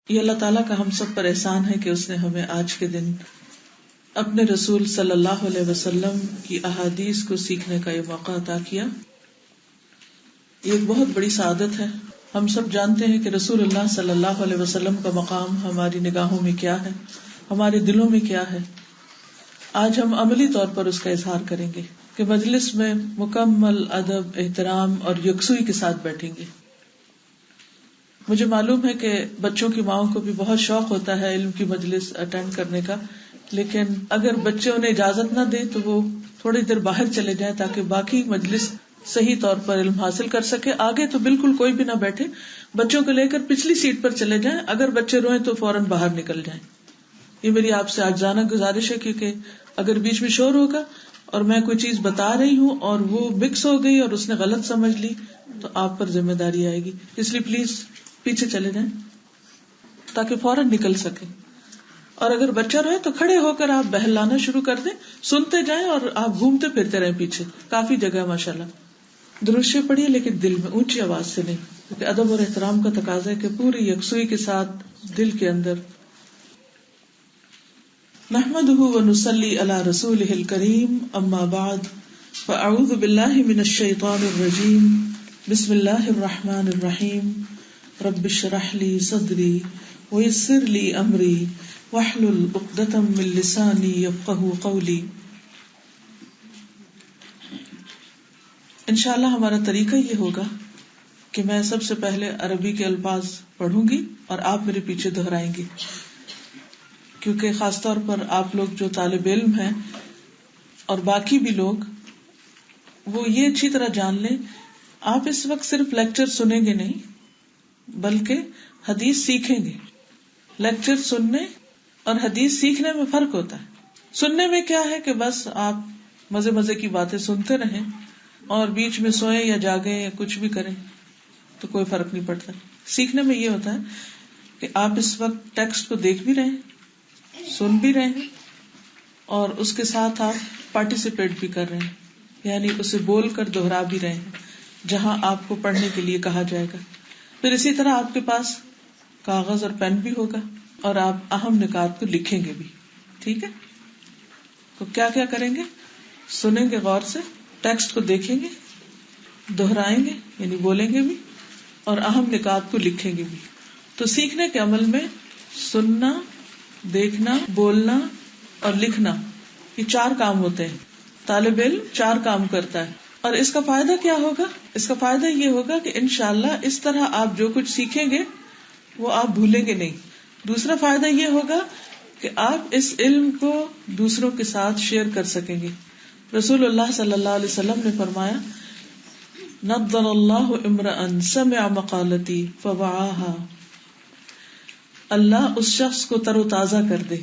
یہ اللہ تعالیٰ کا ہم سب پر احسان ہے کہ اس نے ہمیں آج کے دن اپنے رسول صلی اللہ علیہ وسلم کی احادیث کو سیکھنے کا یہ موقع عطا کیا. یہ ایک بہت بڑی سعادت ہے. ہم سب جانتے ہیں کہ رسول اللہ صلی اللہ علیہ وسلم کا مقام ہماری نگاہوں میں کیا ہے، ہمارے دلوں میں کیا ہے. آج ہم عملی طور پر اس کا اظہار کریں گے کہ مجلس میں مکمل ادب، احترام اور یکسوئی کے ساتھ بیٹھیں گے. مجھے معلوم ہے کہ بچوں کی ماؤں کو بھی بہت شوق ہوتا ہے علم کی مجلس اٹینڈ کرنے کا، لیکن اگر بچے انہیں اجازت نہ دیں تو وہ تھوڑی دیر باہر چلے جائیں تاکہ باقی مجلس صحیح طور پر علم حاصل کر سکے. آگے تو بالکل کوئی بھی نہ بیٹھے، بچوں کو لے کر پچھلی سیٹ پر چلے جائیں. اگر بچے روئیں تو فوراً باہر نکل جائیں. یہ میری آپ سے عاجزانہ گزارش ہے، کیونکہ اگر بیچ میں شور ہوگا اور میں کوئی چیز بتا رہی ہوں اور وہ مکس ہو گئی اور اس نے غلط سمجھ لی تو آپ پر ذمہ داری آئے گی. اس لیے پلیز پیچھے چلے جائیں تاکہ فوراً نکل سکے. اور اگر بچہ رہے تو کھڑے ہو کر آپ بہلانا شروع کر دیں، سنتے جائیں اور آپ گھومتے پھرتے رہیں پیچھے. کافی جگہ ہے ماشاءاللہ. درود شریف پڑھیے لیکن دل میں، اونچی آواز سے نہیں، کیونکہ ادب اور احترام کا تقاضا ہے کہ پوری یکسوئی کے ساتھ دل کے اندر. نحمده ونصلي على رسوله الكريم، اما بعد، فاعوذ باللہ من الشیطان الرجیم، بسم اللہ الرحمن الرحیم. رب اشرح لي صدری ويسر لي امری واحلل عقدۃ من لسانی یفقهوا قولی. انشاءاللہ ہمارا طریقہ یہ ہوگا کہ میں سب سے پہلے عربی کے الفاظ پڑھوں گی اور آپ میرے پیچھے دہرائیں گے، کیونکہ خاص طور پر آپ لوگ جو طالب علم ہیں اور باقی بھی لوگ، وہ یہ اچھی طرح جان لیں، آپ اس وقت صرف لیکچر سنیں گے نہیں بلکہ حدیث سیکھیں گے. لیکچر سننے اور حدیث سیکھنے میں فرق ہوتا ہے. سننے میں کیا ہے کہ بس آپ مزے مزے کی باتیں سنتے رہیں اور بیچ میں سوئیں یا جاگیں یا کچھ بھی کریں تو کوئی فرق نہیں پڑتا. سیکھنے میں یہ ہوتا ہے کہ آپ اس وقت ٹیکسٹ کو دیکھ بھی رہے ہیں، سن بھی رہے ہیں اور اس کے ساتھ آپ پارٹیسپیٹ بھی کر رہے ہیں، یعنی اسے بول کر دہرا بھی رہے ہیں جہاں آپ کو پڑھنے کے لیے کہا جائے گا. پھر اسی طرح آپ کے پاس کاغذ اور پین بھی ہوگا اور آپ اہم نکات کو لکھیں گے بھی. ٹھیک ہے؟ تو کیا کیا کریں گے؟ سنیں گے غور سے، ٹیکسٹ کو دیکھیں گے، دہرائیں گے یعنی بولیں گے بھی، اور اہم نکات کو لکھیں گے بھی. تو سیکھنے کے عمل میں سننا، دیکھنا، بولنا اور لکھنا، یہ 4 کام ہوتے ہیں. طالب علم 4 کام کرتا ہے. اور اس کا فائدہ کیا ہوگا؟ اس کا فائدہ یہ ہوگا کہ انشاءاللہ اس طرح آپ جو کچھ سیکھیں گے وہ آپ بھولیں گے نہیں. دوسرا فائدہ یہ ہوگا کہ آپ اس علم کو دوسروں کے ساتھ شیئر کر سکیں گے. رسول اللہ صلی اللہ علیہ وسلم نے فرمایا، نضر اللہ امرأ سمع مقالتی فوعاها، اللہ اس شخص کو تر و تازہ کر دے.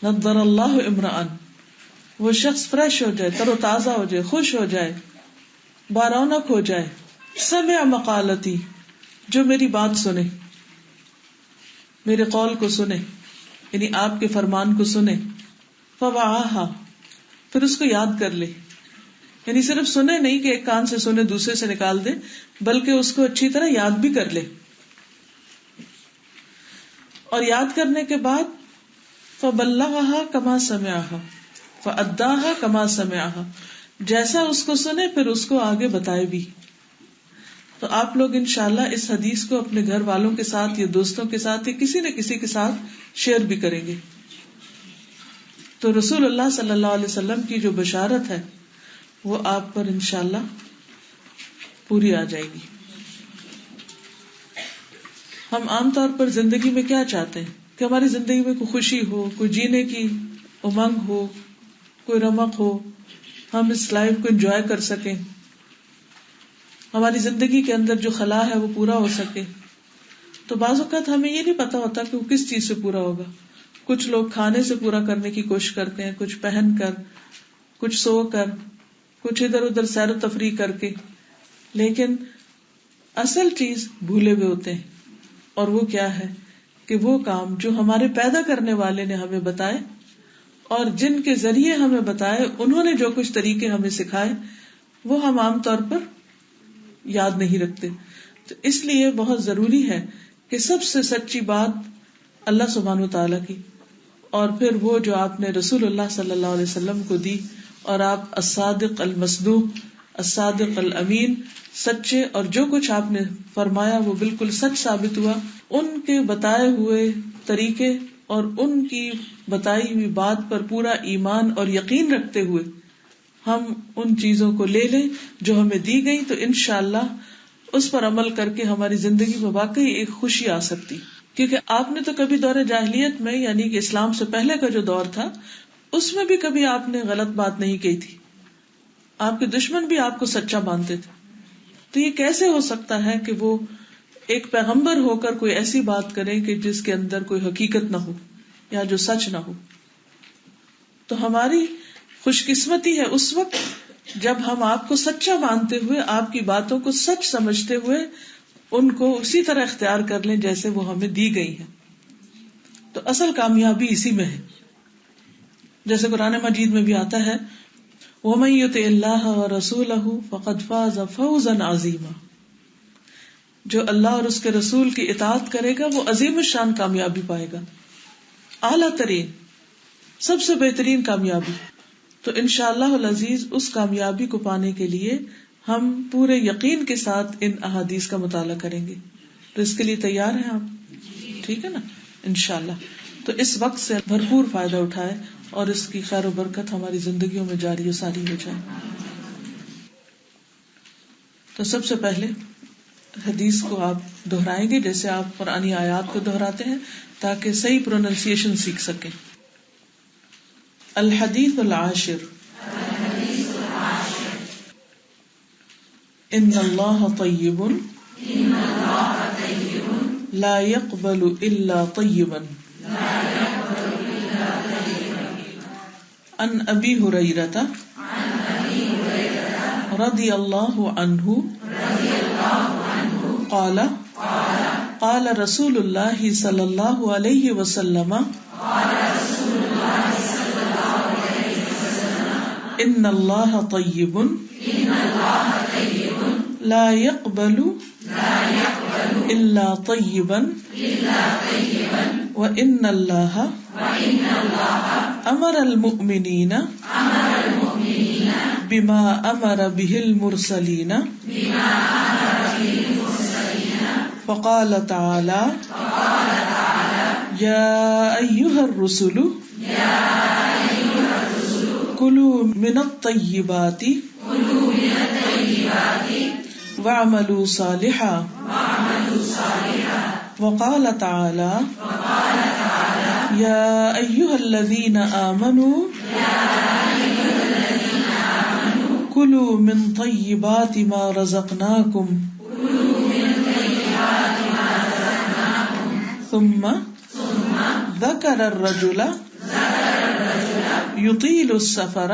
نضر اللہ امرأ، وہ شخص فریش ہو جائے، تر و تازہ ہو جائے، خوش ہو جائے، بارونق ہو جائے. سمع مقالتی، جو میری بات سنے، میرے قول کو سنے، یعنی آپ کے فرمان کو سنے. فوعاها، پھر اس کو یاد کر لے. یعنی صرف سنے نہیں کہ ایک کان سے سنے دوسرے سے نکال دے، بلکہ اس کو اچھی طرح یاد بھی کر لے. اور یاد کرنے کے بعد فبلغها كما سمعها فأداها كما سمعها، جیسا اس کو سنے پھر اس کو آگے بتائے بھی. تو آپ لوگ انشاءاللہ اس حدیث کو اپنے گھر والوں کے ساتھ یا دوستوں کے ساتھ یا کسی نہ کسی کے ساتھ شیئر بھی کریں گے. تو رسول اللہ صلی اللہ علیہ وسلم کی جو بشارت ہے وہ آپ پر انشاءاللہ پوری آ جائے گی. ہم عام طور پر زندگی میں کیا چاہتے ہیں کہ ہماری زندگی میں کوئی خوشی ہو، کوئی جینے کی امنگ ہو، کوئی رمق ہو، ہم اس لائف کو انجوائے کر سکیں، ہماری زندگی کے اندر جو خلا ہے وہ پورا ہو سکے. تو بعض اوقات ہمیں یہ نہیں پتا ہوتا کہ وہ کس چیز سے پورا ہوگا. کچھ لوگ کھانے سے پورا کرنے کی کوشش کرتے ہیں، کچھ پہن کر، کچھ سو کر، کچھ ادھر ادھر سیر و تفریح کر کے، لیکن اصل چیز بھولے ہوئے ہوتے ہیں. اور وہ کیا ہے کہ وہ کام جو ہمارے پیدا کرنے والے نے ہمیں بتائے اور جن کے ذریعے ہمیں بتائے، انہوں نے جو کچھ طریقے ہمیں سکھائے، وہ ہم عام طور پر یاد نہیں رکھتے. تو اس لیے بہت ضروری ہے کہ سب سے سچی بات اللہ سبحانہ وتعالیٰ کی، اور پھر وہ جو آپ نے رسول اللہ صلی اللہ علیہ وسلم کو دی، اور آپ الصادق المصدوق، الصادق الامین، سچے، اور جو کچھ آپ نے فرمایا وہ بالکل سچ ثابت ہوا. ان کے بتائے ہوئے طریقے اور ان کی بتائی ہوئی بات پر پورا ایمان اور یقین رکھتے ہوئے ہم ان چیزوں کو لے لیں جو ہمیں دی گئی، تو انشاءاللہ اس پر عمل کر کے ہماری زندگی میں واقعی ایک خوشی آ سکتی. کیونکہ آپ نے تو کبھی دور جاہلیت میں، یعنی کہ اسلام سے پہلے کا جو دور تھا، اس میں بھی کبھی آپ نے غلط بات نہیں کہی تھی. آپ کے دشمن بھی آپ کو سچا مانتے تھے. تو یہ کیسے ہو سکتا ہے کہ وہ ایک پیغمبر ہو کر کوئی ایسی بات کرے کہ جس کے اندر کوئی حقیقت نہ ہو یا جو سچ نہ ہو؟ تو ہماری خوش قسمتی ہے اس وقت جب ہم آپ کو سچا مانتے ہوئے، آپ کی باتوں کو سچ سمجھتے ہوئے ان کو اسی طرح اختیار کر لیں جیسے وہ ہمیں دی گئی ہیں. تو اصل کامیابی اسی میں ہے. جیسے قرآن مجید میں بھی آتا ہے وَمَن يُطِعِ اللَّهَ وَرَسُولَهُ فَقَدْ فَازَ فَوْزًا عَظِيمًا، جو اللہ اور اس کے رسول کی اطاعت کرے گا وہ عظیم الشان کامیابی پائے گا، اعلیٰ ترین، سب سے بہترین کامیابی. تو انشاءاللہ العزیز اس کامیابی کو پانے کے لیے ہم پورے یقین کے ساتھ ان احادیث کا مطالعہ کریں گے. تو اس کے لیے تیار ہیں آپ؟ ٹھیک ہے نا، انشاءاللہ. تو اس وقت سے بھرپور فائدہ اٹھائے اور اس کی خیر و برکت ہماری زندگیوں میں جاری و ساری ہو جائے. تو سب سے پہلے حدیث کو آپ دہرائیں گے جیسے آپ قرآنی آیات کو دہراتے ہیں تاکہ صحیح پروننسیشن سیکھ سکیں. الحدیث العاشر، ان اللہ طیب لا يقبل الا طیبا. عن ابی ہریرہ رضی اللہ عنہ قال قال رسول اللہ صلی اللہ علیہ وسلم ان اللہ طیب لا يقبل الا طیبا وان اللہ امر المؤمنین بما امر به المرسلین فقال تعالی یا ایھا الرسل کلوا من الطیبات واعملوا صالحا وقال تعالی یا ایھا الذین آمنوا کلوا من طیبات ما رزقناکم ثم ذکر الرجل یطیل السفر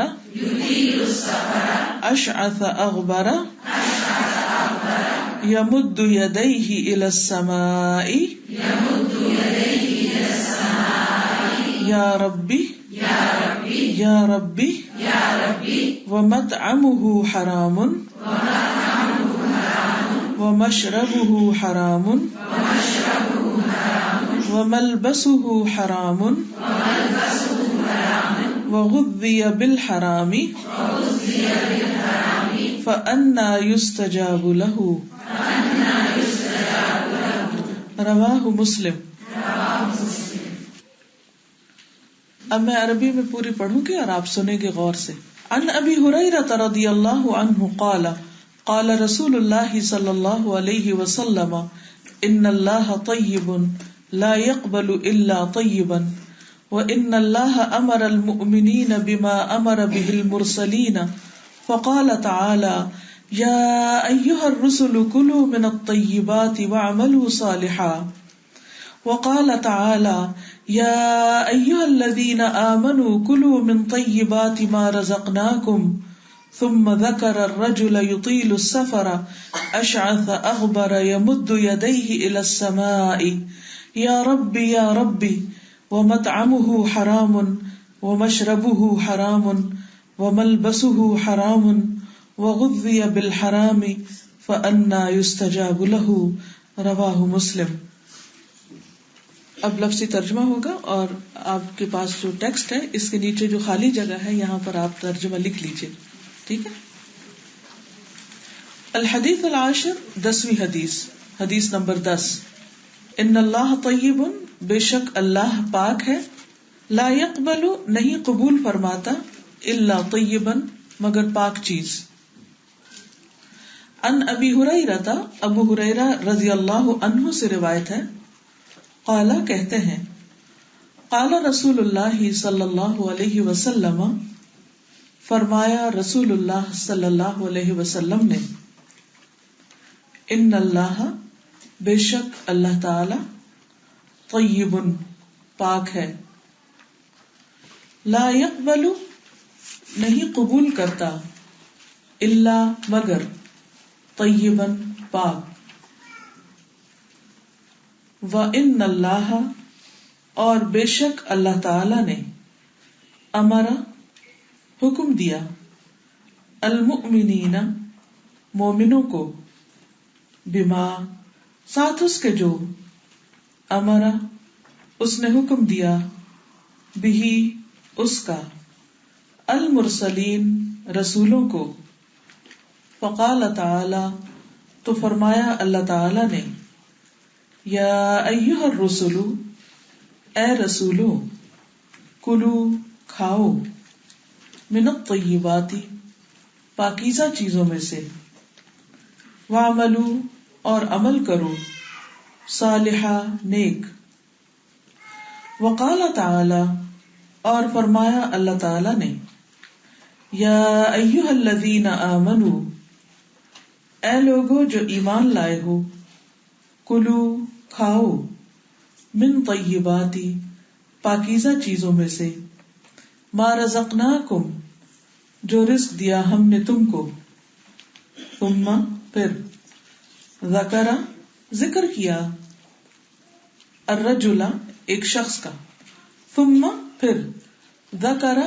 اشعث اغبر یمد یدیہ الی السماء یا ربی یا ربی ومطعمہ حرام ومشربہ حرام وملبسہ حرام وغذی بالحرام فأنى يستجاب له. رواہ مسلم. اب میں عربی میں پوری پڑھوں گی اور آپ سنیں گے غور سے. عن ابی ہریرہ رضی اللہ عنہ قال قال رسول اللہ صلی اللہ علیہ وسلم ان اللہ طیب لا يقبل الا طیبا وان اللہ امر المؤمنین بما امر به المرسلین فقال تعالی یا ایھا الرسل کلوا من الطیبات واعملوا صالحا وقال تعالی یا ایھا الذین آمنوا کلوا من طیبات ما رزقناکم ثم ذکر الرجل یطیل السفر اشعث اغبر یمد یدیہ الی السماء یا ربی یا ربی ومطعمہ حرام ومشربہ حرام وملبسہ حرام وغذی بالحرام فأنى يستجاب له. رواہ مسلم. اب لفظی ترجمہ ہوگا اور آپ کے پاس جو ٹیکسٹ ہے اس کے نیچے جو خالی جگہ ہے یہاں پر آپ ترجمہ لکھ لیجئے. ٹھیک ہے. الحدیث العاشر، 10ویں حدیث، حدیث نمبر 10. ان اللہ طیب، بے شک اللہ پاک ہے، لا يقبل، نہیں قبول فرماتا، الا طیبا، مگر پاک چیز. ان ابی ہریرہ، ابو ہریرہ رضی اللہ عنہ سے روایت ہے، قال، کہتے ہیں، قال رسول اللہ صلی اللہ علیہ وسلم، فرمایا رسول اللہ صلی اللہ علیہ وسلم نے، ان اللہ، بے شک اللہ تعالی، طیب، پاک ہے، لا يقبل، نہیں قبول کرتا، الا، مگر، طیبا، پاک. وَإِنَّ اللَّهَ، اور بے شک اللہ تعالی نے، امر، حکم دیا، المؤمنین، مومنوں کو، بما، ساتھ اس کے جو، امر، اس نے حکم دیا، بہی، اس کا، المرسلین، رسولوں کو. فقال تعالی، تو فرمایا اللہ تعالی نے، یا ایھا الرسل، اے رسولو، کلو، کھاؤ، من الطیبات، پاکیزہ چیزوں میں سے، وعملوا، اور عمل کرو، صالحا، نیک. وقال تعالی، اور فرمایا اللہ تعالی نے، یا ایھا الذین آمنوا، اے لوگو جو ایمان لائے ہو، کلو، کھاؤ، من طیبات، پاکیزہ چیزوں میں سے، ما رزقناکم، جو رزق دیا ہم نے تم کو. ثم، پھر، ذکر، ذکر کیا، الرجل، ایک شخص کا. ثم، پھر، ذکر،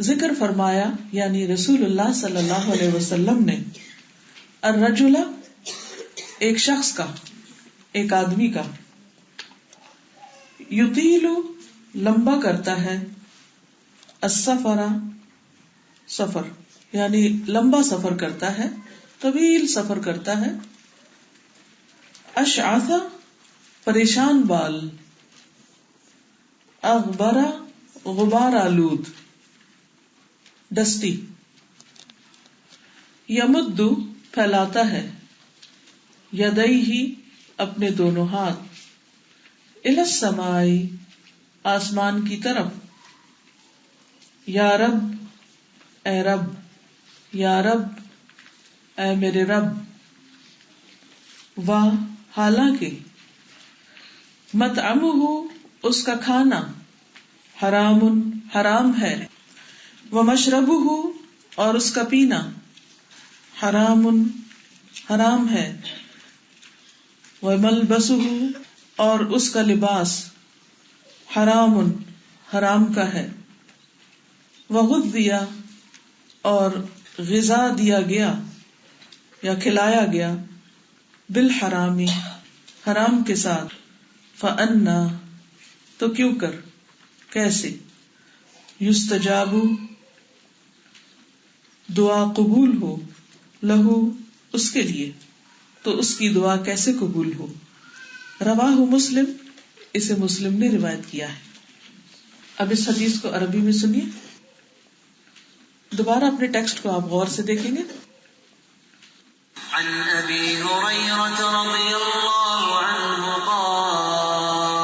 ذکر فرمایا، یعنی رسول اللہ صلی اللہ علیہ وسلم نے، الرجل، ایک شخص کا، ایک آدمی کا. یطیل، لمبا کرتا ہے، السفر، سفر، یعنی لمبا سفر کرتا ہے، طویل سفر کرتا ہے. اشعث، پریشان بال، اغبر، غبار آلود، ڈسٹی. یمد، پھیلاتا ہے، یدیہ، اپنے دونوں ہاتھ، الی السماء، آسمان کی طرف. یا رب، اے رب، یا رب، اے میرے رب. و، حالانکہ، مطعمہ، اس کا کھانا، حرام، حرام ہے. ومشربہ، اور اس کا پینا، حرام، حرام ہے. وملبسہ، اور اس کا لباس، حرام، حرام کا ہے. وغذی، اور غذا دیا گیا یا کھلایا گیا، بالحرام، حرام کے ساتھ. فأنا، تو کیوں کر، کیسے، یستجاب، دعا قبول ہو، لہو، اس کے لیے، تو اس کی دعا کیسے قبول ہو. رواہ مسلم، اسے مسلم نے روایت کیا ہے. اب اس حدیث کو عربی میں سنیے. دوبارہ اپنے ٹیکسٹ کو آپ غور سے دیکھیں گے. عن ابی ہریرہ رضی اللہ عنہ قال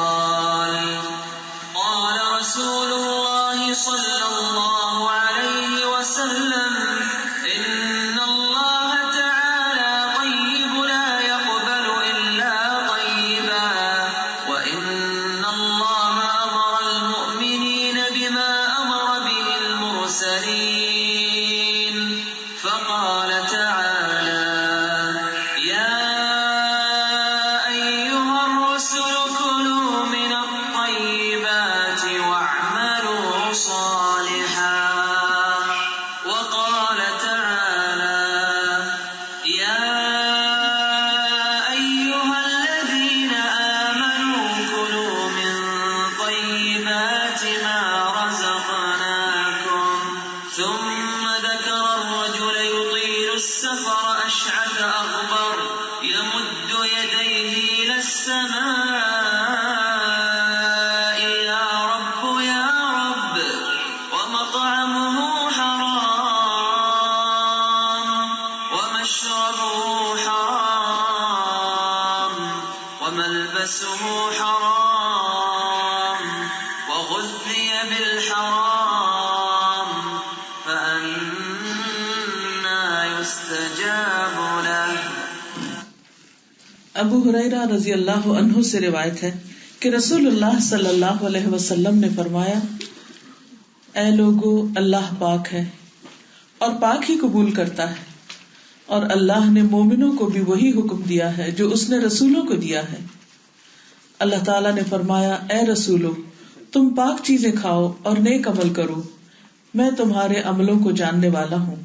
قال رسول اللہ صلی اللہ علیہ وسلم ان اللہ تعالی طیب لا يقبل الا طیبا وان اللہ امر المؤمنین بما امر به المرسلین فقال تعالی یا السماء يا رب يا رب ومطعمه حرام ومشربه حرام وملبسه حرام وغذي بالحرام فأنى يستجاب له. ابو ہریرہ رضی اللہ عنہ سے روایت ہے کہ رسول اللہ صلی اللہ علیہ وسلم نے فرمایا، اے لوگو، اللہ پاک ہے اور پاک ہی قبول کرتا ہے، اور اللہ نے مومنوں کو بھی وہی حکم دیا ہے جو اس نے رسولوں کو دیا ہے. اللہ تعالیٰ نے فرمایا، اے رسولو، تم پاک چیزیں کھاؤ اور نیک عمل کرو، میں تمہارے عملوں کو جاننے والا ہوں.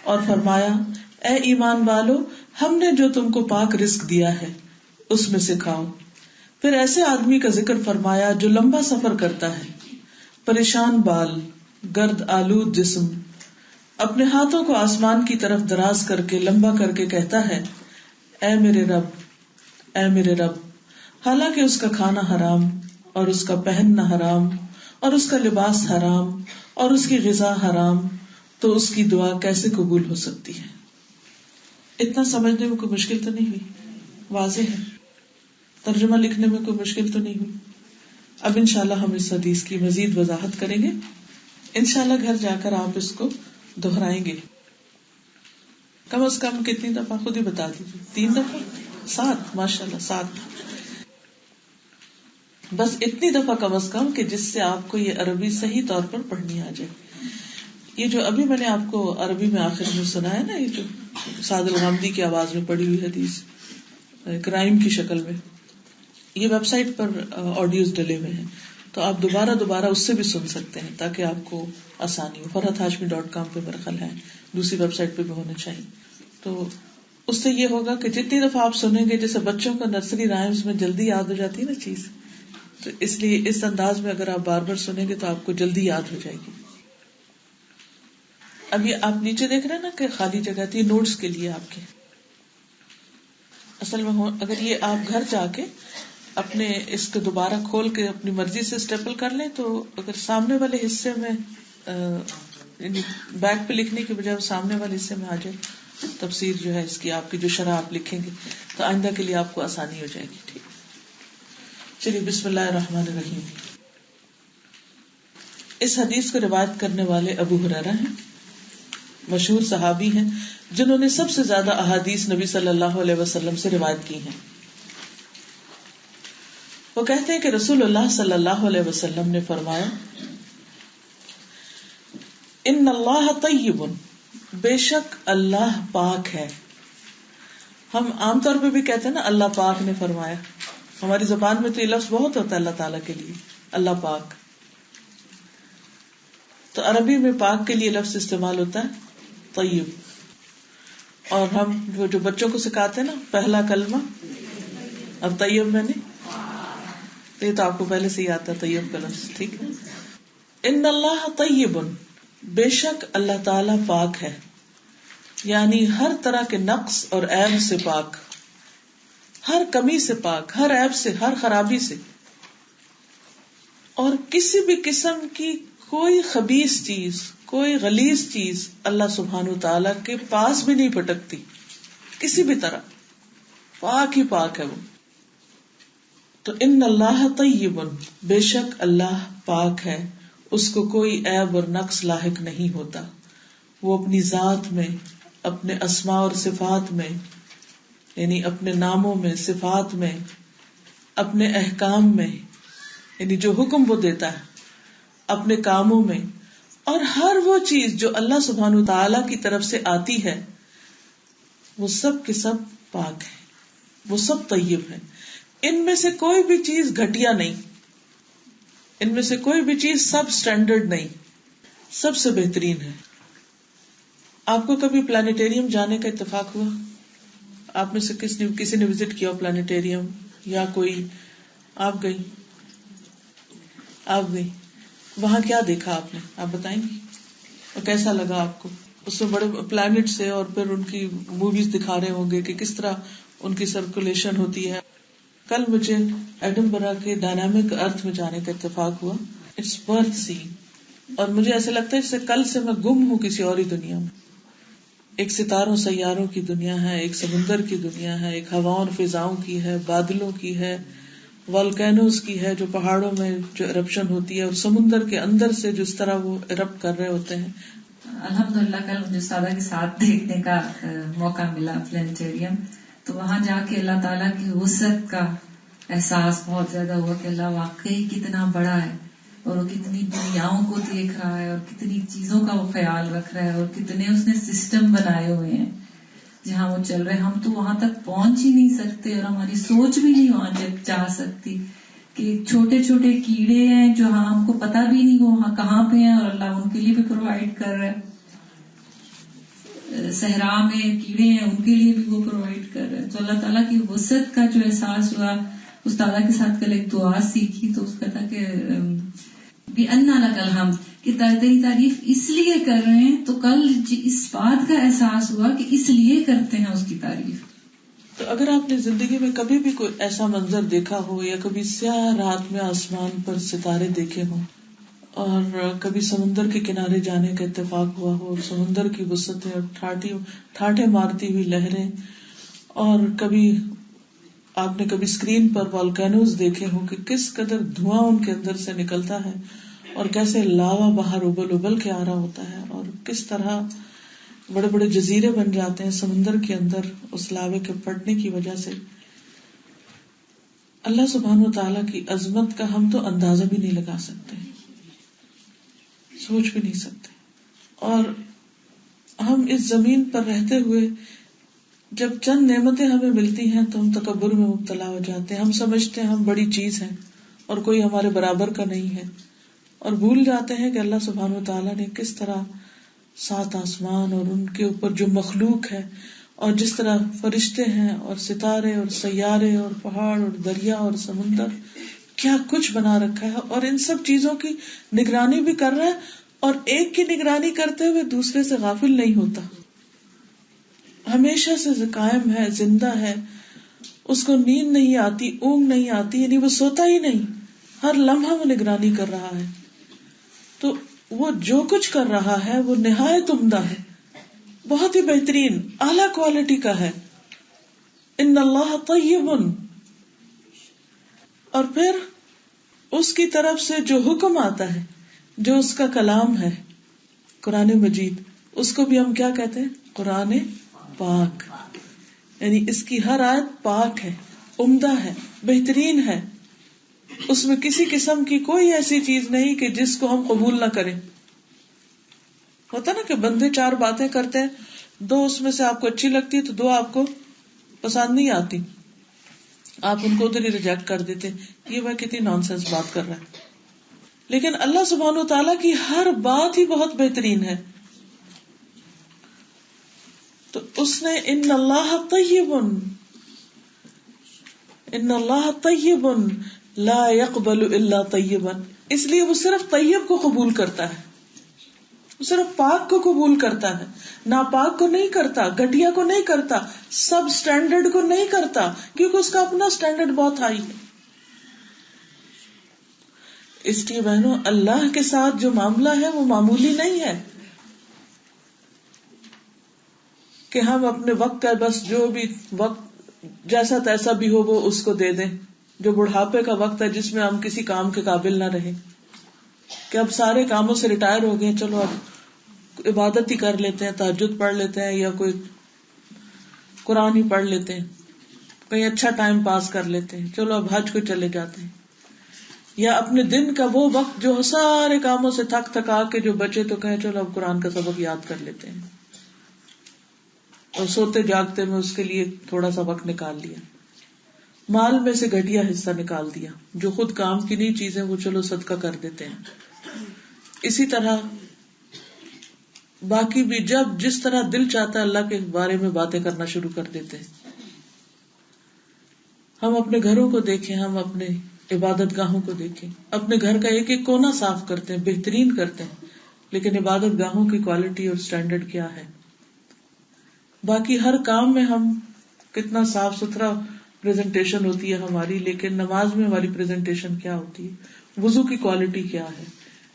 اور فرمایا، اے ایمان والو، ہم نے جو تم کو پاک رزق دیا ہے اس میں سے کھاؤ. پھر ایسے آدمی کا ذکر فرمایا جو لمبا سفر کرتا ہے، پریشان بال، گرد آلود جسم، اپنے ہاتھوں کو آسمان کی طرف دراز کر کے لمبا کر کے کہتا ہے، اے میرے رب، اے میرے رب، حالانکہ اس کا کھانا حرام اور اس کا پہننا حرام اور اس کا لباس حرام اور اس کی غذا حرام، تو اس کی دعا کیسے قبول ہو سکتی ہے؟ اتنا سمجھنے میں کوئی مشکل تو نہیں ہوئی؟ واضح ہے. ترجمہ لکھنے میں کوئی مشکل تو نہیں ہوئی؟ اب انشاءاللہ ہم اس حدیث کی مزید وضاحت کریں گے. انشاءاللہ گھر جا کر آپ اس کو دہرائیں گے. کم از کم کتنی دفعہ خود ہی بتا دیجیے. 3 دفعہ؟ 7؟ ماشاءاللہ 7. بس اتنی دفعہ کم از کم کہ جس سے آپ کو یہ عربی صحیح طور پر پڑھنی آ جائے. یہ جو ابھی میں نے آپ کو عربی میں آخر میں سنایا نا، یہ جو سعد الغامدی کی آواز میں پڑھی ہوئی حدیث کرائم کی شکل میں، یہ ویب سائٹ پر آڈیوز ڈلے ہوئے ہیں، تو آپ دوبارہ اس سے بھی سن سکتے ہیں تاکہ آپ کو آسانی ہو. farhathashmi.com پہ میرا خیال ہے، دوسری ویب سائٹ پہ بھی ہونا چاہیے. تو اس سے یہ ہوگا کہ جتنی دفعہ آپ سنیں گے، جیسے بچوں کو نرسری رائمز میں جلدی یاد ہو جاتی ہے نا چیز، تو اس لیے اس انداز میں اگر آپ بار بار سنیں گے تو آپ کو جلدی یاد ہو جائے گی. اب یہ آپ نیچے دیکھ رہے ہیں نا کہ خالی جگہ تھی نوٹس کے لیے آپ کے. اصل میں اگر یہ آپ گھر جا کے اپنے اس کو دوبارہ کھول کے اپنی مرضی سے اسٹیپل کر لیں، تو اگر سامنے والے حصے میں بیک پہ لکھنے کی بجائے سامنے والے حصے میں آ جائے تفسیر جو ہے اس کی، آپ کی جو شرح آپ لکھیں گے، تو آئندہ کے لیے آپ کو آسانی ہو جائے گی. ٹھیک، چلیے بسم اللہ الرحمن الرحیم. اس حدیث کو روایت کرنے والے ابو ہریرہ ہیں، مشہور صحابی ہیں جنہوں نے سب سے زیادہ احادیث نبی صلی اللہ علیہ وسلم سے روایت کی ہیں. وہ کہتے ہیں کہ رسول اللہ صلی اللہ علیہ وسلم نے فرمایا، ان اللہ طیب، بے شک اللہ پاک ہے. ہم عام طور پہ بھی کہتے ہیں نا اللہ پاک نے فرمایا، ہماری زبان میں تو یہ لفظ بہت ہوتا ہے اللہ تعالیٰ کے لیے، اللہ پاک. تو عربی میں پاک کے لیے لفظ استعمال ہوتا ہے طیب. اور ہم جو بچوں کو سکھاتے ہیں نا، پہلا کلمہ اب طیب میں نے، یہ تو آپ کو پہلے سے ہی آتا ہے طیب کا لفظ. ٹھیک ہے. ان اللہ طیب، بے شک اللہ تعالی پاک ہے، یعنی ہر طرح کے نقص اور عیب سے پاک، ہر کمی سے پاک، ہر عیب سے، ہر خرابی سے، اور کسی بھی قسم کی کوئی خبیث چیز، کوئی غلیظ چیز اللہ سبحانہ وتعالی کے پاس بھی نہیں پھٹکتی کسی بھی طرح. پاک ہی پاک ہے وہ. تو ان اللہ طیب، بے شک اللہ پاک ہے، اس کو کوئی عیب اور نقص لاحق نہیں ہوتا. وہ اپنی ذات میں، اپنے اسماء اور صفات میں، یعنی اپنے ناموں میں، صفات میں، اپنے احکام میں، یعنی جو حکم وہ دیتا ہے، اپنے کاموں میں، اور ہر وہ چیز جو اللہ سبحانہ وتعالی کی طرف سے آتی ہے، وہ سب کے سب پاک ہے، وہ سب طیب ہے. ان میں سے کوئی بھی چیز گھٹیا نہیں، ان میں سے کوئی بھی چیز سب اسٹینڈرڈ نہیں، سب سے بہترین ہے. آپ کو کبھی پلانیٹوریم جانے کا اتفاق ہوا؟ آپ میں سے کسی نے وزٹ کیا پلانیٹوریم، یا کوئی آپ گئی وہاں کیا دیکھا آپ نے؟ آپ بتائیں گی؟ اور کیسا لگا آپ کو؟ اس میں بڑے پلانٹ سے اور پھر ان کی موویز دکھا رہے ہوں گے کہ کس طرح ان کی سرکولیشن ہوتی ہے. کل مجھے ایڈنبرا کے ڈائنامک ارتھ میں جانے کا اتفاق ہوا. It's worth seeing. اور مجھے ایسا لگتا ہے جیسے کل سے میں گم ہوں کسی اور ہی دنیا میں. ایک ستاروں سیاروں کی دنیا ہے, ایک سمندر کی دنیا ہے, ایک ہواؤں اور فضاؤں کی ہے, بادلوں کی ہے, والکینوز کی ہے جو پہاڑوں میں جو ایرپشن ہوتی ہے, اور سمندر کے اندر سے جس طرح وہ ایرپٹ کر رہے ہوتے ہیں. الحمدللہ کل مجھے سادہ کے ساتھ دیکھنے کا موقع ملا پلانیٹوریم, تو وہاں جا کے اللہ تعالیٰ کی وسعت کا احساس بہت زیادہ ہوا کہ اللہ واقعی کتنا بڑا ہے, اور وہ کتنی دنیاؤں کو دیکھ رہا ہے, اور کتنی چیزوں کا وہ خیال رکھ رہا ہے, اور کتنے اس نے سسٹم بنائے ہوئے ہیں جہاں وہ چل رہے ہیں. ہم تو وہاں تک پہنچ ہی نہیں سکتے, اور ہماری سوچ بھی نہیں وہاں جا سکتی کہ چھوٹے چھوٹے کیڑے ہیں جو ہم کو پتہ بھی نہیں وہ وہاں کہاں پہ ہیں, اور اللہ ان کے لیے بھی پرووائڈ کر رہا ہے. صحرا میں کیڑے ہیں ان کے لیے بھی وہ پرووائڈ کر رہا ہے. تو اللہ تعالیٰ کی وسعت کا جو احساس ہوا, استاد کے ساتھ کل ایک دعا سیکھی تو اس کا تھا کہ بِأَنَّ لَكَ الْحَمْدُ, کہ تیری تعریف اس لیے کر رہے ہیں. تو کل اس بات کا احساس ہوا کہ اس لیے کرتے ہیں اس کی تعریف. تو اگر آپ نے زندگی میں کبھی بھی کوئی ایسا منظر دیکھا ہو, یا کبھی سیاہ رات میں آسمان پر ستارے دیکھے ہوں, اور کبھی سمندر کے کنارے جانے کا اتفاق ہوا ہو, اور سمندر کی وسعتیں اور ٹھاٹھے مارتی ہوئی لہریں, اور کبھی آپ نے کبھی اسکرین پر والکینوز دیکھے ہوں کہ کس قدر دھواں ان کے اندر سے نکلتا ہے, اور کیسے لاوا باہر ابل ابل کے آ رہا ہوتا ہے, اور کس طرح بڑے بڑے جزیرے بن جاتے ہیں سمندر کے اندر اس لاوے کے پھٹنے کی وجہ سے. اللہ سبحانہ و تعالیٰ کی عظمت کا ہم تو اندازہ بھی نہیں لگا سکتے, سوچ بھی نہیں سکتے. اور ہم اس زمین پر رہتے ہوئے جب چند نعمتیں ہمیں ملتی ہیں تو ہم تکبر میں مبتلا ہو جاتے ہیں. ہم سمجھتے ہیں ہم بڑی چیز ہیں اور کوئی ہمارے برابر کا نہیں ہے, اور بھول جاتے ہیں کہ اللہ سبحانہ و تعالیٰ نے کس طرح 7 آسمان اور ان کے اوپر جو مخلوق ہے, اور جس طرح فرشتے ہیں اور ستارے اور سیارے اور پہاڑ اور دریا اور سمندر, کیا کچھ بنا رکھا ہے, اور ان سب چیزوں کی نگرانی بھی کر رہا ہے, اور ایک کی نگرانی کرتے ہوئے دوسرے سے غافل نہیں ہوتا, ہمیشہ سے قائم ہے, زندہ ہے, اس کو نیند نہیں آتی, اونگ نہیں آتی, یعنی وہ سوتا ہی نہیں, ہر لمحہ وہ نگرانی کر رہا ہے. تو وہ جو کچھ کر رہا ہے وہ نہایت عمدہ ہے, بہت ہی بہترین اعلیٰ کوالٹی کا ہے. ان اللہ طیب, اور پھر اس کی طرف سے جو حکم آتا ہے, جو اس کا کلام ہے قرآن مجید, اس کو بھی ہم کیا کہتے ہیں؟ قرآن پاک. یعنی اس کی ہر آیت پاک ہے, عمدہ ہے, بہترین ہے. اس میں کسی قسم کی کوئی ایسی چیز نہیں کہ جس کو ہم قبول نہ کریں. ہوتا نا کہ بندے 4 باتیں کرتے ہیں, 2 اس میں سے آپ کو اچھی لگتی ہے تو 2 آپ کو پسند نہیں آتی, آپ ان کو ادھر ہی ریجیکٹ کر دیتے, یہ وہ کتنی نان سینس بات کر رہا ہے. لیکن اللہ سبحانہ و تعالیٰ کی ہر بات ہی بہت بہترین ہے. تو اس نے ان اللہ طیب, ان اللہ طیب لا يقبل الا طیبا, اس لیے وہ صرف طیب کو قبول کرتا ہے, وہ صرف پاک کو قبول کرتا ہے, ناپاک کو نہیں کرتا, گھٹیا کو نہیں کرتا, سب سٹینڈرڈ کو نہیں کرتا, کیونکہ اس کا اپنا سٹینڈرڈ بہت ہائی ہے. اس لیے بہنوں, اللہ کے ساتھ جو معاملہ ہے وہ معمولی نہیں ہے کہ ہم اپنے وقت کا بس جو بھی وقت جیسا تیسا بھی ہو وہ اس کو دے دیں. جو بڑھاپے کا وقت ہے جس میں ہم کسی کام کے قابل نہ رہیں, کہ اب سارے کاموں سے ریٹائر ہو گئے, چلو اب عبادت ہی کر لیتے ہیں, تہجد پڑھ لیتے ہیں, یا کوئی قرآن ہی پڑھ لیتے ہیں, کہیں اچھا ٹائم پاس کر لیتے ہیں, چلو اب حج کو چلے جاتے ہیں. یا اپنے دن کا وہ وقت جو سارے کاموں سے تھک تھکا کے جو بچے تو کہیں چلو اب قرآن کا سبق یاد کر لیتے ہیں, اور سوتے جاگتے میں اس کے لیے تھوڑا سا وقت نکال لیا, مال میں سے گھٹیا حصہ نکال دیا, جو خود کام کی نہیں چیزیں وہ چلو صدقہ کر دیتے ہیں. اسی طرح باقی بھی جب جس طرح دل چاہتا ہے اللہ کے بارے میں باتیں کرنا شروع کر دیتے ہیں. ہم اپنے گھروں کو دیکھیں, ہم اپنے عبادت گاہوں کو دیکھیں, اپنے گھر کا ایک ایک کونا صاف کرتے ہیں, بہترین کرتے ہیں, لیکن عبادت گاہوں کی کوالٹی اور سٹینڈرڈ کیا ہے. باقی ہر کام میں ہم کتنا صاف ستھرا پریزنٹیشن ہوتی ہے ہماری، لیکن نماز میں ہماری پریزنٹیشن کیا ہوتی ہے، وضو کی کوالٹی کیا ہے،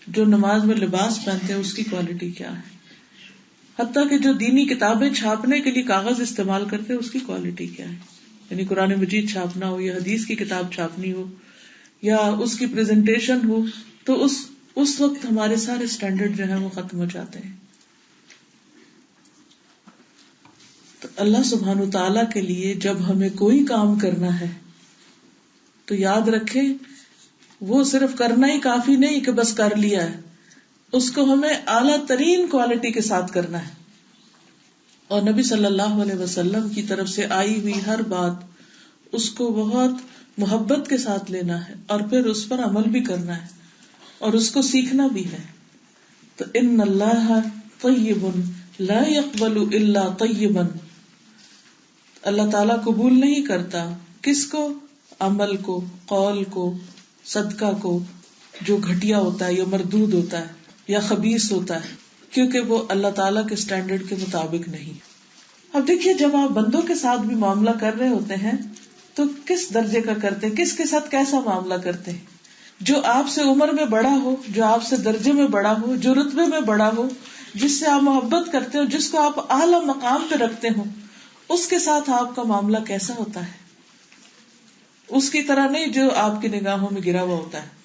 جو نماز میں لباس پہنتے ہیں اس کی کوالٹی کیا ہے، حتیٰ کہ جو دینی کتابیں چھاپنے کے لیے کاغذ استعمال کرتے ہیں اس کی کوالٹی کیا ہے، یعنی قرآن مجید چھاپنا ہو یا حدیث کی کتاب چھاپنی ہو یا اس کی پریزنٹیشن ہو، تو اس وقت ہمارے سارے سٹینڈرڈ جو ہیں وہ ختم ہو جاتے ہیں. تو اللہ سبحانہ وتعالیٰ کے لیے جب ہمیں کوئی کام کرنا ہے تو یاد رکھے وہ صرف کرنا ہی کافی نہیں کہ بس کر لیا ہے، اس کو ہمیں اعلیٰ ترین کوالٹی کے ساتھ کرنا ہے، اور نبی صلی اللہ علیہ وسلم کی طرف سے آئی ہوئی ہر بات اس کو بہت محبت کے ساتھ لینا ہے اور پھر اس پر عمل بھی کرنا ہے اور اس کو سیکھنا بھی ہے. تو ان اللہ طیب لا يقبل الا طیبا، اللہ تعالیٰ قبول نہیں کرتا کس کو؟ عمل کو، قول کو، صدقہ کو جو گھٹیا ہوتا ہے یا مردود ہوتا ہے یا خبیث ہوتا ہے، کیونکہ وہ اللہ تعالیٰ کے سٹینڈرڈ کے مطابق نہیں. اب دیکھیے جب آپ بندوں کے ساتھ بھی معاملہ کر رہے ہوتے ہیں تو کس درجے کا کرتے ہیں، کس کے ساتھ کیسا معاملہ کرتے ہیں؟ جو آپ سے عمر میں بڑا ہو، جو آپ سے درجے میں بڑا ہو، جو رتبے میں بڑا ہو، جس سے آپ محبت کرتے ہو، جس کو آپ اعلیٰ مقام پہ رکھتے ہو، اس کے ساتھ آپ کا معاملہ کیسا ہوتا ہے؟ اس کی طرح نہیں جو آپ کی نگاہوں میں گرا ہوا ہوتا ہے.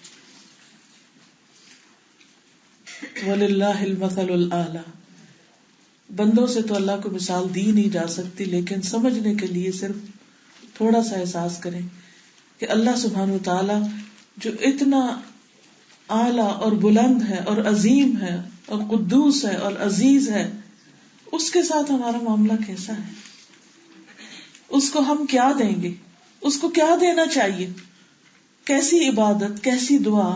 وَلِلَّهِ الْمَثَلُ الْأَعْلَى، بندوں سے تو اللہ کو مثال دی نہیں جا سکتی، لیکن سمجھنے کے لیے صرف تھوڑا سا احساس کریں کہ اللہ سبحانہ وتعالی جو اتنا اعلیٰ اور بلند ہے اور عظیم ہے اور قدوس ہے اور عزیز ہے، اس کے ساتھ ہمارا معاملہ کیسا ہے، اس کو ہم کیا دیں گے، اس کو کیا دینا چاہیے، کیسی عبادت، کیسی دعا،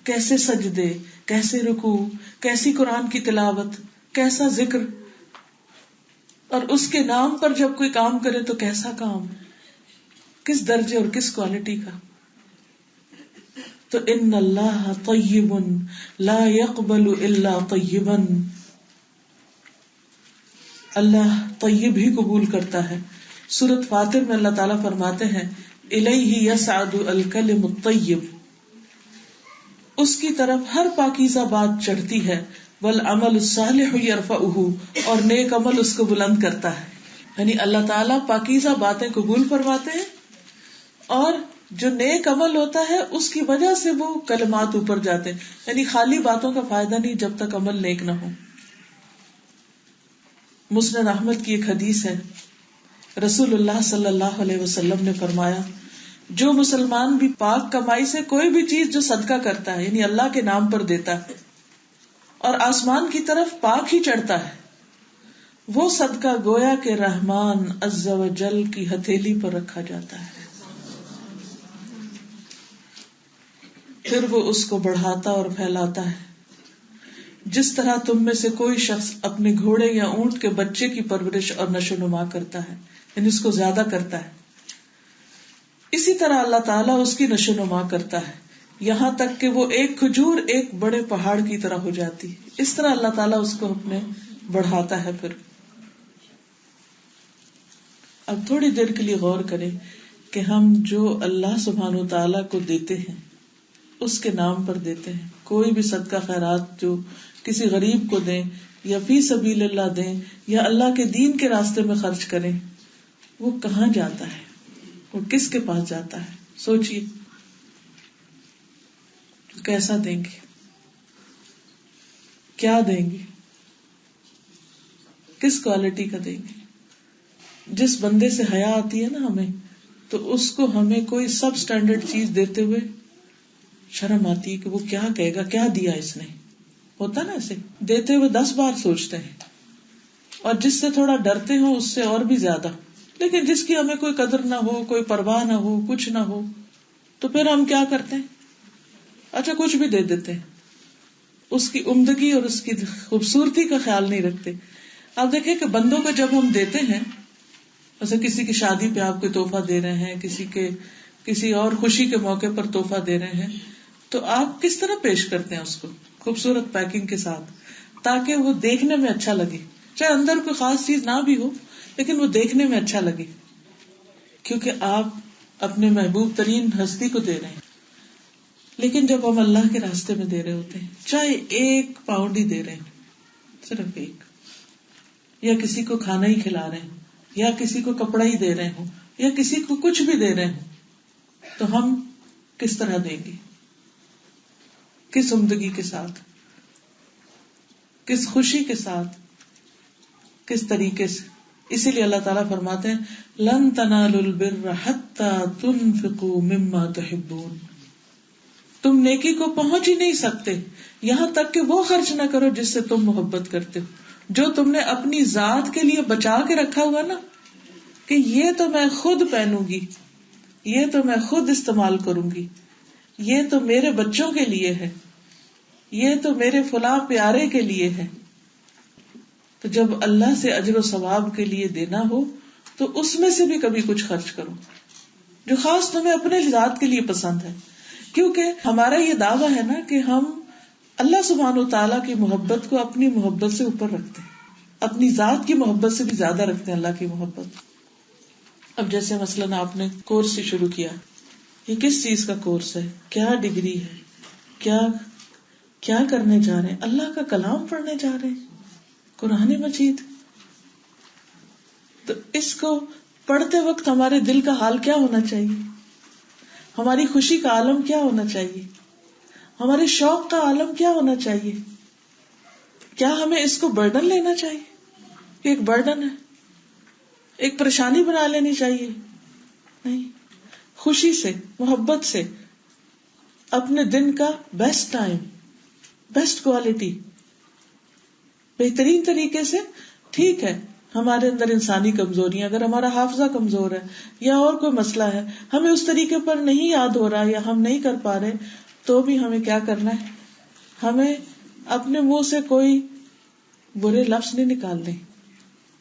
کیسے سجدے، کیسے رکوع، کیسی قرآن کی تلاوت، کیسا ذکر، اور اس کے نام پر جب کوئی کام کرے تو کیسا کام، کس درجے اور کس کوالٹی کا. تو ان اللہ طیب لا يقبل الا طیبا، اللہ طیب ہی قبول کرتا ہے. سورۃ فاطر میں اللہ تعالیٰ فرماتے ہیں الیہ یصعد الکلم الطیب، اس کی طرف ہر پاکیزہ بات چڑھتی ہے، والعمل الصالح یرفعہ، اور نیک عمل اس کو بلند کرتا ہے. یعنی اللہ تعالیٰ پاکیزہ باتیں قبول فرماتے ہیں اور جو نیک عمل ہوتا ہے اس کی وجہ سے وہ کلمات اوپر جاتے ہیں. یعنی خالی باتوں کا فائدہ نہیں جب تک عمل نیک نہ ہو. مسند احمد کی ایک حدیث ہے، رسول اللہ صلی اللہ علیہ وسلم نے فرمایا جو مسلمان بھی پاک کمائی سے کوئی بھی چیز جو صدقہ کرتا ہے، یعنی اللہ کے نام پر دیتا ہے، اور آسمان کی طرف پاک ہی چڑھتا ہے، وہ صدقہ گویا کہ رحمان عز و جل کی ہتھیلی پر رکھا جاتا ہے، پھر وہ اس کو بڑھاتا اور پھیلاتا ہے. جس طرح تم میں سے کوئی شخص اپنے گھوڑے یا اونٹ کے بچے کی پرورش اور نشو نما کرتا ہے، یعنی اس کو زیادہ کرتا ہے، اسی طرح اللہ تعالیٰ اس کی نشو نما کرتا ہے یہاں تک کہ وہ ایک کھجور ایک بڑے پہاڑ کی طرح ہو جاتی ہے. اس طرح اللہ تعالیٰ اس کو اپنے بڑھاتا ہے. پھر اب تھوڑی دیر کے لیے غور کریں کہ ہم جو اللہ سبحانہ تعالیٰ کو دیتے ہیں اس کے نام پر دیتے ہیں، کوئی بھی صدقہ خیرات جو کسی غریب کو دیں یا فی سبیل اللہ دیں یا اللہ کے دین کے راستے میں خرچ کریں، وہ کہاں جاتا ہے، وہ کس کے پاس جاتا ہے؟ سوچئے کیسا دیں گے، کیا دیں گے، کس کوالٹی کا دیں گے. جس بندے سے حیا آتی ہے نا ہمیں، تو اس کو ہمیں کوئی سب سٹینڈرڈ چیز دیتے ہوئے شرم آتی ہے کہ وہ کیا کہے گا، کیا دیا اس نے. ہوتا نا ایسے، دیتے ہوئے 10 بار سوچتے ہیں، اور جس سے تھوڑا ڈرتے ہوں اس سے اور بھی زیادہ. لیکن جس کی ہمیں کوئی قدر نہ ہو، کوئی پرواہ نہ ہو، کچھ نہ ہو، تو پھر ہم کیا کرتے ہیں؟ اچھا کچھ بھی دے دیتے ہیں، اس کی عمدگی اور اس کی خوبصورتی کا خیال نہیں رکھتے. آپ دیکھیں کہ بندوں کو جب ہم دیتے ہیں، جیسے کسی کی شادی پہ آپ کوئی تحفہ دے رہے ہیں، کسی اور خوشی کے موقع پر تحفہ دے رہے ہیں، تو آپ کس طرح پیش کرتے ہیں اس کو؟ خوبصورت پیکنگ کے ساتھ، تاکہ وہ دیکھنے میں اچھا لگے، چاہے اندر کوئی خاص چیز نہ بھی ہو لیکن وہ دیکھنے میں اچھا لگے. کیونکہ آپ اپنے محبوب ترین ہستی کو دے رہے ہیں. لیکن جب ہم اللہ کے راستے میں دے رہے ہوتے ہیں, چاہے 1 پاؤنڈ ہی دے رہے ہیں, صرف 1, یا کسی کو کھانا ہی کھلا رہے ہیں, یا کسی کو کپڑا ہی دے رہے ہوں, یا کسی کو کچھ بھی دے رہے ہوں, تو ہم کس طرح دیں گے, کس عمدگی کے ساتھ, کس خوشی کے ساتھ, کس طریقے سے. اسی لیے اللہ تعالیٰ فرماتے ہیں لن تنالوا البر حتى تنفقوا مما تحبون, تم نیکی کو پہنچ ہی نہیں سکتے یہاں تک کہ وہ خرچ نہ کرو جس سے تم محبت کرتے ہو, جو تم نے اپنی ذات کے لیے بچا کے رکھا ہوا نا, کہ یہ تو میں خود پہنوں گی, یہ تو میں خود استعمال کروں گی, یہ تو میرے بچوں کے لیے ہے, یہ تو میرے فلاں پیارے کے لیے ہے. تو جب اللہ سے اجر و ثواب کے لیے دینا ہو تو اس میں سے بھی کبھی کچھ خرچ کرو جو خاص تمہیں اپنے ذات کے لیے پسند ہے. کیونکہ ہمارا یہ دعویٰ ہے نا کہ ہم اللہ سبحانہ و تعالیٰ کی محبت کو اپنی محبت سے اوپر رکھتے ہیں, اپنی ذات کی محبت سے بھی زیادہ رکھتے ہیں اللہ کی محبت. اب جیسے مثلاً آپ نے کورس ہی شروع کیا, یہ کس چیز کا کورس ہے, کیا ڈگری ہے, کیا کرنے جا رہے ہیں, اللہ کا کلام پڑھنے جا رہے ہیں, قرآن مجید. تو اس کو پڑھتے وقت ہمارے دل کا حال کیا ہونا چاہیے, ہماری خوشی کا عالم کیا ہونا چاہیے, ہمارے شوق کا عالم کیا ہونا چاہیے. کیا ہمیں اس کو برڈن لینا چاہیے کہ ایک برڈن ہے, ایک پریشانی بنا لینی چاہیے؟ نہیں, خوشی سے, محبت سے, اپنے دن کا بیسٹ ٹائم, بیسٹ کوالٹی, بہترین طریقے سے. ٹھیک ہے ہمارے اندر انسانی کمزوریاں, اگر ہمارا حافظہ کمزور ہے یا اور کوئی مسئلہ ہے, ہمیں اس طریقے پر نہیں یاد ہو رہا یا ہم نہیں کر پا رہے, تو بھی ہمیں کیا کرنا ہے, ہمیں اپنے منہ سے کوئی برے لفظ نہیں نکالنے,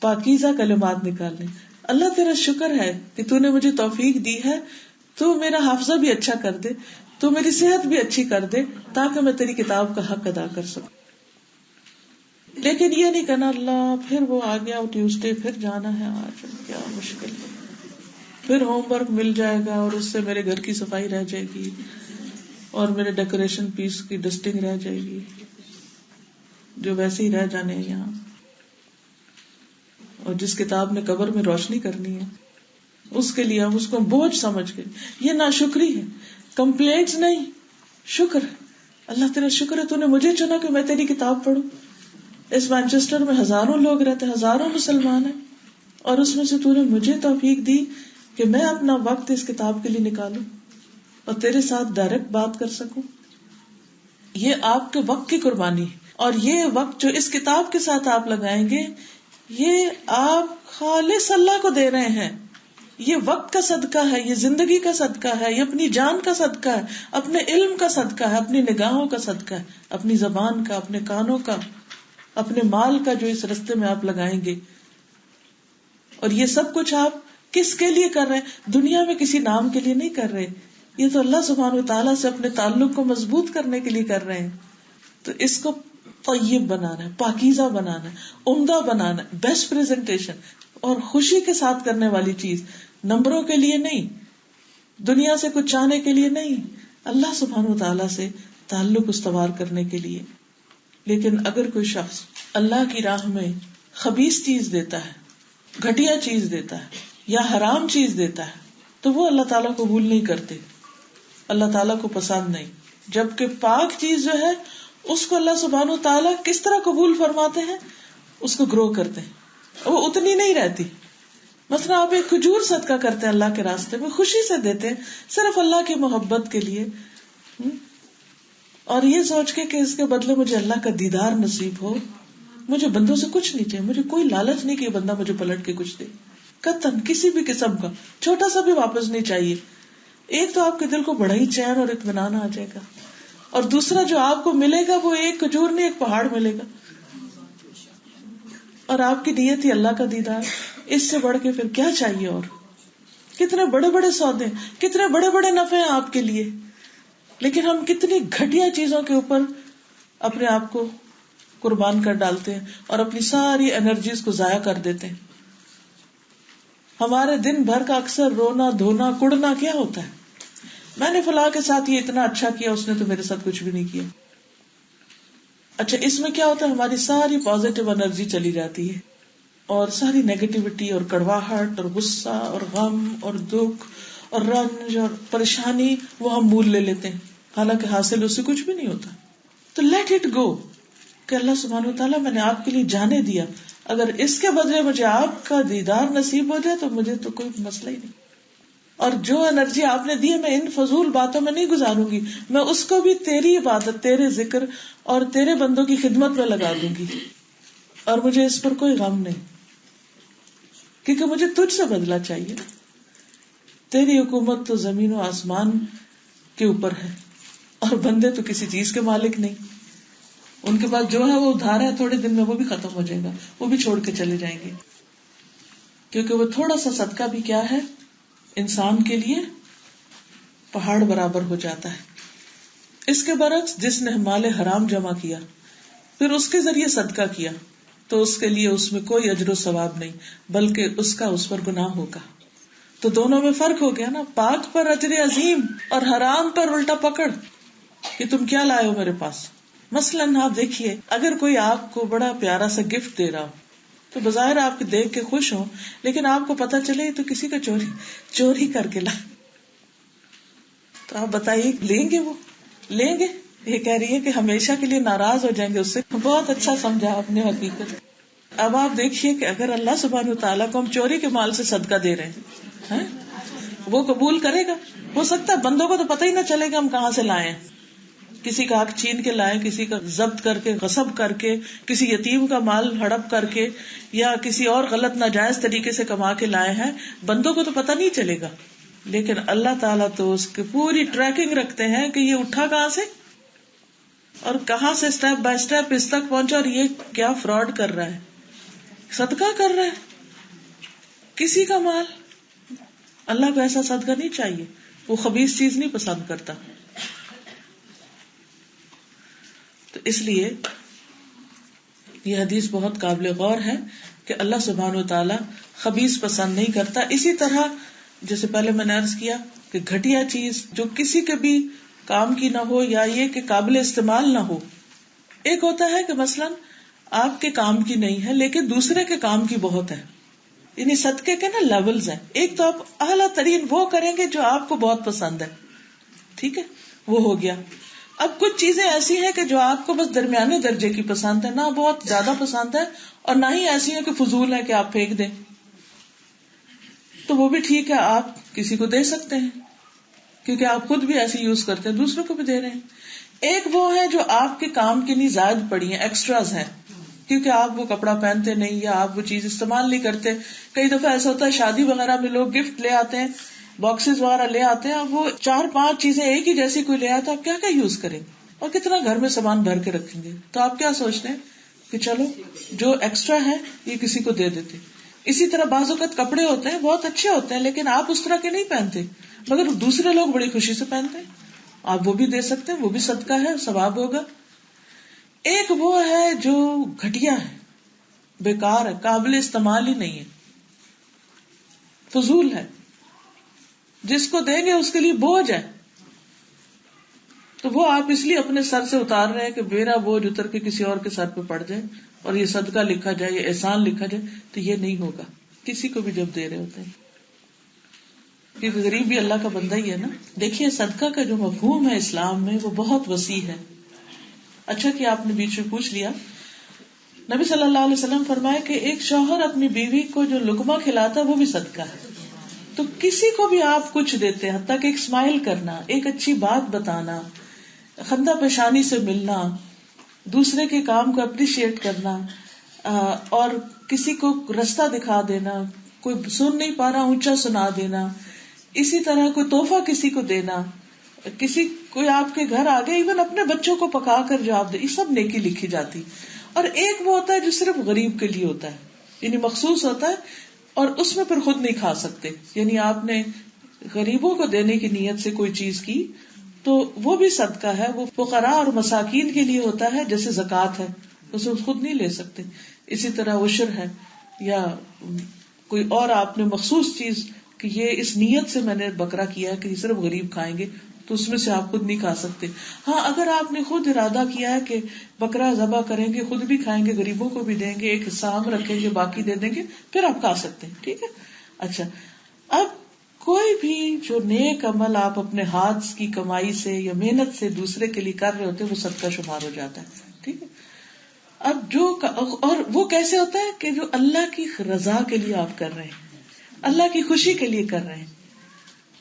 پاکیزہ کلمات نکالنے. اللہ تیرا شکر ہے کہ تو نے مجھے توفیق دی ہے, تو میرا حافظہ بھی اچھا کر دے, تو میری صحت بھی اچھی کر دے, تاکہ میں تیری کتاب کا حق ادا کر سکوں. لیکن یہ نہیں کہنا اللہ پھر وہ آ گیا ٹیوزڈے, پھر جانا ہے, آج کیا مشکل ہے, پھر ہوم ورک مل جائے گا اور اس سے میرے گھر کی صفائی رہ جائے گی اور میرے ڈیکوریشن پیس کی ڈسٹنگ رہ جائے گی, جو ویسے ہی رہ جانے ہیں یہاں. اور جس کتاب نے قبر میں روشنی کرنی ہے اس کے لیے ہم اس کو بوجھ سمجھ گئے. یہ ناشکری ہے, کمپلینٹس نہیں, شکر. اللہ تیرا شکر ہے تو نے مجھے چنا کہ میں تیری کتاب پڑھوں. اس مانچسٹر میں ہزاروں لوگ رہتے ہیں, ہزاروں مسلمان ہیں, اور اس میں سے تو نے مجھے توفیق دی کہ میں اپنا وقت اس کتاب کے لیے نکالوں اور تیرے ساتھ ڈائریکٹ بات کر سکوں. یہ آپ کے وقت کی قربانی ہے, اور یہ وقت جو اس کتاب کے ساتھ آپ لگائیں گے یہ آپ خالص اللہ کو دے رہے ہیں. یہ وقت کا صدقہ ہے, یہ زندگی کا صدقہ ہے, یہ اپنی جان کا صدقہ ہے, اپنے علم کا صدقہ ہے, اپنی نگاہوں کا صدقہ ہے, اپنی زبان کا, اپنے کانوں کا, اپنے مال کا جو اس رستے میں آپ لگائیں گے. اور یہ سب کچھ آپ کس کے لیے کر رہے ہیں؟ دنیا میں کسی نام کے لیے نہیں کر رہے, یہ تو اللہ سبحانہ و تعالیٰ سے اپنے تعلق کو مضبوط کرنے کے لیے کر رہے ہیں. تو اس کو طیب بنانا ہے, پاکیزہ بنانا ہے, عمدہ بنانا ہے, بیسٹ پریزنٹیشن, اور خوشی کے ساتھ کرنے والی چیز, نمبروں کے لیے نہیں, دنیا سے کچھ چاہنے کے لیے نہیں, اللہ سبحانہ و تعالیٰ سے تعلق استوار کرنے کے لیے. لیکن اگر کوئی شخص اللہ کی راہ میں خبیث چیز دیتا ہے, گھٹیا چیز دیتا ہے یا حرام چیز دیتا ہے, تو وہ اللہ تعالیٰ کو قبول نہیں کرتے, اللہ تعالیٰ کو پسند نہیں. جبکہ پاک چیز جو ہے اس کو اللہ سبحانہ و تعالیٰ کس طرح قبول فرماتے ہیں, اس کو گرو کرتے ہیں, وہ اتنی نہیں رہتی. مثلا آپ ایک کھجور صدقہ کرتے ہیں اللہ کے راستے میں, خوشی سے دیتے ہیں صرف اللہ کی محبت کے لیے, اور یہ سوچ کے کہ اس کے بدلے مجھے اللہ کا دیدار نصیب ہو, مجھے بندوں سے کچھ نہیں چاہیے, مجھے کوئی لالچ نہیں کہ یہ بندہ مجھے پلٹ کے کچھ دے, قطعاً کسی بھی قسم کا چھوٹا سا بھی واپس نہیں چاہیے. ایک تو آپ کے دل کو بڑا ہی چین اور اطمینان آ جائے گا, اور دوسرا جو آپ کو ملے گا وہ ایک کھجور نہیں ایک پہاڑ ملے گا, اور آپ کی نیت ہی اللہ کا دیدار. اس سے بڑھ کے پھر کیا چاہیے؟ اور کتنے بڑے بڑے سودے, کتنے بڑے بڑے نفع ہیں آپ کے لیے, لیکن ہم کتنی گھٹیا چیزوں کے اوپر اپنے آپ کو قربان کر ڈالتے ہیں اور اپنی ساری انرجیز کو ضائع کر دیتے ہیں. ہمارے دن بھر کا اکثر رونا دھونا کڑنا کیا ہوتا ہے؟ میں نے فلاں کے ساتھ یہ اتنا اچھا کیا، اس نے تو میرے ساتھ کچھ بھی نہیں کیا. اچھا اس میں کیا ہوتا ہے؟ ہماری ساری پازیٹیو انرجی چلی جاتی ہے اور ساری نیگیٹیوٹی اور کڑواہٹ اور غصہ اور غم اور دکھ اور رنج اور پریشانی وہ ہم مول لے لیتے ہیں، حالانکہ حاصل اس سے کچھ بھی نہیں ہوتا. تو لیٹ اٹ گو کہ اللہ سبحانہ وتعالیٰ میں نے آپ کے لیے جانے دیا، اگر اس کے بدلے مجھے آپ کا دیدار نصیب ہو جائے تو مجھے تو کوئی مسئلہ ہی نہیں. اور جو انرجی آپ نے دی ہے میں ان فضول باتوں میں نہیں گزاروں گی، میں اس کو بھی تیری عبادت، تیرے ذکر اور تیرے بندوں کی خدمت میں لگا دوں گی، اور مجھے اس پر کوئی غم نہیں، کیونکہ مجھے تجھ سے بدلہ چاہیے. تیری حکومت تو زمین و آسمان کے اوپر ہے اور بندے تو کسی چیز کے مالک نہیں. ان کے پاس جو ہے وہ ادھار ہے، تھوڑے دن میں وہ بھی ختم ہو جائے گا، وہ بھی چھوڑ کے چلے جائیں گے. کیونکہ وہ تھوڑا سا صدقہ بھی کیا ہے انسان کے لیے پہاڑ برابر ہو جاتا ہے. اس کے برعکس جس نے مال حرام جمع کیا پھر اس کے ذریعے صدقہ کیا تو اس کے لیے اس میں کوئی اجر و ثواب نہیں، بلکہ اس کا اس پر گناہ ہوگا. تو دونوں میں فرق ہو گیا نا، پاک پر اجر عظیم اور حرام پر الٹا پکڑ کہ تم کیا لائے ہو میرے پاس. مثلاً آپ دیکھیے، اگر کوئی آپ کو بڑا پیارا سا گفٹ دے رہا ہو تو بظاہر آپ دیکھ کے خوش ہوں، لیکن آپ کو پتا چلے تو کسی کا چوری کر کے لا، تو آپ بتائیے لیں گے؟ وہ لیں گے؟ یہ کہہ رہی ہے کہ ہمیشہ کے لیے ناراض ہو جائیں گے اس سے. بہت اچھا سمجھا آپ نے حقیقت. اب آپ دیکھیے کہ اگر اللہ سبحانہ وتعالیٰ کو ہم چوری کے مال سے صدقہ دے رہے ہیں، وہ قبول کرے گا؟ ہو سکتا ہے بندوں کو تو پتہ ہی نہ چلے گا ہم کہاں سے لائے ہیں، کسی کا حق چھین کے لائے، کسی کا ضبط کر کے، غصب کر کے، کسی یتیم کا مال ہڑپ کر کے، یا کسی اور غلط ناجائز طریقے سے کما کے لائے ہیں. بندوں کو تو پتہ نہیں چلے گا، لیکن اللہ تعالیٰ تو اس کی پوری ٹریکنگ رکھتے ہیں کہ یہ اٹھا کہاں سے اور کہاں سے اسٹیپ بائی اسٹیپ اس تک پہنچا، اور یہ کیا فراڈ کر رہا ہے، صدقہ کر رہا ہے کسی کا مال. اللہ کو ایسا صدقہ نہیں چاہیے، وہ خبیث چیز نہیں پسند کرتا. تو اس لیے یہ حدیث بہت قابل غور ہے کہ اللہ سبحانہ وتعالی خبیث پسند نہیں کرتا. اسی طرح جیسے پہلے میں نے عرض کیا کہ گھٹیا چیز جو کسی کے بھی کام کی نہ ہو یا یہ کہ قابل استعمال نہ ہو. ایک ہوتا ہے کہ مثلاً آپ کے کام کی نہیں ہے لیکن دوسرے کے کام کی بہت ہے، یعنی صدقے کے نا لیولز ہیں. ایک تو آپ اعلیٰ ترین وہ کریں گے جو آپ کو بہت پسند ہے، ٹھیک ہے، وہ ہو گیا. اب کچھ چیزیں ایسی ہیں کہ جو آپ کو بس درمیانے درجے کی پسند ہے، نہ بہت زیادہ پسند ہے اور نہ ہی ایسی ہے کہ فضول ہے کہ آپ پھینک دیں، تو وہ بھی ٹھیک ہے، آپ کسی کو دے سکتے ہیں کیونکہ آپ خود بھی ایسی یوز کرتے ہیں، دوسروں کو بھی دے رہے ہیں. ایک وہ ہے جو آپ کے کام کی نہیں زائد پڑی ہیں، ایکسٹراز ہیں، کیونکہ آپ وہ کپڑا پہنتے نہیں یا آپ وہ چیز استعمال نہیں کرتے. کئی دفعہ ایسا ہوتا ہے شادی وغیرہ میں لوگ گفٹ لے آتے ہیں، باکسز وغیرہ لے آتے ہیں، اب وہ 4-5 چیزیں ایک ہی جیسی کوئی لے آیا تو آپ کیا کیا یوز کریں اور کتنا گھر میں سامان بھر کے رکھیں گے. تو آپ کیا سوچتے ہیں کہ چلو جو ایکسٹرا ہے یہ کسی کو دے دیتے. اسی طرح بعض اوقات کپڑے ہوتے ہیں بہت اچھے ہوتے ہیں لیکن آپ اس طرح کے نہیں پہنتے مگر دوسرے لوگ بڑی خوشی سے پہنتے ہیں، آپ وہ بھی دے سکتے ہیں، وہ بھی صدقہ ہے، ثواب ہوگا. ایک وہ ہے جو گھٹیا ہے، بیکار ہے، قابل استعمال ہی نہیں ہے، فضول ہے، جس کو دیں گے اس کے لیے بوجھ ہے، تو وہ آپ اس لیے اپنے سر سے اتار رہے ہیں کہ میرا بوجھ اتر کے کسی اور کے سر پہ پڑ جائے اور یہ صدقہ لکھا جائے، یہ احسان لکھا جائے. تو یہ نہیں ہوگا کسی کو بھی جب دے رہے ہوتے ہیں، کیونکہ غریب بھی اللہ کا بندہ ہی ہے نا. دیکھیے صدقہ کا جو مفہوم ہے اسلام میں وہ بہت وسیع ہے. اچھا کہ آپ نے بیچ میں پوچھ لیا. نبی صلی اللہ علیہ وسلم فرمائے کہ ایک شوہر اپنی بیوی کو جو لقمہ کھلاتا ہے وہ بھی صدقہ ہے. تو کسی کو بھی آپ کچھ دیتے ہیں، حتیٰ کہ ایک اسمائل کرنا، ایک اچھی بات بتانا، خندہ پیشانی سے ملنا، دوسرے کے کام کو اپریشیٹ کرنا، اور کسی کو رستہ دکھا دینا، کوئی سن نہیں پا رہا اونچا سنا دینا، اسی طرح کوئی تحفہ کسی کو دینا، کوئی آپ کے گھر آ گیا، ایون اپنے بچوں کو پکا کر جو آپ دے، یہ سب نیکی لکھی جاتی. اور ایک وہ ہوتا ہے جو صرف غریب کے لیے ہوتا ہے، یعنی مخصوص ہوتا ہے اور اس میں پھر خود نہیں کھا سکتے، یعنی آپ نے غریبوں کو دینے کی نیت سے کوئی چیز کی تو وہ بھی صدقہ ہے، وہ فقراء اور مساکین کے لیے ہوتا ہے، جیسے زکوٰۃ ہے، اسے خود نہیں لے سکتے. اسی طرح عشر ہے یا کوئی اور آپ نے مخصوص چیز کہ یہ اس نیت سے میں نے بکرا کیا ہے کہ صرف غریب کھائیں گے، تو اس میں سے آپ خود نہیں کھا سکتے. ہاں اگر آپ نے خود ارادہ کیا ہے کہ بکرا ذبح کریں گے، خود بھی کھائیں گے، غریبوں کو بھی دیں گے، ایک حصہ ہم رکھیں گے، باقی دے دیں گے، پھر آپ کھا سکتے ہیں. ٹھیک ہے. اچھا، اب کوئی بھی جو نیک عمل آپ اپنے ہاتھ کی کمائی سے یا محنت سے دوسرے کے لیے کر رہے ہوتے ہیں وہ صدقہ شمار ہو جاتا ہے. ٹھیک ہے. اب اور وہ کیسے ہوتا ہے کہ جو اللہ کی رضا کے لیے آپ کر رہے ہیں، اللہ کی خوشی کے لیے کر رہے ہیں،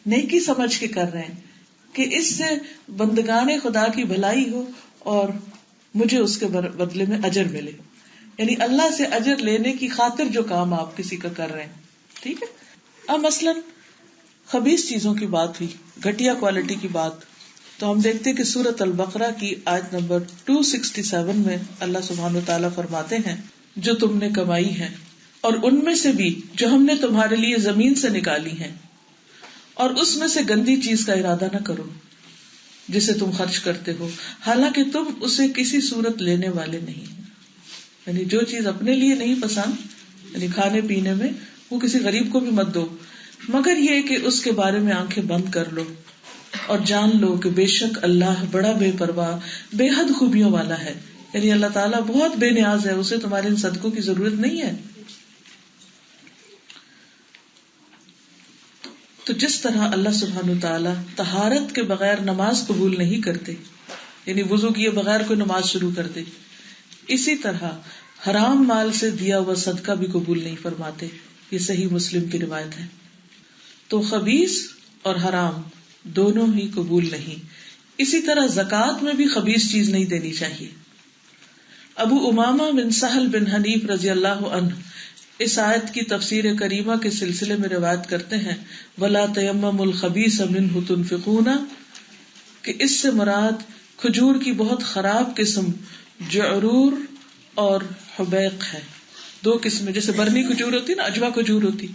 نیکی سمجھ کے کر رہے ہیں کہ اس سے بندگان خدا کی بھلائی ہو اور مجھے اس کے بدلے میں اجر ملے. یعنی اللہ سے اجر لینے کی خاطر جو کام آپ کسی کا کر رہے ہیں. ٹھیک ہے. اب مثلاً خبیث چیزوں کی بات ہوئی، گھٹیا کوالٹی کی بات، تو ہم دیکھتے کہ سورۃ البقرہ کی آیت نمبر 267 میں اللہ سبحانہ وتعالیٰ فرماتے ہیں جو تم نے کمائی ہے اور ان میں سے بھی جو ہم نے تمہارے لیے زمین سے نکالی ہیں، اور اس میں سے گندی چیز کا ارادہ نہ کرو جسے تم خرچ کرتے ہو، حالانکہ تم اسے کسی صورت لینے والے نہیں. یعنی جو چیز اپنے لیے نہیں پسند، یعنی کھانے پینے میں، وہ کسی غریب کو بھی مت دو، مگر یہ کہ اس کے بارے میں آنکھیں بند کر لو اور جان لو کہ بے شک اللہ بڑا بے پرواہ، بے حد خوبیوں والا ہے. یعنی اللہ تعالیٰ بہت بے نیاز ہے، اسے تمہارے ان صدقوں کی ضرورت نہیں ہے. تو جس طرح اللہ سبحانہ وتعالیٰ طہارت کے بغیر نماز قبول نہیں کرتے، یعنی وضو کیے بغیر کوئی نماز شروع کر دے، اسی طرح حرام مال سے دیا ہوا صدقہ بھی قبول نہیں فرماتے. یہ صحیح مسلم کی روایت ہے. تو خبیث اور حرام دونوں ہی قبول نہیں. اسی طرح زکوٰۃ میں بھی خبیث چیز نہیں دینی چاہیے. ابو امامہ بن سہل بن حنیف رضی اللہ عنہ اس آیت کی تفسیر کریمہ کے سلسلے میں روایت کرتے ہیں وَلَا تَيَمَّمُوا الْخَبِيثَ مِنْهُ تُنْفِقُونَ، کہ اس سے مراد کھجور کی بہت خراب قسم جعرور اور حبیق ہے. دو قسمیں، جیسے برنی کھجور ہوتی نا، اجوا کھجور ہوتی،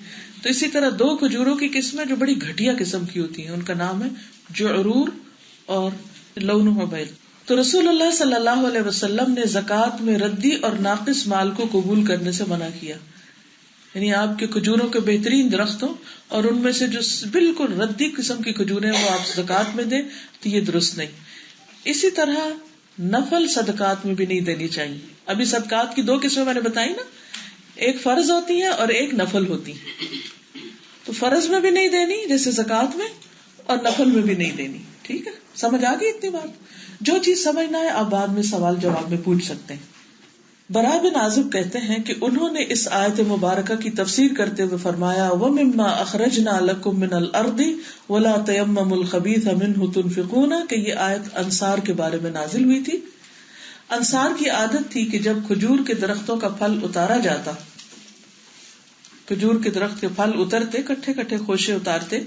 تو اسی طرح دو کھجوروں کی قسمیں جو بڑی گھٹیا قسم کی ہوتی ہیں، ان کا نام ہے جعرور اور لون حبیق. تو رسول اللہ صلی اللہ علیہ وسلم نے زکوٰۃ میں ردی اور ناقص مال کو قبول کرنے سے منع کیا. یعنی آپ کے کھجوروں کے بہترین درخت ہوں اور ان میں سے جو بالکل ردی قسم کی کھجوریں وہ آپ زکوٰۃ میں دیں تو یہ درست نہیں. اسی طرح نفل صدقات میں بھی نہیں دینی چاہیے. ابھی صدقات کی دو قسمیں میں نے بتائی نا، ایک فرض ہوتی ہے اور ایک نفل ہوتی ہے. تو فرض میں بھی نہیں دینی جیسے زکوٰۃ میں، اور نفل میں بھی نہیں دینی. ٹھیک ہے، سمجھ آ گئی اتنی بات؟ جو چیز سمجھنا ہے آپ بعد میں سوال جواب میں پوچھ سکتے ہیں. براء بن عازب کہتے ہیں کہ انہوں نے اس آیت مبارکہ کی تفسیر کرتے ہوئے فرمایا وَمِمَّا أَخْرَجْنَا لَكُم مِّنَ الْأَرْضِ وَلَا تَيَمَّمُوا الْخَبِيثَ مِنْهُ تُنْفِقُونَ، کہ یہ آیت انصار کے بارے میں نازل ہوئی تھی. انصار کی عادت تھی کہ جب کھجور کے درختوں کا پھل اتارا جاتا، کھجور کے درخت کے پھل اترتے، کٹھے کٹھے خوشے اتارتے،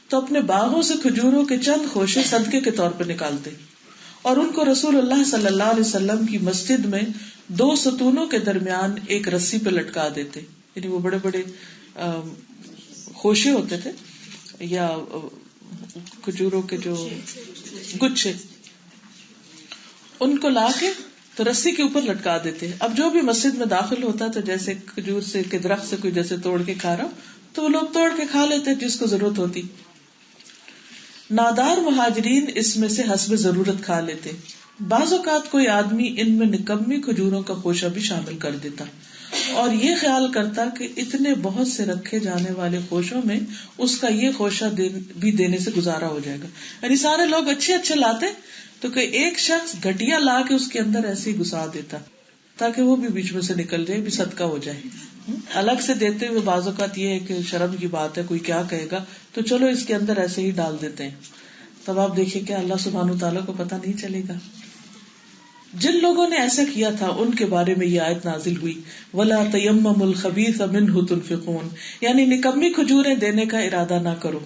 تو اپنے باغوں سے کھجوروں کے چند خوشے صدقے کے طور پر نکالتے اور ان کو رسول اللہ صلی اللہ علیہ وسلم کی مسجد میں 2 ستونوں کے درمیان ایک رسی پہ لٹکا دیتے. یعنی وہ بڑے بڑے خوشے ہوتے تھے یا کھجوروں کے جو گچھے، ان کو لا کے تو رسی کے اوپر لٹکا دیتے. اب جو بھی مسجد میں داخل ہوتا تو جیسے کھجور سے کے درخت سے کوئی جیسے توڑ کے کھا رہا تو وہ لوگ توڑ کے کھا لیتے جس کو ضرورت ہوتی. نادار مہاجرین اس میں سے حسب ضرورت کھا لیتے. بعض اوقات کوئی آدمی ان میں نکمی کھجوروں کا خوشہ بھی شامل کر دیتا اور یہ خیال کرتا کہ اتنے بہت سے رکھے جانے والے خوشوں میں اس کا یہ خوشہ بھی دینے سے گزارا ہو جائے گا. یعنی سارے لوگ اچھے اچھے لاتے تو کہ ایک شخص گھٹیا لا کے اس کے اندر ایسے ہی گھسا دیتا تاکہ وہ بھی بیچ میں سے نکل جائے، بھی صدقہ ہو جائے. الگ سے دیتے ہوئے بعض اوقات یہ ہے کہ شرم کی بات ہے، کوئی کیا کہے گا، تو چلو اس کے اندر ایسے ہی ڈال دیتے ہیں. تب آپ دیکھیں کہ اللہ سبحانہ وتعالیٰ کو پتہ نہیں چلے گا. جن لوگوں نے ایسا کیا تھا ان کے بارے میں یہ آیت نازل ہوئی وَلَا تَيَمَّمُوا الْخَبِيثَ مِنْهُ تُنْفِقُونَ، یعنی نکمی کھجوریں دینے کا ارادہ نہ کرو،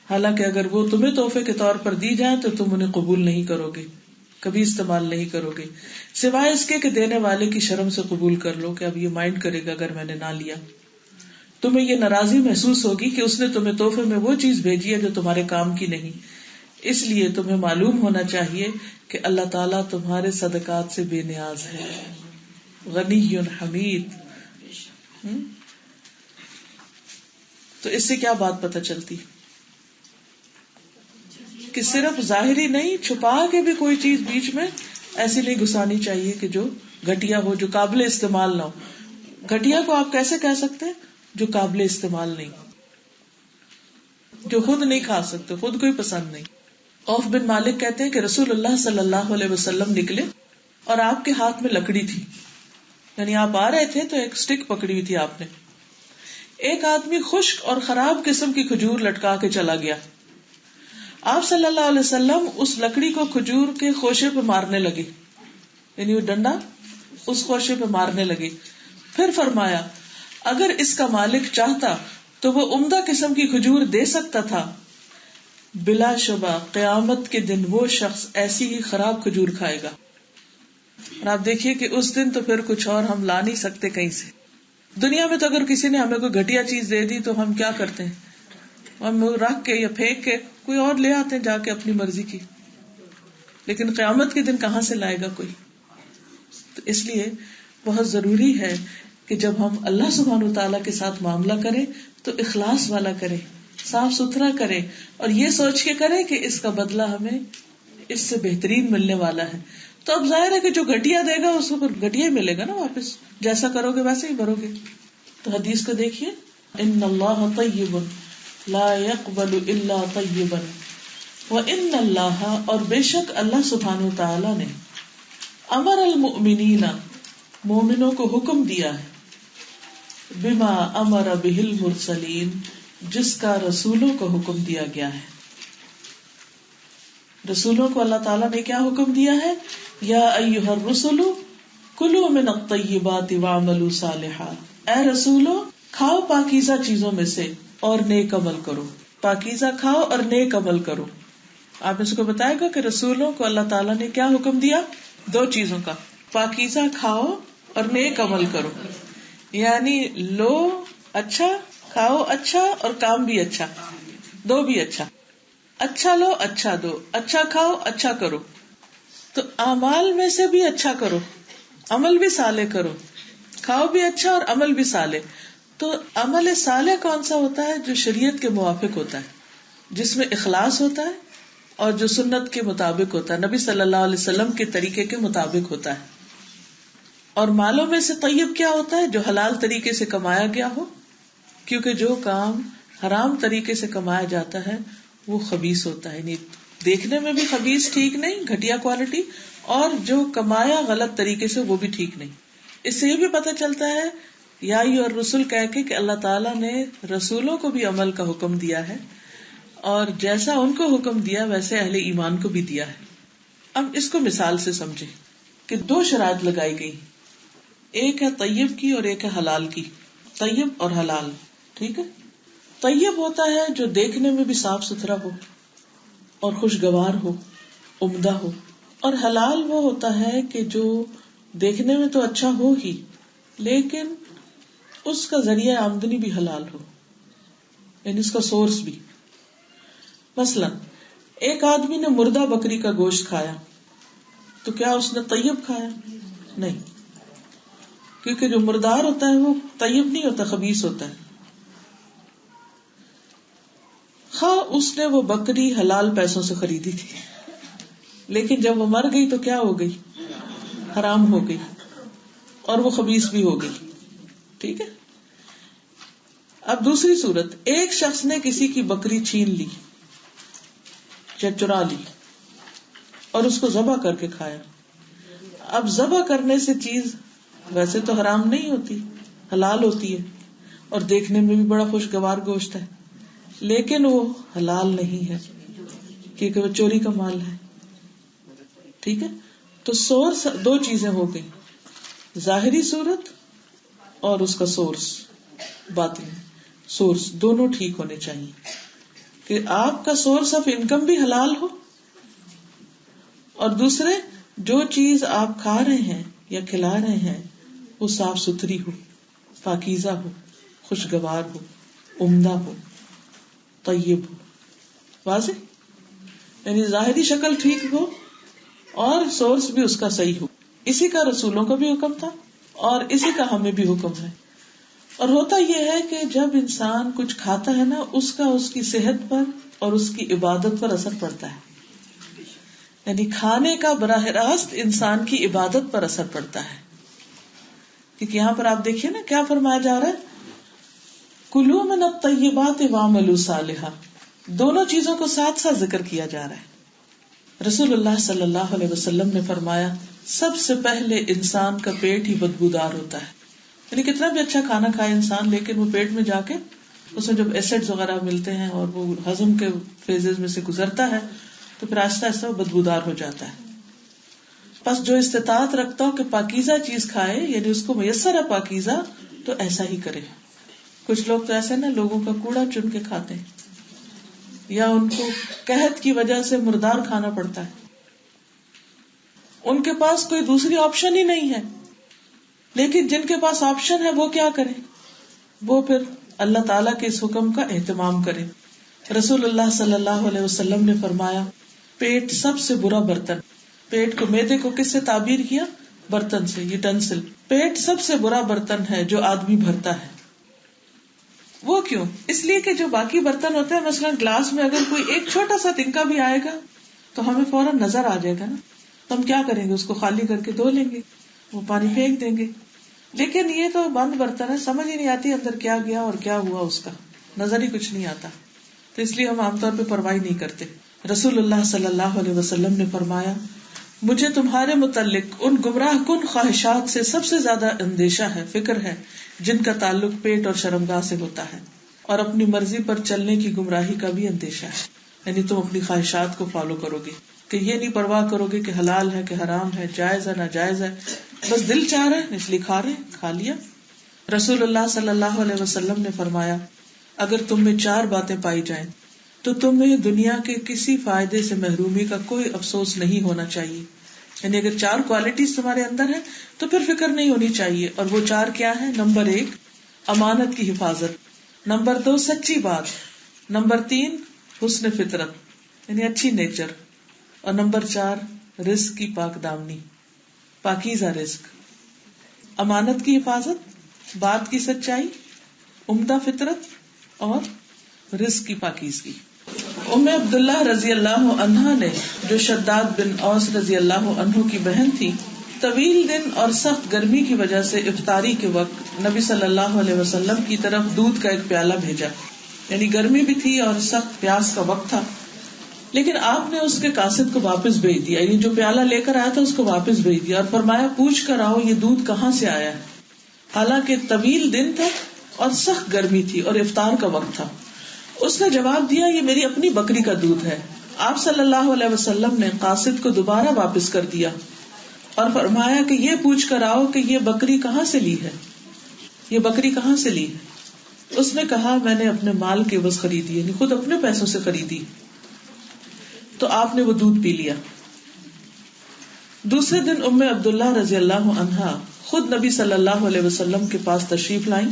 حالانکہ اگر وہ تمہیں تحفے کے طور پر دی جائیں تو تم انہیں قبول نہیں کرو گے، کبھی استعمال نہیں کرو گے، سوائے اس کے کہ دینے والے کی شرم سے قبول کر لو کہ اب یہ مائنڈ کرے گا اگر میں نے نہ لیا. تمہیں یہ ناراضی محسوس ہوگی کہ اس نے تمہیں تحفے میں وہ چیز بھیجی ہے جو تمہارے کام کی نہیں. اس لیے تمہیں معلوم ہونا چاہیے کہ اللہ تعالیٰ تمہارے صدقات سے بے نیاز ہے، غنی حمید. تو اس سے کیا بات پتہ چلتی کہ صرف ظاہری نہیں، چھپا کے بھی کوئی چیز بیچ میں ایسی نہیں گھسانی چاہیے کہ جو گھٹیا ہو، جو قابل استعمال نہ ہو. گھٹیا کو آپ کیسے کہہ سکتے ہیں؟ جو قابل استعمال نہیں، جو خود نہیں کھا سکتے، خود کوئی پسند نہیں. عوف بن مالک کہتے ہیں کہ رسول اللہ صلی اللہ علیہ وسلم نکلے اور آپ کے ہاتھ میں لکڑی تھی، یعنی آپ آ رہے تھے تو ایک سٹک پکڑی ہوئی تھی آپ نے. ایک آدمی خشک اور خراب قسم کی کھجور لٹکا کے چلا گیا. آپ صلی اللہ علیہ وسلم اس لکڑی کو کھجور کے خوشے پہ مارنے لگے، یعنی وہ ڈنڈا اس خوشے پہ مارنے لگے. پھر فرمایا اگر اس کا مالک چاہتا تو وہ عمدہ قسم کی کھجور دے سکتا تھا. بلا شبہ قیامت کے دن وہ شخص ایسی ہی خراب کھجور کھائے گا. اور آپ دیکھیے کہ اس دن تو پھر کچھ اور ہم لا نہیں سکتے کہیں سے. دنیا میں تو اگر کسی نے ہمیں کوئی گھٹیا چیز دے دی تو ہم کیا کرتے ہیں؟ ہم رکھ کے یا پھینک کے کوئی اور لے آتے ہیں جا کے اپنی مرضی کی. لیکن قیامت کے دن کہاں سے لائے گا کوئی؟ تو اس لیے بہت ضروری ہے کہ جب ہم اللہ سبحانہ وتعالیٰ کے ساتھ معاملہ کریں تو اخلاص والا کریں، صاف ستھرا کریں، اور یہ سوچ کے کریں کہ اس کا بدلہ ہمیں اس سے بہترین ملنے والا ہے. تو اب ظاہر ہے کہ جو گھٹیا دے گا اس کو گھٹیا ہی ملے گا نا واپس، جیسا کرو گے ویسے ہی بھرو گے. تو حدیث کو دیکھیے، ان اللہ طیب لا يقبل الا طیبا، وان اللہ، اور بے شک اللہ سبحانہ وتعالی نے، امر المؤمنین، مومنوں کو حکم دیا ہے، بما امر به المرسلین، جس کا رسولوں کو حکم دیا گیا ہے. رسولوں کو اللہ تعالیٰ نے کیا حکم دیا ہے؟ یا ایھا الرسل کلوا من الطیبات واعملوا صالحا، اے رسولو کھاؤ پاکیزہ چیزوں میں سے اور نیک عمل کرو. پاکیزہ کھاؤ اور نیک عمل کرو. آپ اس کو بتائے گا کہ رسولوں کو اللہ تعالیٰ نے کیا حکم دیا؟ دو چیزوں کا، پاکیزہ کھاؤ اور نیک عمل کرو. یعنی لو اچھا، کھاؤ اچھا، اور کام بھی اچھا، دو بھی اچھا. اچھا لو، اچھا دو، اچھا کھاؤ، اچھا کرو. تو اعمال میں سے بھی اچھا کرو، عمل بھی صالح کرو، کھاؤ بھی اچھا اور عمل بھی صالح. تو عمل صالح کون سا ہوتا ہے؟ جو شریعت کے موافق ہوتا ہے، جس میں اخلاص ہوتا ہے اور جو سنت کے مطابق ہوتا ہے، نبی صلی اللہ علیہ وسلم کے طریقے کے مطابق ہوتا ہے. اور مالوں میں سے طیب کیا ہوتا ہے؟ جو حلال طریقے سے کمایا گیا ہو، کیونکہ جو کام حرام طریقے سے کمایا جاتا ہے وہ خبیث ہوتا ہے، دیکھنے میں بھی خبیث، ٹھیک نہیں، گھٹیا کوالٹی، اور جو کمایا غلط طریقے سے وہ بھی ٹھیک نہیں. اس سے یہ بھی پتہ چلتا ہے یا اور رسول کہہ کے کہ اللہ تعالیٰ نے رسولوں کو بھی عمل کا حکم دیا ہے، اور جیسا ان کو حکم دیا ویسے اہل ایمان کو بھی دیا ہے. اب اس کو مثال سے سمجھے کہ دو شرائط لگائی گئی، ایک ہے طیب کی اور ایک ہے حلال کی. طیب اور حلال، ٹھیک ہے. طیب ہوتا ہے جو دیکھنے میں بھی صاف ستھرا ہو اور خوشگوار ہو، عمدہ ہو. اور حلال وہ ہوتا ہے کہ جو دیکھنے میں تو اچھا ہو ہی، لیکن اس کا ذریعہ آمدنی بھی حلال ہو، یعنی اس کا سورس بھی. مثلا ایک آدمی نے مردہ بکری کا گوشت کھایا تو کیا اس نے طیب کھایا؟ نہیں، کیونکہ جو مردار ہوتا ہے وہ طیب نہیں ہوتا، خبیث ہوتا ہے. خواہ اس نے وہ بکری حلال پیسوں سے خریدی تھی، لیکن جب وہ مر گئی تو کیا ہو گئی؟ حرام ہو گئی، اور وہ خبیث بھی ہو گئی. ٹھیک ہے. اب دوسری صورت، ایک شخص نے کسی کی بکری چھین لی یا چرا لی اور اس کو ذبح کر کے کھایا. اب ذبح کرنے سے چیز ویسے تو حرام نہیں ہوتی، حلال ہوتی ہے، اور دیکھنے میں بھی بڑا خوشگوار گوشت ہے، لیکن وہ حلال نہیں ہے کیونکہ وہ چوری کا مال ہے. ٹھیک ہے. تو سورس دو چیزیں ہو گئی، ظاہری صورت اور اس کا سورس باطنی. سورس دونوں ٹھیک ہونے چاہیے کہ آپ کا سورس آف انکم بھی حلال ہو، اور دوسرے جو چیز آپ کھا رہے ہیں یا کھلا رہے ہیں وہ صاف ستھری ہو، پاکیزہ ہو، خوشگوار ہو، عمدہ ہو، طیب ہو. واضح؟ یعنی ظاہری شکل ٹھیک ہو اور سورس بھی اس کا صحیح ہو. اسی کا رسولوں کو بھی حکم تھا اور اسی کا ہمیں بھی حکم ہے. اور ہوتا یہ ہے کہ جب انسان کچھ کھاتا ہے نا، اس کا اس کی صحت پر اور اس کی عبادت پر اثر پڑتا ہے. یعنی کھانے کا براہ راست انسان کی عبادت پر اثر پڑتا ہے. کیونکہ یہاں پر آپ دیکھیے نا کیا فرمایا جا رہا ہے، کلوا من الطیبات واعملوا صالحا. دونوں چیزوں کو ساتھ ساتھ ذکر کیا جا رہا ہے. رسول اللہ صلی اللہ علیہ وسلم نے فرمایا سب سے پہلے انسان کا پیٹ ہی بدبودار ہوتا ہے. یعنی کتنا بھی اچھا کھانا کھائے انسان، لیکن وہ پیٹ میں جا کے اس میں جب ایسڈز وغیرہ ملتے ہیں اور وہ ہضم کے فیزز میں سے گزرتا ہے تو پھر آہستہ آہستہ وہ بدبودار ہو جاتا ہے. بس جو استطاعت رکھتا ہو کہ پاکیزہ چیز کھائے، یعنی اس کو میسر ہے پاکیزہ، تو ایسا ہی کرے. کچھ لوگ تو ایسے نا لوگوں کا کوڑا چن کے کھاتے ہیں، یا ان کو قحط کی وجہ سے مردار کھانا پڑتا ہے، ان کے پاس کوئی دوسری آپشن ہی نہیں ہے. لیکن جن کے پاس آپشن ہے وہ کیا کریں؟ وہ پھر اللہ تعالیٰ کے اس حکم کا اہتمام کریں. رسول اللہ صلی اللہ علیہ وسلم نے فرمایا پیٹ سب سے برا برتن. پیٹ کو، معدے کو کس سے تعبیر کیا؟ برتن سے، یوٹینسل. پیٹ سب سے برا برتن ہے جو آدمی بھرتا ہے. وہ کیوں؟ اس لیے کہ جو باقی برتن ہوتے ہیں، مثلا گلاس میں اگر کوئی ایک چھوٹا سا تنکا بھی آئے گا تو ہمیں فوراً نظر آ جائے گا نا، تو ہم کیا کریں گے؟ اس کو خالی کر کے دھو لیں گے، وہ پانی پھینک دیں گے. لیکن یہ تو بند برتن ہے، سمجھ ہی نہیں آتی اندر کیا گیا اور کیا ہوا، اس کا نظر ہی کچھ نہیں آتا، تو اس لیے ہم عام طور پہ پرواہ نہیں کرتے. رسول اللہ صلی اللہ علیہ وسلم نے فرمایا مجھے تمہارے متعلق ان گمراہ کن خواہشات سے سب سے زیادہ اندیشہ ہے، فکر ہے، جن کا تعلق پیٹ اور شرمگاہ سے ہوتا ہے، اور اپنی مرضی پر چلنے کی گمراہی کا بھی اندیشہ ہے. یعنی تم اپنی خواہشات کو فالو کرو گے کہ یہ نہیں پرواہ کرو گے کہ حلال ہے کہ حرام ہے، جائز ہے ناجائز ہے، بس دل چاہ رہا ہے اس لیے کھا رہے ہیں، کھا لیا. رسول اللہ صلی اللہ علیہ وسلم نے فرمایا اگر تم میں 4 باتیں پائی جائیں تو تمہیں دنیا کے کسی فائدے سے محرومی کا کوئی افسوس نہیں ہونا چاہیے. یعنی اگر 4 کوالٹیز تمہارے اندر ہیں تو پھر فکر نہیں ہونی چاہیے. اور وہ 4 کیا ہے؟ نمبر 1 امانت کی حفاظت، نمبر 2 سچی بات، نمبر 3 حسن فطرت یعنی اچھی نیچر، اور نمبر 4 رزق کی پاک دامنی، پاکیزہ رزق. امانت کی حفاظت، بات کی سچائی، عمدہ فطرت اور رزق کی پاکیزگی. ام عبداللہ رضی اللہ عنہا نے، جو شداد بن اوس رضی اللہ عنہ کی بہن تھی، طویل دن اور سخت گرمی کی وجہ سے افطاری کے وقت نبی صلی اللہ علیہ وسلم کی طرف دودھ کا ایک پیالہ بھیجا. یعنی گرمی بھی تھی اور سخت پیاس کا وقت تھا، لیکن آپ نے اس کے قاصد کو واپس بھیج دیا. یعنی جو پیالہ لے کر آیا تھا اس کو واپس بھیج دیا اور فرمایا پوچھ کر آؤ یہ دودھ کہاں سے آیا ہے. حالانکہ طویل دن تھا اور سخت گرمی تھی اور افطار کا وقت تھا. اس نے جواب دیا یہ میری اپنی بکری کا دودھ ہے. آپ صلی اللہ علیہ وسلم نے قاصد کو دوبارہ واپس کر دیا اور فرمایا کہ یہ پوچھ کر آؤ کہ یہ بکری کہاں سے لی ہے، یہ بکری کہاں سے لی ہے. اس نے کہا میں نے اپنے مال کے عوض خریدی، یعنی خود اپنے پیسوں سے خریدی. تو آپ نے وہ دودھ پی لیا. دوسرے دن ام عبداللہ رضی اللہ عنہا خود نبی صلی اللہ علیہ وسلم کے پاس تشریف لائیں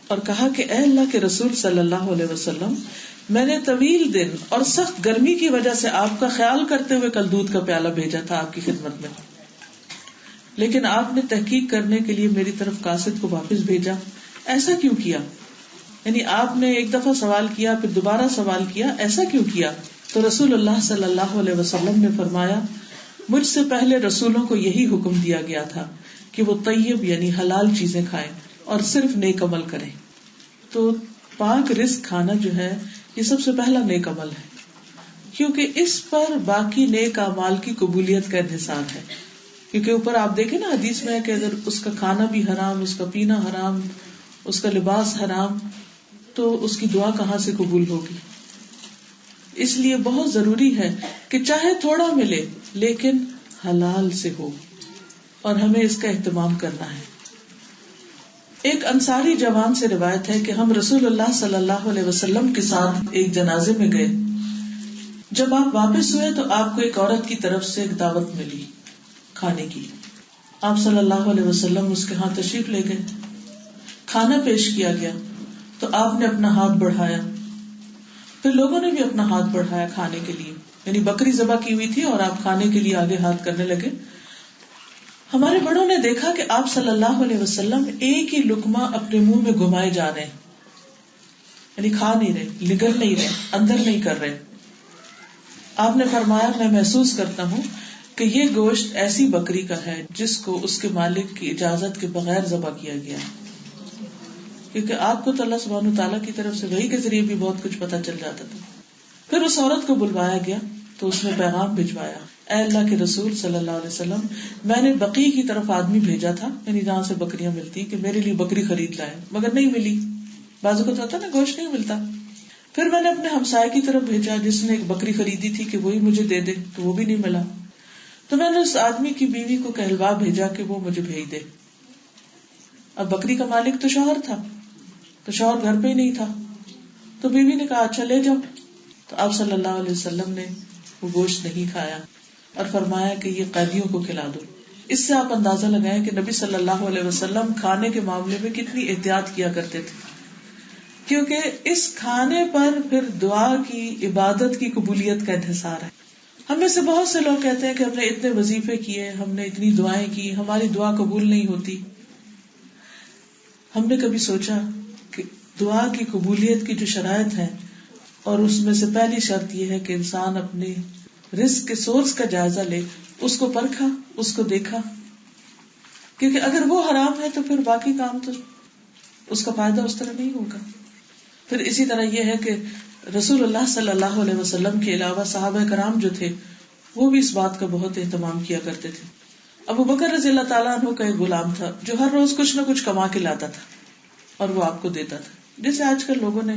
اور کہا کہ اے اللہ کے رسول صلی اللہ علیہ وسلم، میں نے طویل دن اور سخت گرمی کی وجہ سے آپ کا خیال کرتے ہوئے کل دودھ کا پیالہ بھیجا تھا آپ کی خدمت میں، لیکن آپ نے تحقیق کرنے کے لیے میری طرف قاصد کو واپس بھیجا، ایسا کیوں کیا؟ یعنی آپ نے ایک دفعہ سوال کیا پھر دوبارہ سوال کیا، ایسا کیوں کیا؟ تو رسول اللہ صلی اللہ علیہ وسلم نے فرمایا مجھ سے پہلے رسولوں کو یہی حکم دیا گیا تھا کہ وہ طیب یعنی حلال چیزیں کھائیں اور صرف نیک عمل کریں. تو پاک رزق کھانا جو ہے یہ سب سے پہلا نیک عمل ہے، کیونکہ اس پر باقی نیک اعمال کی قبولیت کا انحصار ہے. کیونکہ اوپر آپ دیکھیں نا حدیث میں ہے کہ اگر اس کا کھانا بھی حرام، اس کا پینا حرام، اس کا لباس حرام، تو اس کی دعا کہاں سے قبول ہوگی. اس لیے بہت ضروری ہے کہ چاہے تھوڑا ملے لیکن حلال سے ہو، اور ہمیں اس کا اہتمام کرنا ہے. ایک انصاری جوان سے روایت ہے کہ ہم رسول اللہ صلی اللہ علیہ وسلم کے ساتھ ایک جنازے میں گئے. جب آپ واپس ہوئے تو آپ کو ایک عورت کی طرف سے ایک دعوت ملی کھانے کی. آپ صلی اللہ علیہ وسلم اس کے ہاں تشریف لے گئے، کھانا پیش کیا گیا تو آپ نے اپنا ہاتھ بڑھایا، پھر لوگوں نے بھی اپنا ہاتھ بڑھایا کھانے کے لیے. یعنی بکری ذبح کی ہوئی تھی اور آپ کھانے کے لیے آگے ہاتھ کرنے لگے. ہمارے بڑوں نے دیکھا کہ آپ صلی اللہ علیہ وسلم ایک ہی لقمہ اپنے منہ میں گھمائے جا رہے ہیں، یعنی کھا نہیں رہے، نگل نہیں رہے، اندر نہیں کر رہے. آپ نے فرمایا میں محسوس کرتا ہوں کہ یہ گوشت ایسی بکری کا ہے جس کو اس کے مالک کی اجازت کے بغیر ذبح کیا گیا ہے، کیونکہ آپ کو تو اللہ سبحانہ تعالیٰ کی طرف سے وحی کے ذریعے بھی بہت کچھ پتا چل جاتا تھا. پھر اس عورت کو بلوایا گیا تو اس نے پیغام بھجوایا، اے اللہ کے رسول صلی اللہ علیہ وسلم، میں نے بقیع کی طرف آدمی بھیجا تھا، یعنی جہاں سے بکریاں ملتی، کہ میرے لیے بکری خرید لائے، مگر نہیں ملی. بعضوں کو تو ہوتا نا گوشت نہیں ملتا. پھر میں نے اپنے ہمسائے کی طرف بھیجا جس نے ایک بکری خریدی تھی کہ وہی مجھے دے دے، تو وہ بھی نہیں ملا. تو میں نے اس آدمی کی بیوی کو کہلوا بھیجا کہ وہ مجھے بھیج دے. اب بکری کا مالک تو شوہر تھا، تو شوہر گھر پہ ہی نہیں تھا، تو بیوی نے کہا اچھا لے جاؤ. تو آپ صلی اللہ علیہ وسلم نے وہ گوشت نہیں کھایا اور فرمایا کہ یہ قیدیوں کو کھلا دو. اس سے آپ اندازہ لگائیں کہ نبی صلی اللہ علیہ وسلم کھانے کے معاملے میں کتنی احتیاط کیا کرتے تھے، کیونکہ اس کھانے پر پھر دعا کی، عبادت کی قبولیت کا انحصار ہے. ہم میں سے بہت سے لوگ کہتے ہیں کہ ہم نے اتنے وظیفے کیے، ہم نے اتنی دعائیں کی، ہماری دعا قبول نہیں ہوتی. ہم نے کبھی سوچا کہ دعا کی قبولیت کی جو شرائط ہیں، اور اس میں سے پہلی شرط یہ ہے کہ انسان اپنے رزق کے سورس کا جائزہ لے، اس کو پرکھا، اس کو دیکھا، کیونکہ اگر وہ حرام ہے تو پھر باقی کام تو اس کا فائدہ اس طرح نہیں ہوگا. پھر اسی طرح یہ ہے کہ رسول اللہ صلی اللہ علیہ وسلم کے علاوہ صحابہ کرام جو تھے وہ بھی اس بات کا بہت اہتمام کیا کرتے تھے. ابو بکر رضی اللہ تعالیٰ عنہ کا ایک غلام تھا جو ہر روز کچھ نہ کچھ کما کے لاتا تھا اور وہ آپ کو دیتا تھا. جیسے آج کل لوگوں نے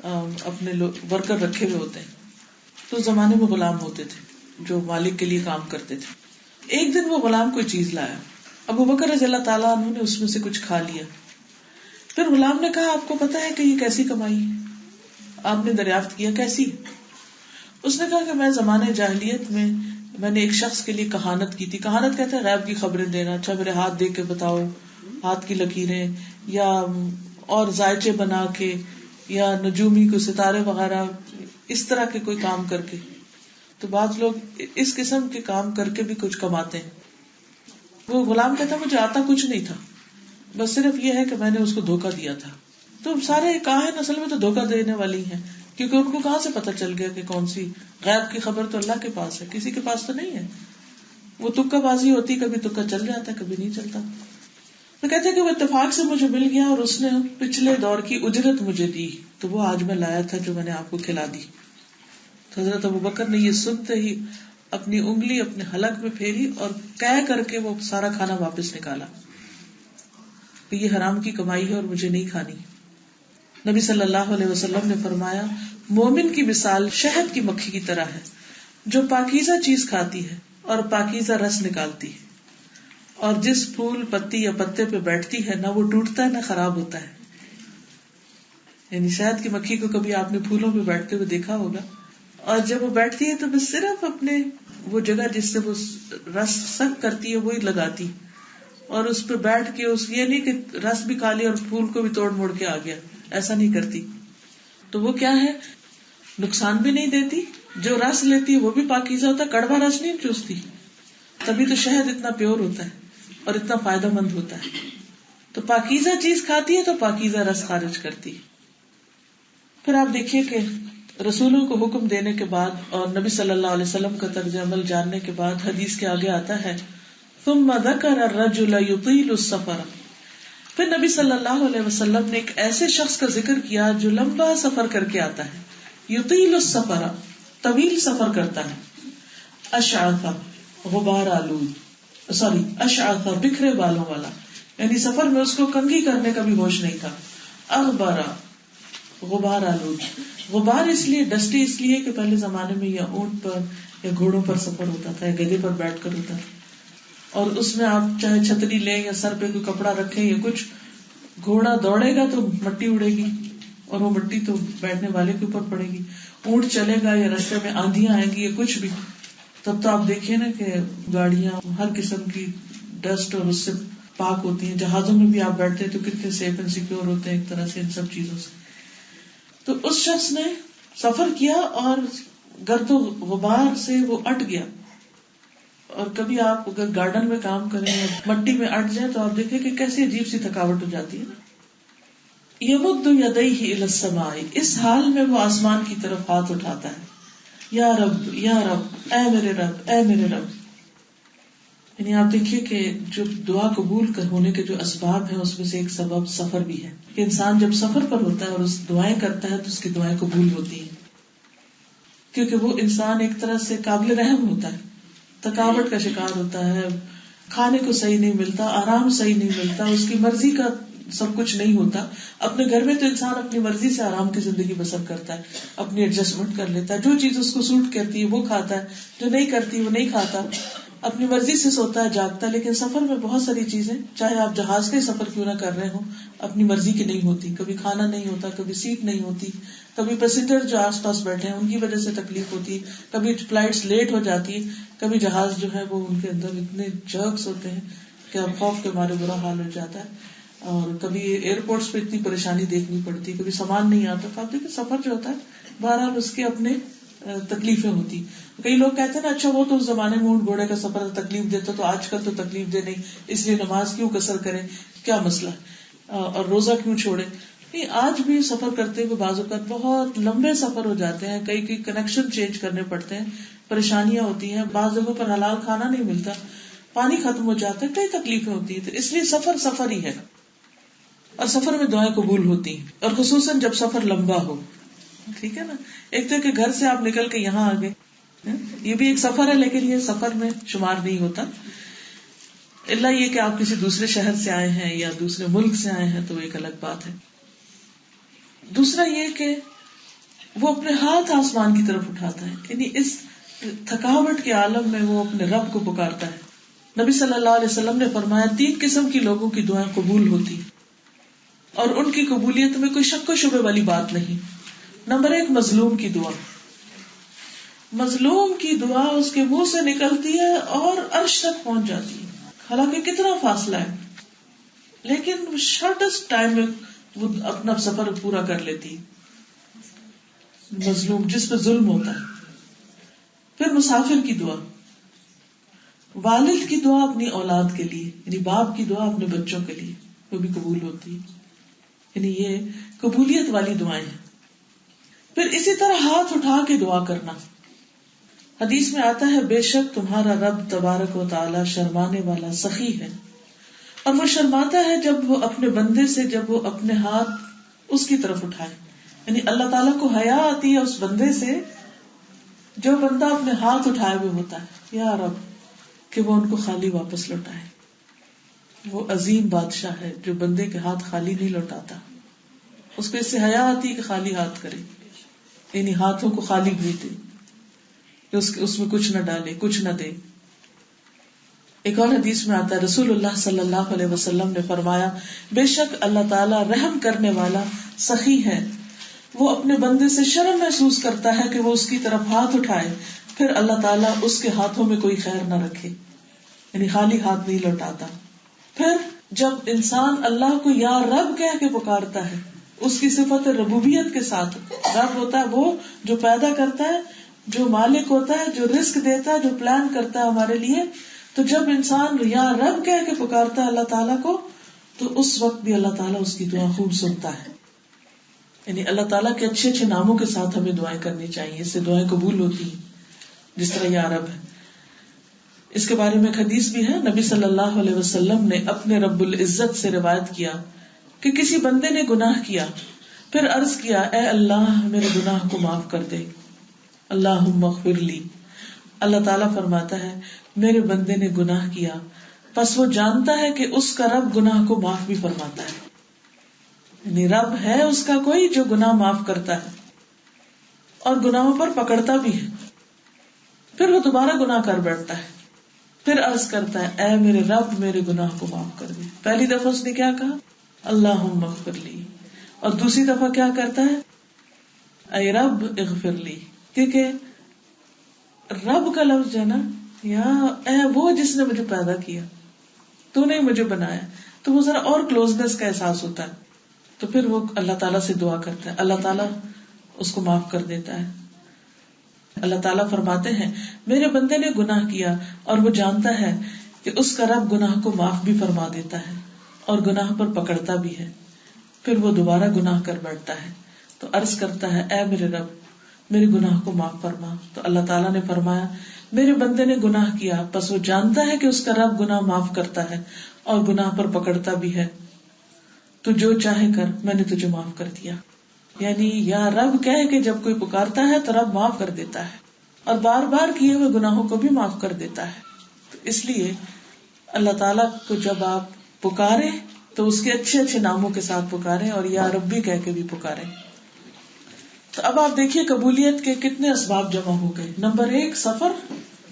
اپنے ورکر رکھے ہوئے ہوتے ہیں، تو اس زمانے میں غلام ہوتے تھے جو مالک کے لیے کام کرتے تھے. ایک دن وہ غلام کوئی چیز لایا، ابو بکر رضی اللہ تعالیٰ عنہ نے اس میں سے کچھ کھا لیا. پھر غلام نے کہا آپ کو پتا ہے کہ یہ کیسی کمائی ہے؟ آپ نے دریافت کیا کیسی؟ اس نے کہا کہ میں زمانے جاہلیت میں نے ایک شخص کے لیے کہانت کی تھی. کہانت کہتے ہیں غیب کی خبریں دینا، اچھا میرے ہاتھ دیکھ کے بتاؤ، ہاتھ کی لکیریں، یا اور زائچے بنا کے، یا نجومی کو ستارے وغیرہ اس طرح کے کوئی کام کر کے. تو بعض لوگ اس قسم کے کام کر کے بھی کچھ کماتے ہیں. وہ غلام کہتا مجھے آتا کچھ نہیں تھا، بس صرف یہ ہے کہ میں نے اس کو دھوکہ دیا تھا. تو سارے کاہن اصل میں تو دھوکہ دینے والی ہیں، کیونکہ ان کو کہاں سے پتا چل گیا کہ کون سی غیب کی خبر تو اللہ کے پاس ہے، کسی کے پاس تو نہیں ہے. وہ تکہ بازی ہوتی، کبھی تکہ چل جاتا کبھی نہیں چلتا. تو کہتے ہیں کہ وہ اتفاق سے مجھے مل گیا اور اس نے پچھلے دور کی اجرت مجھے دی، تو وہ آج میں لایا تھا جو میں نے آپ کو کھلا دی. تو حضرت ابوبکر نے یہ سنتے ہی اپنی انگلی اپنے حلق میں پھیری اور کہہ کر کے وہ سارا کھانا واپس نکالا کہ یہ حرام کی کمائی ہے اور مجھے نہیں کھانی. نبی صلی اللہ علیہ وسلم نے فرمایا مومن کی مثال شہد کی مکھی کی طرح ہے جو پاکیزہ چیز کھاتی ہے اور پاکیزہ رس نکالتی ہے، اور جس پھول پتی یا پتے پہ بیٹھتی ہے نہ وہ ٹوٹتا ہے نہ خراب ہوتا ہے. یعنی شہد کی مکھی کو کبھی آپ نے پھولوں پہ بیٹھتے ہوئے دیکھا ہوگا، اور جب وہ بیٹھتی ہے تو بس صرف اپنے وہ جگہ جس سے وہ رس سک کرتی ہے وہی لگاتی، اور اس پہ بیٹھ کے یہ نہیں کہ رس بھی کھا لیا اور پھول کو بھی توڑ موڑ کے آ گیا، ایسا نہیں کرتی. تو وہ کیا ہے، نقصان بھی نہیں دیتی، جو رس لیتی ہے وہ بھی پاکیزہ ہوتا ہے، کڑوا رس نہیں چوستی. تبھی تو شہد اتنا پیور ہوتا ہے اور اتنا فائدہ مند ہوتا ہے. تو پاکیزہ چیز کھاتی ہے تو پاکیزہ رس خارج کرتی. پھر آپ دیکھیے کہ رسولوں کو حکم دینے کے بعد اور نبی صلی اللہ علیہ وسلم کا طرز عمل جاننے کے بعد حدیث کے آگے آتا ہے ثم ذکر الرجل یطیل السفر. پھر نبی صلی اللہ علیہ وسلم نے ایک ایسے شخص کا ذکر کیا جو لمبا سفر کر کے آتا ہے. یطیل السفر، طویل سفر کرتا ہے. اشعث، غبار آلود، اشعث، بکھرے بالوں والا، یعنی سفر میں اس کو کنگھی کرنے کا بھی ہوش نہیں تھا. اغبر، غبار آلود. غبار اس لیے، ڈسٹی اس لیے کہ پہلے زمانے میں یا اونٹ پر یا گھوڑوں پر سفر ہوتا تھا یا گدھے پر بیٹھ کر ہوتا تھا، اور اس میں آپ چاہے چھتری لیں یا سر پہ کوئی کپڑا رکھیں یا کچھ، گھوڑا دوڑے گا تو مٹی اڑے گی اور وہ مٹی تو بیٹھنے والے کے اوپر پڑے گی. اونٹ چلے گا یا راستے میں آندھیاں آئیں گی یا کچھ بھی، تب تو آپ دیکھیے نا کہ گاڑیاں ہر قسم کی ڈسٹ اور اس سے پاک ہوتی ہیں. جہازوں میں بھی آپ بیٹھتے ہیں تو کتنے سیف اینڈ سیکیور ہوتے ہیں ایک طرح سے ان سب چیزوں سے. تو اس شخص نے سفر کیا اور گرد و غبار سے وہ اٹ گیا. اور کبھی آپ اگر گارڈن میں کام کریں یا مٹی میں اٹ جائیں تو آپ دیکھیں کہ کیسی عجیب سی تھکاوٹ ہو جاتی ہے. یمد یدیہ الی السماء، اس حال میں وہ آسمان کی طرف ہاتھ اٹھاتا ہے. یا رب یا رب، اے میرے رب اے میرے رب. یعنی آپ دیکھیے کہ جو دعا قبول ہونے کے جو اسباب ہیں اس میں سے ایک سبب سفر بھی ہے، کہ انسان جب سفر پر ہوتا ہے اور اس دعائیں کرتا ہے تو اس کی دعائیں قبول ہوتی ہیں، کیونکہ وہ انسان ایک طرح سے قابل رحم ہوتا ہے، تھکاوٹ کا شکار ہوتا ہے، کھانے کو صحیح نہیں ملتا، آرام صحیح نہیں ملتا، اس کی مرضی کا سب کچھ نہیں ہوتا. اپنے گھر میں تو انسان اپنی مرضی سے آرام کی زندگی بسر کرتا ہے، اپنی ایڈجسٹمنٹ کر لیتا ہے، جو چیز اس کو سوٹ کرتی ہے وہ کھاتا ہے، جو نہیں کرتی وہ نہیں کھاتا، اپنی مرضی سے سوتا ہے جاگتا ہے. لیکن سفر میں بہت ساری چیزیں، چاہے آپ جہاز کا سفر کیوں نہ کر رہے ہوں، اپنی مرضی کی نہیں ہوتی. کبھی کھانا نہیں ہوتا، کبھی سیٹ نہیں ہوتی، کبھی پیسنجر جو آس پاس بیٹھے ہیں ان کی وجہ سے تکلیف ہوتی، کبھی فلائٹس لیٹ ہو جاتی، کبھی جہاز جو ہے وہ ان کے اندر اتنے جرکس ہوتے ہیں کہ اب خوف کے مارے برا حال ہو جاتا ہے، اور کبھی ایئرپورٹس پہ اتنی پریشانی دیکھنی پڑتی، کبھی سامان نہیں آتا. تو آپ دیکھیں سفر جو ہوتا ہے بہرحال اس کے اپنے تکلیفیں ہوتی. کئی لوگ کہتے ہیں نا اچھا وہ تو اس زمانے میں اونٹ گھوڑے کا سفر تکلیف دیتا، تو آج کل تو تکلیف دے نہیں، اس لیے نماز کیوں قصر کریں، کیا مسئلہ ہے، اور روزہ کیوں چھوڑے. نہیں، آج بھی سفر کرتے ہوئے بعض اوقات بہت لمبے سفر ہو جاتے ہیں، کئی کنیکشن چینج کرنے پڑتے ہیں، پریشانیاں ہوتی ہیں، بعض جگہوں پر حلال کھانا نہیں ملتا، پانی ختم ہو جاتا ہے، کئی تکلیفیں ہوتی ہیں. تو اس لیے سفر ہی ہے، اور سفر میں دعائیں قبول ہوتی ہیں، اور خصوصاً جب سفر لمبا ہو. ٹھیک ہے نا، ایک تو کہ گھر سے آپ نکل کے یہاں آ گئے، یہ بھی ایک سفر ہے، لیکن یہ سفر میں شمار نہیں ہوتا، الا یہ کہ آپ کسی دوسرے شہر سے آئے ہیں یا دوسرے ملک سے آئے ہیں تو ایک الگ بات ہے. دوسرا یہ کہ وہ اپنے ہاتھ آسمان کی طرف اٹھاتا ہے، یعنی اس تھکاوٹ کے عالم میں وہ اپنے رب کو پکارتا ہے. نبی صلی اللہ علیہ وسلم نے فرمایا 3 قسم کی لوگوں کی دعائیں قبول ہوتی اور ان کی قبولیت میں کوئی شک و شبے والی بات نہیں. نمبر 1، مظلوم کی دعا. مظلوم کی دعا اس کے منہ سے نکلتی ہے اور عرش تک پہنچ جاتی ہے، حالانکہ کتنا فاصلہ ہے، لیکن شارٹیسٹ ٹائم میں وہ اپنا سفر پورا کر لیتی. مظلوم جس پہ ظلم ہوتا ہے. پھر مسافر کی دعا. والد کی دعا اپنی اولاد کے لیے، یعنی باپ کی دعا اپنے بچوں کے لیے، وہ بھی قبول ہوتی ہے. یعنی یہ قبولیت والی دعائیں ہیں. پھر اسی طرح ہاتھ اٹھا کے دعا کرنا. حدیث میں آتا ہے بے شک تمہارا رب تبارک و تعالی شرمانے والا سخی ہے، اور وہ شرماتا ہے جب وہ اپنے بندے سے، جب وہ اپنے ہاتھ اس کی طرف اٹھائے. یعنی اللہ تعالیٰ کو حیا آتی ہے اس بندے سے جو بندہ اپنے ہاتھ اٹھائے ہوئے ہوتا ہے، یا رب، کہ وہ ان کو خالی واپس لوٹائے. وہ عظیم بادشاہ ہے جو بندے کے ہاتھ خالی نہیں لوٹاتا. اس کو اس سے حیا آتی ہے کہ خالی ہاتھ کرے، یعنی ہاتھوں کو خالی بھیج دے، کہ اس میں کچھ نہ ڈالے، کچھ نہ دے. ایک اور حدیث میں آتا ہے رسول اللہ صلی اللہ علیہ وسلم نے فرمایا بے شک اللہ تعالیٰ رحم کرنے والا سخی ہے، وہ اپنے بندے سے شرم محسوس کرتا ہے کہ وہ اس کی طرف ہاتھ اٹھائے، پھر اللہ تعالیٰ اس کے ہاتھوں میں کوئی خیر نہ رکھے، یعنی خالی ہاتھ نہیں لوٹاتا. پھر جب انسان اللہ کو یا رب کہہ کے پکارتا ہے، اس کی صفت ربوبیت کے ساتھ، رب ہوتا ہے وہ جو پیدا کرتا ہے، جو مالک ہوتا ہے، جو رزق دیتا ہے، جو پلان کرتا ہے ہمارے لیے. تو جب انسان یا رب کہہ کے پکارتا ہے اللہ تعالیٰ کو، تو اس وقت بھی اللہ تعالیٰ اس کی دعا خوب سنتا ہے. یعنی اللہ تعالیٰ کے اچھے اچھے ناموں کے ساتھ ہمیں دعائیں کرنی چاہیے، اس سے دعائیں قبول ہوتی ہیں، جس طرح یا رب ہے. اس کے بارے میں ایک حدیث بھی ہے، نبی صلی اللہ علیہ وسلم نے اپنے رب العزت سے روایت کیا کہ کسی بندے نے گناہ کیا، پھر عرض کیا اے اللہ میرے گناہ کو معاف کر دے، اللہم اغفر لی. اللہ تعالیٰ فرماتا ہے میرے بندے نے گناہ کیا، پس وہ جانتا ہے کہ اس کا رب گناہ کو معاف بھی فرماتا ہے. یعنی رب ہے اس کا کوئی جو گناہ معاف کرتا ہے اور گناہوں پر پکڑتا بھی ہے. پھر وہ دوبارہ گناہ کر بیٹھتا ہے، پھر عرض کرتا ہے اے میرے رب میرے گناہ کو معاف کر دے. پہلی دفعہ اس نے کیا کہا؟ اللہم اغفر لی، اور دوسری دفعہ کیا کرتا ہے؟ اے رب اغفر لی. کیونکہ رب کا لفظ جو ہے نا، یا اے وہ جس نے مجھے پیدا کیا، تو نے مجھے بنایا، تو وہ ذرا اور کلوزنس کا احساس ہوتا ہے. تو پھر وہ اللہ تعالیٰ سے دعا کرتا ہے، اللہ تعالیٰ اس کو معاف کر دیتا ہے. اللہ تعالیٰ فرماتے ہیں میرے بندے نے گناہ کیا اور وہ جانتا ہے کہ اس کا رب گناہ کو معاف بھی فرما دیتا ہے اور گناہ پر پکڑتا بھی ہے، پھر وہ دوبارہ گناہ کر بیٹھتا ہے تو عرض کرتا ہے اے میرے رب میرے گناہ کو معاف فرما. تو اللہ تعالیٰ نے فرمایا میرے بندے نے گناہ کیا پس وہ جانتا ہے کہ اس کا رب گناہ معاف کرتا ہے اور گناہ پر پکڑتا بھی ہے، تو جو چاہے کر میں نے تجھے معاف کر دیا. یعنی یا رب کہہ کہ جب کوئی پکارتا ہے تو رب معاف کر دیتا ہے اور بار بار کیے ہوئے گناہوں کو بھی معاف کر دیتا ہے. تو اس لیے اللہ تعالیٰ کو جب آپ پکارے تو اس کے اچھے اچھے ناموں کے ساتھ پکارے اور یا ربی کہہ کے بھی پکارے. تو اب آپ دیکھیے قبولیت کے کتنے اسباب جمع ہو گئے. نمبر 1 سفر،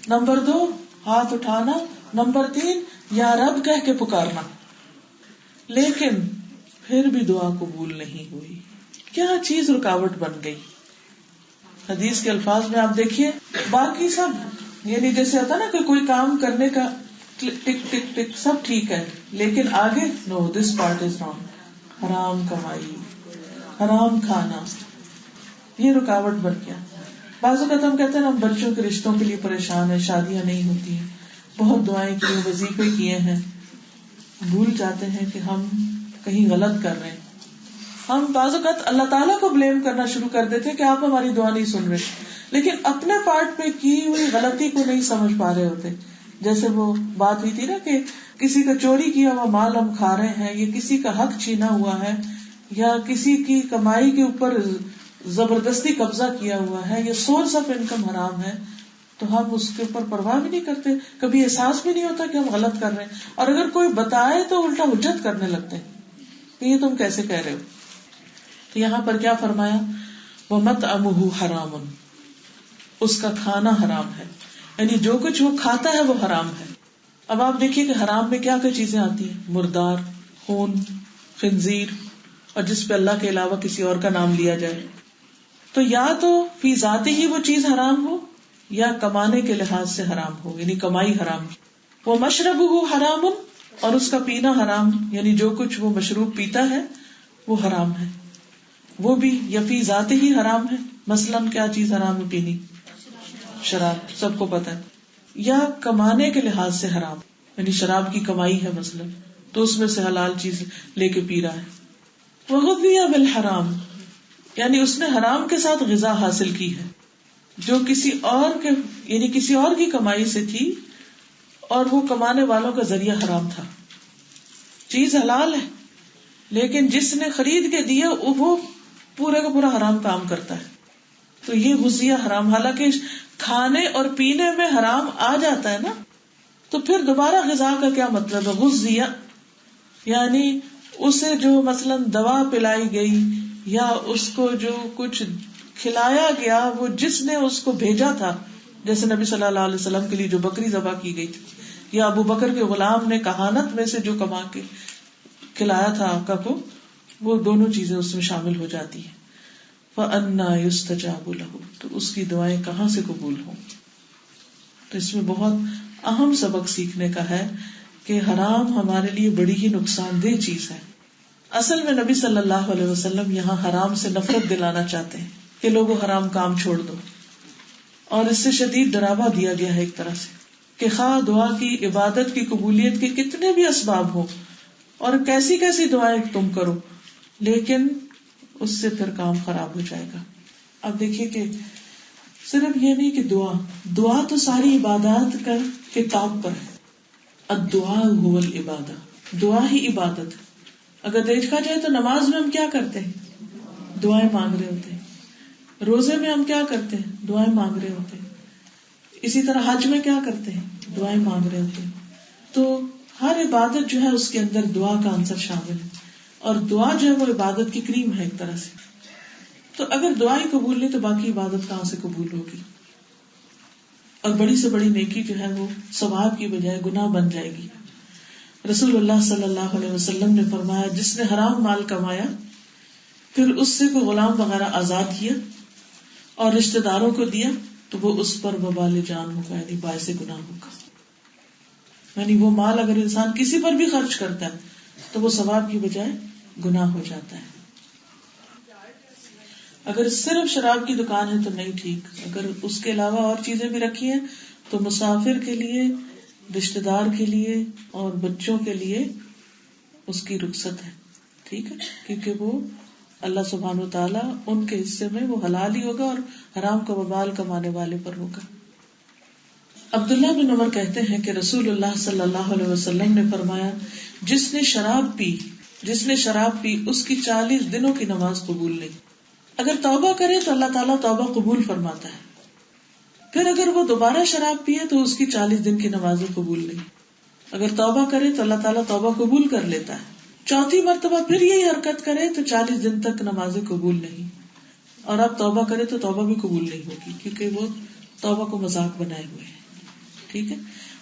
نمبر 2 ہاتھ اٹھانا، نمبر 3 یا رب کہہ کے پکارنا. لیکن پھر بھی دعا قبول نہیں ہوئی. کیا چیز رکاوٹ بن گئی؟ حدیث کے الفاظ میں آپ دیکھیے باقی سب یعنی جیسے ہوتا نا کہ کوئی کام کرنے کا ٹک ٹک ٹک سب ٹھیک ہے، لیکن آگے نو دس پارٹ از رانگ. حرام کمائی، حرام کھانا، یہ رکاوٹ بن گیا. بعض اوقات ہم کہتے ہیں ہم بچوں کے رشتوں کے لیے پریشان ہیں، شادیاں نہیں ہوتی ہیں، بہت دعائیں کی، وظیفے کیے ہیں، بھول جاتے ہیں کہ ہم کہیں غلط کر رہے ہیں. ہم بعض اوقات اللہ تعالیٰ کو بلیم کرنا شروع کر دیتے کہ آپ ہماری دعا نہیں سن رہے، لیکن اپنے پارٹ پہ کی ہوئی غلطی کو نہیں سمجھ پا رہے ہوتے. جیسے وہ بات ہوئی تھی نا کہ کسی کا چوری کیا ہوا مال ہم کھا رہے ہیں، یا کسی کا حق چھینا ہوا ہے، یا کسی کی کمائی کے اوپر زبردستی قبضہ کیا ہوا ہے، یا سورس آف انکم حرام ہے، تو ہم اس کے اوپر پرواہ بھی نہیں کرتے، کبھی احساس بھی نہیں ہوتا کہ ہم غلط کر رہے ہیں. اور اگر کوئی بتائے تو الٹا حجت کرنے لگتے ہیں کہ یہ تم کیسے کہہ رہے ہو. تو یہاں پر کیا فرمایا؟ وَمَطْعَمُهُ حَرَامٌ، اس کا کھانا حرام ہے، یعنی جو کچھ وہ کھاتا ہے وہ حرام ہے. اب آپ دیکھیے کہ حرام میں کیا کیا چیزیں آتی ہیں، مردار، خون، خنزیر، اور جس پہ اللہ کے علاوہ کسی اور کا نام لیا جائے. تو یا تو فی ذاتی ہی وہ چیز حرام ہو یا کمانے کے لحاظ سے حرام ہو، یعنی کمائی حرام. وہ مشربہ حرام، اور اس کا پینا حرام، یعنی جو کچھ وہ مشروب پیتا ہے وہ حرام ہے، وہ بھی یا فی ذاتی ہی حرام ہے. مثلاً کیا چیز حرام ہے پینی؟ شراب، سب کو پتا ہے. یا کمانے کے لحاظ سے حرام، یعنی شراب کی کمائی ہے مثلاً تو اس میں سے حلال چیز لے کے پی رہا ہے. وغذی بالحرام، یعنی اس نے حرام کے ساتھ غذا حاصل کی ہے جو کسی اور کے یعنی کسی اور کی کمائی سے تھی، اور وہ کمانے والوں کا ذریعہ حرام تھا. چیز حلال ہے لیکن جس نے خرید کے دیا وہ پورا کا پورا حرام کام کرتا ہے. تو یہ غذیہ حرام. حالانکہ کھانے اور پینے میں حرام آ جاتا ہے نا، تو پھر دوبارہ غذا کا کیا مطلب ہے؟ غذیہ یعنی اسے جو مثلاً دوا پلائی گئی یا اس کو جو کچھ کھلایا گیا، وہ جس نے اس کو بھیجا تھا، جیسے نبی صلی اللہ علیہ وسلم کے لیے جو بکری ذبح کی گئی تھی، یا ابو بکر کے غلام نے کہانت میں سے جو کما کے کھلایا تھا آقا کو، وہ دونوں چیزیں اس میں شامل ہو جاتی ہیں. فَأَنَّى يُسْتَجَابُ لَهُ، تو اس کی دعائیں کہاں سے قبول ہوں. تو اس میں بہت اہم سبق سیکھنے کا ہے کہ حرام ہمارے لیے بڑی ہی نقصان دہ چیز ہے. اصل میں نبی صلی اللہ علیہ وسلم یہاں حرام سے نفرت دلانا چاہتے ہیں کہ لوگوں حرام کام چھوڑ دو، اور اس سے شدید ڈراوا دیا گیا ہے ایک طرح سے کہ خواہ دعا کی عبادت کی قبولیت کے کتنے بھی اسباب ہو اور کیسی کیسی دعائیں تم کرو، لیکن اس سے پھر کام خراب ہو جائے گا. اب دیکھیے کہ صرف یہ نہیں کہ دعا تو ساری عبادات کا کتاب پر ہے. الدعاء هو العبادہ، دعا ہی عبادت ہے. اگر دیکھا جائے تو نماز میں ہم کیا کرتے ہیں؟ دعائیں مانگ رہے ہوتے ہیں. روزے میں ہم کیا کرتے ہیں؟ دعائیں مانگ رہے ہوتے ہیں. اسی طرح حج میں کیا کرتے ہیں؟ دعائیں مانگ رہے ہوتے ہیں. تو ہر عبادت جو ہے اس کے اندر دعا کا عنصر شامل ہے، اور دعا جو ہے وہ عبادت کی کریم ہے ایک طرح سے. تو اگر دعا ہی قبول نہیں تو باقی عبادت کہاں سے قبول ہوگی؟ اور بڑی سے بڑی نیکی جو ہے وہ ثواب کی بجائے گناہ بن جائے گی. رسول اللہ صلی اللہ علیہ وسلم نے فرمایا جس نے حرام مال کمایا پھر اس سے کوئی غلام وغیرہ آزاد کیا اور رشتہ داروں کو دیا تو وہ اس پر وبال جان ہوگا، یعنی باعث گناہ ہوگا. یعنی وہ مال اگر انسان کسی پر بھی خرچ کرتا ہے تو وہ ثواب کی بجائے گناہ ہو جاتا ہے. اگر صرف شراب کی دکان ہے تو نہیں ٹھیک. اگر اس کے علاوہ اور چیزیں بھی رکھی ہیں تو مسافر کے لیے، رشتے دار کے لیے اور بچوں کے لیے اس کی رخصت ہے. ٹھیک ہے، کیونکہ وہ اللہ سبحانہ وتعالی ان کے حصے میں وہ حلال ہی ہوگا اور حرام کا وبال کمانے والے پر ہوگا. عبداللہ بن عمر کہتے ہیں کہ رسول اللہ صلی اللہ علیہ وسلم نے فرمایا، جس نے شراب پی اس کی 40 دنوں کی نماز قبول نہیں. اگر توبہ کرے تو اللہ تعالیٰ توبہ قبول فرماتا ہے. پھر اگر وہ دوبارہ شراب پیے تو اس کی 40 دن کی نمازیں قبول نہیں. اگر توبہ کرے تو اللہ تعالیٰ توبہ قبول کر لیتا ہے. چوتھی مرتبہ پھر یہی حرکت کرے تو 40 دن تک نمازیں قبول نہیں. اور اب توبہ کرے تو توبہ بھی قبول نہیں ہوگی، کیونکہ وہ توبہ کو مذاق بنائے ہوئے ہیں. ٹھیک ہے،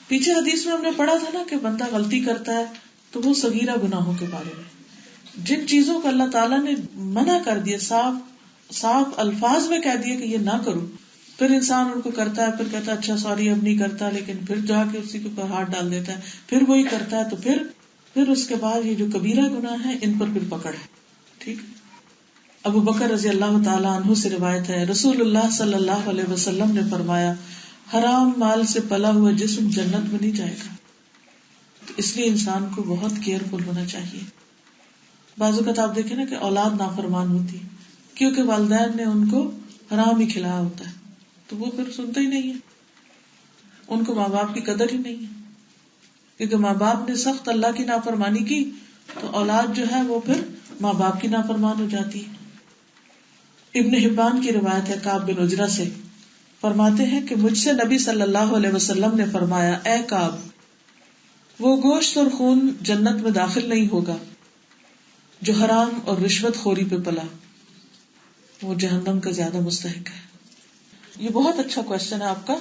پیچھے حدیث میں ہم نے پڑھا تھا نا کہ بندہ غلطی کرتا ہے تو وہ صغیرہ گناہوں کے بارے میں جن چیزوں کو اللہ تعالیٰ نے منع کر دیا، صاف الفاظ میں کہہ دیا کہ یہ نہ کرو، پھر انسان ان کو کرتا ہے، پھر کہتا ہے اچھا سوری اب نہیں کرتا، لیکن پھر جا کے اسی کے اوپر ہاتھ ڈال دیتا ہے، پھر وہی کرتا ہے، تو پھر اس کے بعد یہ جو کبیرہ گناہ ہے ان پر پھر پکڑ ہے. ٹھیک. ابو بکر رضی اللہ تعالیٰ عنہ سے روایت ہے، رسول اللہ صلی اللہ علیہ وسلم نے فرمایا، حرام مال سے پلا ہوا جسم جنت میں نہیں جائے گا. تو اس لیے انسان کو بہت کیئرفل ہونا چاہیے. بعض اوقات آپ دیکھیں نا کہ اولاد نافرمان ہوتی ہے کیونکہ والدین نے ان کو حرام ہی کھلایا ہوتا ہے، تو وہ پھر سنتے ہی نہیں ہے. ان کو ماں باپ کی قدر ہی نہیں ہے، کیونکہ ماں باپ نے سخت اللہ کی نافرمانی کی تو اولاد جو ہے وہ پھر ماں باپ کی نافرمان ہو جاتی ہے. ابن حبان کی روایت ہے کعب بن عجرہ سے، فرماتے ہیں کہ مجھ سے نبی صلی اللہ علیہ وسلم نے فرمایا، اے کعب، وہ گوشت اور خون جنت میں داخل نہیں ہوگا جو حرام اور رشوت خوری پہ پلا، وہ جہنم کا زیادہ مستحق ہے. یہ بہت اچھا کوشچن ہے آپ کا.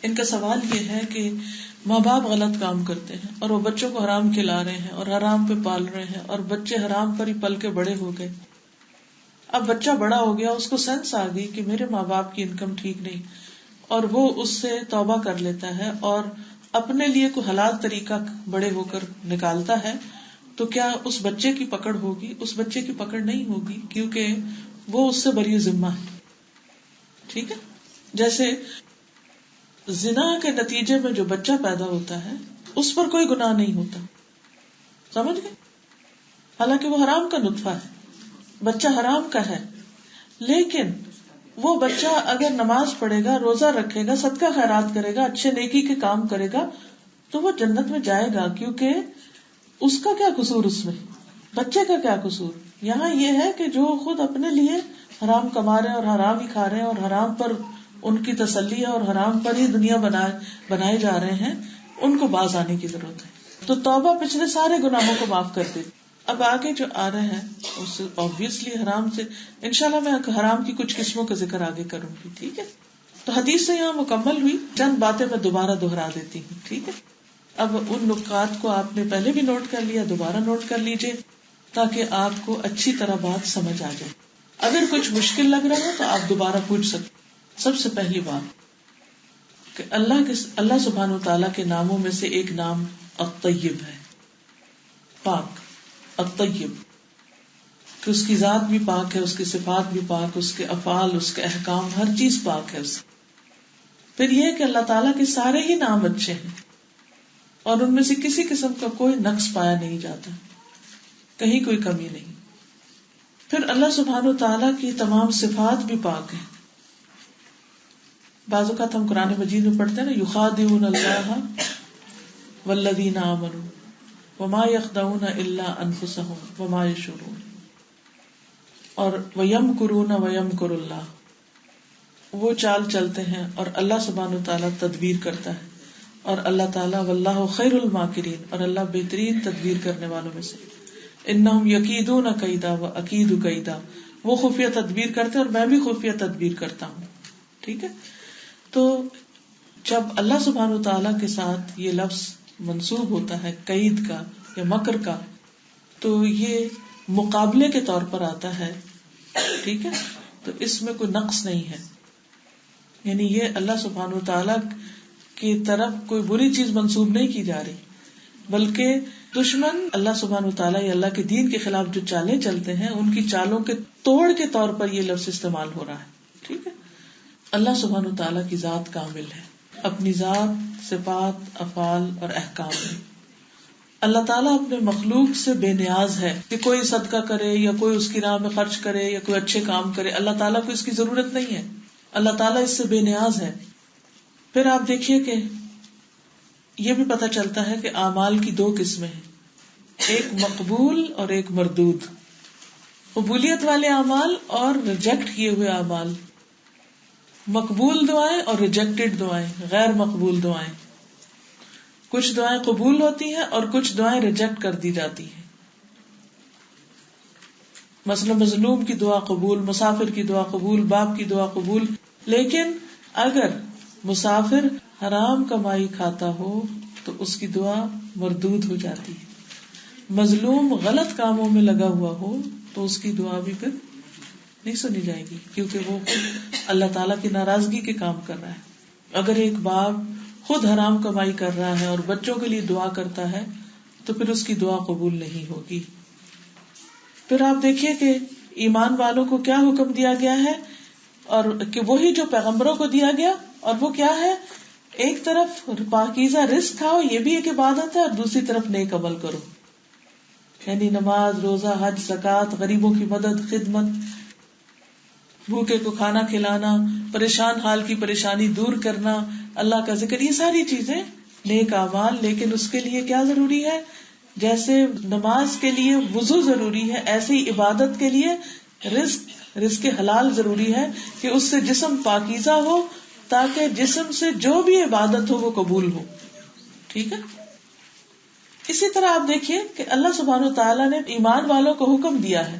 ان کا سوال یہ ہے کہ ماں باپ غلط کام کرتے ہیں اور وہ بچوں کو حرام کھلا رہے ہیں اور حرام پہ پال رہے ہیں اور بچے حرام پر ہی پل کے بڑے ہو گئے. اب بچہ بڑا ہو گیا، اس کو سینس آ گئی کہ میرے ماں باپ کی انکم ٹھیک نہیں، اور وہ اس سے توبہ کر لیتا ہے اور اپنے لیے کوئی حلال طریقہ بڑے ہو کر نکالتا ہے، تو کیا اس بچے کی پکڑ ہوگی؟ اس بچے کی پکڑ نہیں ہوگی، کیونکہ وہ اس سے بری ذمہ ہے. ٹھیک ہے، جیسے زنا کے نتیجے میں جو بچہ پیدا ہوتا ہے اس پر کوئی گناہ نہیں ہوتا، سمجھ گئے؟ حالانکہ وہ حرام کا نطفہ ہے، بچہ حرام کا ہے، لیکن وہ بچہ اگر نماز پڑھے گا، روزہ رکھے گا، صدقہ خیرات کرے گا، اچھے نیکی کے کام کرے گا تو وہ جنت میں جائے گا. کیونکہ اس کا کیا قصور، اس میں بچے کا کیا قصور؟ یہاں یہ ہے کہ جو خود اپنے لیے حرام کما رہے ہیں اور حرام ہی کھا رہے ہیں اور حرام پر ان کی تسلی ہے اور حرام پر ہی دنیا بنائے جا رہے ہیں، ان کو باز آنے کی ضرورت ہے. تو توبہ پچھلے سارے گناہوں کو معاف کر دیتی. اب آگے جو آ رہے ہیں اس obviously حرام سے انشاءاللہ میں حرام کی کچھ قسموں کا ذکر آگے کروں گی. ٹھیک ہے، تو حدیث سے یہاں مکمل ہوئی، چند باتیں میں دوبارہ دہرا دیتی ہوں. ٹھیک ہے، اب ان نکات کو آپ نے پہلے بھی نوٹ کر لیا، دوبارہ نوٹ کر لیجئے تاکہ آپ کو اچھی طرح بات سمجھ آ جائے. اگر کچھ مشکل لگ رہا ہو تو آپ دوبارہ پوچھ سکتے. سب سے پہلی بات کہ اللہ سبحانہ وتعالیٰ کے ناموں میں سے ایک نام الطیب ہے، پاک. الطیب کہ اس کی ذات بھی پاک ہے، اس کی صفات بھی پاک، اس کے افعال، اس کے احکام، ہر چیز پاک ہے اس. پھر یہ کہ اللہ تعالیٰ کے سارے ہی نام اچھے ہیں اور ان میں سے کسی قسم کا کوئی نقص پایا نہیں جاتا، کہیں کوئی کمی نہیں. پھر اللہ سبحانہ وتعالیٰ کی تمام صفات بھی پاک ہیں. بعض اوقات ہم قرآن مجید میں پڑھتے ہیں نا، یخادعون اللہ والذین آمنوا وما یخدعون الا انفسهم وما یشعرون، اور وَيَمْكُرُونَ وَيَمْكُرُ اللَّهُ، وہ چال چلتے ہیں اور اللہ سبحانہ وتعالیٰ تدبیر کرتا ہے، اور اللہ تعالیٰ واللہ خیر الماکرین، اور اللہ بہترین تدبیر کرنے والوں میں سے. انہم یکیدون کیدا واکید کیدا، وہ خفیہ تدبیر کرتے ہیں اور میں بھی خفیہ تدبیر کرتا ہوں. ٹھیک ہے، تو جب اللہ سبحانہ وتعالیٰ کے ساتھ یہ لفظ منسوب ہوتا ہے قید کا یا مکر کا، تو یہ مقابلے کے طور پر آتا ہے. ٹھیک ہے، تو اس میں کوئی نقص نہیں ہے، یعنی یہ اللہ سبحانہ وتعالیٰ کی طرف کوئی بری چیز منسوب نہیں کی جا رہی، بلکہ دشمن اللہ سبحانہ وتعالیٰ یا اللہ کے دین کے خلاف جو چالیں چلتے ہیں ان کی چالوں کے توڑ کے طور پر یہ لفظ استعمال ہو رہا ہے. ٹھیک ہے. اللہ سبحانہ وتعالیٰ کی ذات کامل ہے اپنی ذات، صفات، افعال اور احکام میں. اللہ تعالیٰ اپنے مخلوق سے بے نیاز ہے کہ کوئی صدقہ کرے یا کوئی اس کی راہ میں خرچ کرے یا کوئی اچھے کام کرے. اللہ تعالیٰ کو اس کی ضرورت نہیں ہے. اللہ تعالیٰ اس سے بے نیاز ہے. پھر آپ دیکھیے کہ یہ بھی پتہ چلتا ہے کہ اعمال کی دو قسمیں ہیں، ایک مقبول اور ایک مردود. قبولیت والے اعمال اور ریجیکٹ کیے ہوئے اعمال. مقبول دعائیں اور ریجیکٹڈ دعائیں، غیر مقبول دعائیں. کچھ دعائیں قبول ہوتی ہیں اور کچھ دعائیں ریجیکٹ کر دی جاتی ہیں. مثلا مظلوم کی دعا قبول، مسافر کی دعا قبول، باپ کی دعا قبول. لیکن اگر مسافر حرام کمائی کھاتا ہو تو اس کی دعا مردود ہو جاتی ہے. مظلوم غلط کاموں میں لگا ہوا ہو تو اس کی دعا بھی پھر نہیں سنی جائے گی، کیونکہ وہ خود اللہ تعالیٰ کی ناراضگی کے کام کر رہا ہے. اگر ایک باپ خود حرام کمائی کر رہا ہے اور بچوں کے لیے دعا کرتا ہے تو پھر اس کی دعا قبول نہیں ہوگی. پھر آپ دیکھیے کہ ایمان والوں کو کیا حکم دیا گیا ہے، اور کہ وہی جو پیغمبروں کو دیا گیا، اور وہ کیا ہے، ایک طرف پاکیزہ رزق کھاؤ، یہ بھی ایک عبادت ہے، اور دوسری طرف نیک عمل کرو. یعنی نماز، روزہ، حج، زکوٰۃ، غریبوں کی مدد، خدمت، بھوکے کو کھانا کھلانا، پریشان حال کی پریشانی دور کرنا، اللہ کا ذکر، یہ ساری چیزیں نیک اعمال. لیکن اس کے لیے کیا ضروری ہے؟ جیسے نماز کے لیے وضو ضروری ہے، ایسے ہی عبادت کے لیے رزق حلال ضروری ہے کہ اس سے جسم پاکیزہ ہو، تاکہ جسم سے جو بھی عبادت ہو وہ قبول ہو. ٹھیک ہے. اسی طرح آپ دیکھیے کہ اللہ سبحانہ وتعالیٰ نے ایمان والوں کو حکم دیا ہے،